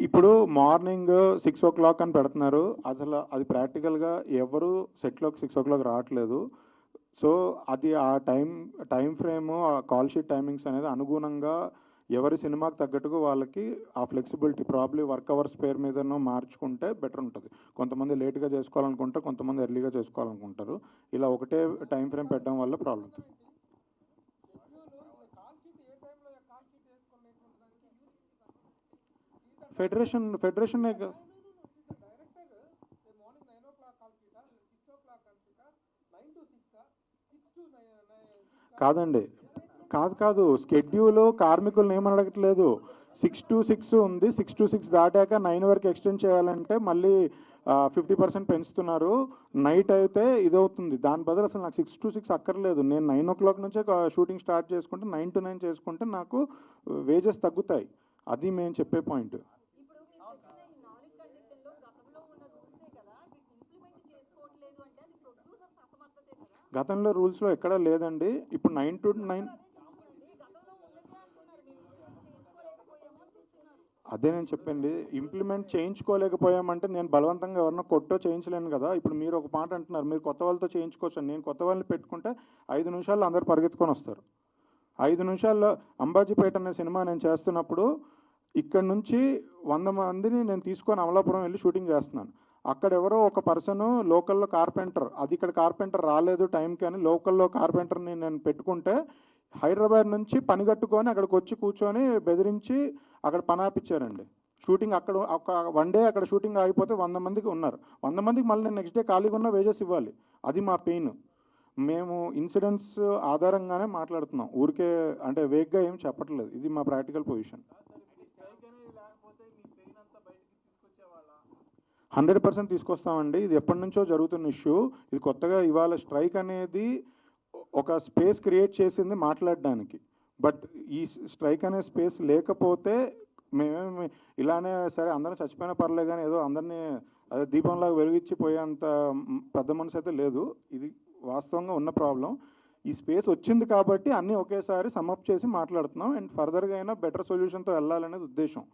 ఇప్పుడు మార్నింగ్ 6 o'clock అని పెడుతున్నారు, అసలు అది ప్రాక్టికల్గా ఎవరు సెట్లోకి 6 o'clock రావట్లేదు. సో అది ఆ టైం ఫ్రేమ్, ఆ కాల్ షీట్ టైమింగ్స్ అనేది అనుగుణంగా ఎవరి సినిమాకి తగ్గట్టుగా వాళ్ళకి ఆ ఫ్లెక్సిబిలిటీ ప్రాబ్లీ వర్క్ అవర్స్ పేరు మీదనో మార్చుకుంటే బెటర్ ఉంటుంది. కొంతమంది లేట్గా చేసుకోవాలనుకుంటారు, కొంతమంది ఎర్లీగా చేసుకోవాలనుకుంటారు. ఇలా ఒకటే టైం ఫ్రేమ్ పెట్టడం వల్ల ప్రాబ్లం. ఫెడరేషన్ కాదండి, కాదు షెడ్యూల్ కార్మికులను ఏమని అడగట్లేదు. 6 to 6 ఉంది, 6 to 6 దాటాక 9 వరకు ఎక్స్టెండ్ చేయాలంటే మళ్ళీ 50% పెంచుతున్నారు. నైట్ అయితే ఇదవుతుంది. దాని బదులు అసలు నాకు 6 to 6 అక్కర్లేదు. నేను 9 o'clock నుంచే షూటింగ్ స్టార్ట్ చేసుకుంటే 9 to 9 చేసుకుంటే నాకు వేజెస్ తగ్గుతాయి. అది మేము చెప్పే పాయింట్. గతంలో రూల్స్లో ఎక్కడా లేదండి. ఇప్పుడు 9 to 9 అదే నేను చెప్పండి, ఇంప్లిమెంట్ చేయించుకోలేకపోయామంటే నేను బలవంతంగా ఎవరన్నా కొట్టో చేయించలేను కదా. ఇప్పుడు మీరు ఒక మాట అంటున్నారు, మీరు కొత్త వాళ్ళతో చేయించుకోవచ్చు. నేను కొత్త వాళ్ళని పెట్టుకుంటే 5 నిమిషాల్లో అందరు పరిగెత్తుకొని వస్తారు. 5 నిమిషాల్లో అంబాజీపేట అనే సినిమా నేను చేస్తున్నప్పుడు ఇక్కడ నుంచి 100 మందిని నేను తీసుకొని అమలాపురం వెళ్ళి షూటింగ్ చేస్తున్నాను. అక్కడ ఎవరో ఒక పర్సన్ లోకల్లో కార్పెంటర్, అది ఇక్కడ కార్పెంటర్ రాలేదు టైంకి అని లోకల్లో కార్పెంటర్ని నేను పెట్టుకుంటే హైదరాబాద్ నుంచి పని కట్టుకొని అక్కడికి వచ్చి కూర్చొని బెదిరించి అక్కడ పని ఆపిచ్చారండి. షూటింగ్ అక్కడ ఒక 1 day అక్కడ షూటింగ్ ఆగిపోతే 100 మందికి ఉన్నారు. 100 మందికి మళ్ళీ నేను నెక్స్ట్ డే ఖాళీగా ఉన్న వేజెస్ ఇవ్వాలి. అది మా పెయిన్. మేము ఇన్సిడెంట్స్ ఆధారంగానే మాట్లాడుతున్నాం, ఊరికే అంటే వేగ్గా ఏం చెప్పట్లేదు. ఇది మా ప్రాక్టికల్ పొజిషన్. 100% తీసుకొస్తామండి. ఇది ఎప్పటి నుంచో జరుగుతున్న ఇష్యూ, ఇది కొత్తగా ఇవాళ స్ట్రైక్ అనేది ఒక స్పేస్ క్రియేట్ చేసింది మాట్లాడడానికి. బట్ ఈ స్ట్రైక్ అనే స్పేస్ లేకపోతే మేమేమి ఇలానే సరే అందరం చచ్చిపోయినా పర్లేదు కానీ ఏదో అందరినీ అదే దీపంలాగా వెలిగించిపోయేంత పెద్ద మనసు అయితే లేదు. ఇది వాస్తవంగా ఉన్న ప్రాబ్లం. ఈ స్పేస్ వచ్చింది కాబట్టి అన్నీ ఒకేసారి సమ్అప్ చేసి మాట్లాడుతున్నాం. అండ్ ఫర్దర్గా అయినా బెటర్ సొల్యూషన్తో వెళ్ళాలనేది ఉద్దేశం.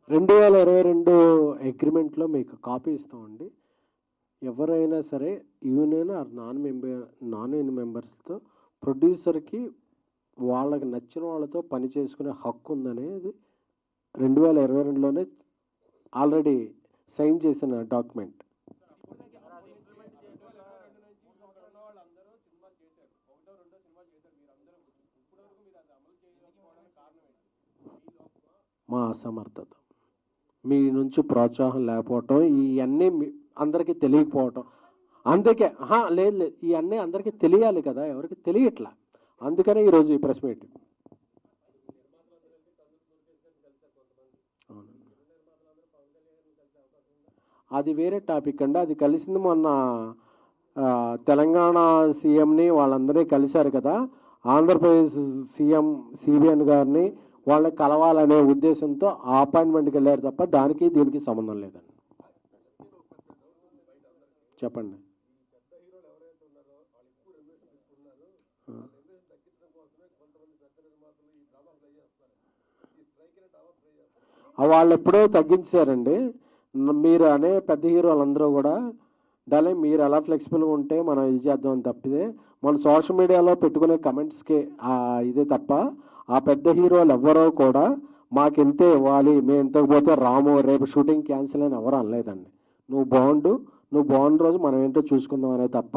రెండు 2022 అగ్రిమెంట్లో మీకు కాపీ ఇస్తామండి. ఎవరైనా సరే యూనియన్ ఆర్ నాన్ యూనియన్ మెంబర్స్తో ప్రొడ్యూసర్కి వాళ్ళకి నచ్చిన వాళ్ళతో పని చేసుకునే హక్కు ఉందనేది 2022లోనే ఆల్రెడీ సైన్ చేసిన డాక్యుమెంట్. మా అసమర్థత, మీ నుంచి ప్రోత్సాహం లేకపోవటం, ఇవన్నీ అందరికీ తెలియకపోవటం. అందుకే లేదు ఇవన్నీ అందరికీ తెలియాలి కదా, ఎవరికి తెలియట్లా. అందుకనే ఈరోజు ఈ ప్రెస్ మీట్. అది వేరే టాపిక్ అండి. అది కలిసింది మొన్న తెలంగాణ సీఎంని వాళ్ళందరినీ కలిశారు కదా, ఆంధ్రప్రదేశ్ సీఎం సిబిఎన్ గారిని వాళ్ళని కలవాలనే ఉద్దేశంతో ఆ అపాయింట్మెంట్కి వెళ్ళారు తప్ప దానికి దీనికి సంబంధం లేదండి. చెప్పండి. వాళ్ళు ఎప్పుడో తగ్గించారండి. మీరు అనే పెద్ద హీరోలందరూ కూడా డాలే మీరు ఎలా ఫ్లెక్సిబుల్గా ఉంటే మనం ఇది చేద్దామని తప్పితే మన సోషల్ మీడియాలో పెట్టుకునే కమెంట్స్కి ఇదే తప్ప ఆ పెద్ద హీరోలు ఎవ్వరో కూడా మాకెంతే ఇవ్వాలి, మేము ఇంతకు పోతే రాము, రేపు షూటింగ్ క్యాన్సిల్ అని ఎవరు అనలేదండి. నువ్వు బాగుండు రోజు మనం ఏంటో చూసుకుందాం అనే తప్ప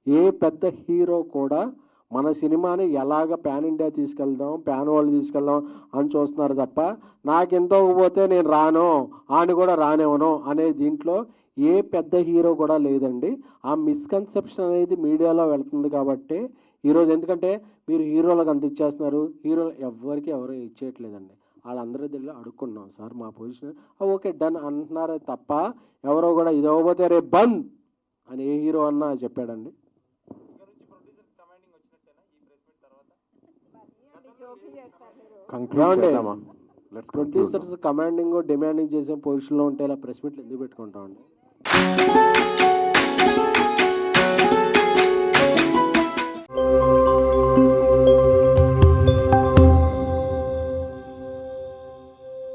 ఏ పెద్ద హీరో కూడా మన సినిమాని ఎలాగ ప్యాన్ ఇండియా తీసుకెళ్దాం, ప్యాన్ వరల్డ్ తీసుకెళ్దాం అని చూస్తున్నారు తప్ప నాకెంత పోతే నేను రాను, ఆయన కూడా రానివ్వను అనే దీంట్లో ఏ పెద్ద హీరో కూడా లేదండి. ఆ మిస్కన్సెప్షన్ అనేది మీడియాలో వెళ్తుంది కాబట్టి ఈరోజు, ఎందుకంటే మీరు హీరోలకు అంత ఇచ్చేస్తున్నారు, హీరోలు ఎవరు ఇచ్చేయట్లేదండి. వాళ్ళందరూ తెలియ అడుక్కున్నాం సార్ మా పొజిషన్ ఓకే డన్ అంటున్నారే తప్ప ఎవరో కూడా ఇది అవ్వబోతే రేపు బంద్ అని ఏ హీరో అన్నా చెప్పాడండి. ప్రొడ్యూసర్స్ కమాండింగ్ డిమాండింగ్ చేసే పొజిషన్లో ఉంటే ఇలా ప్రెస్ మీట్లు ఎందుకు పెట్టుకుంటామండి?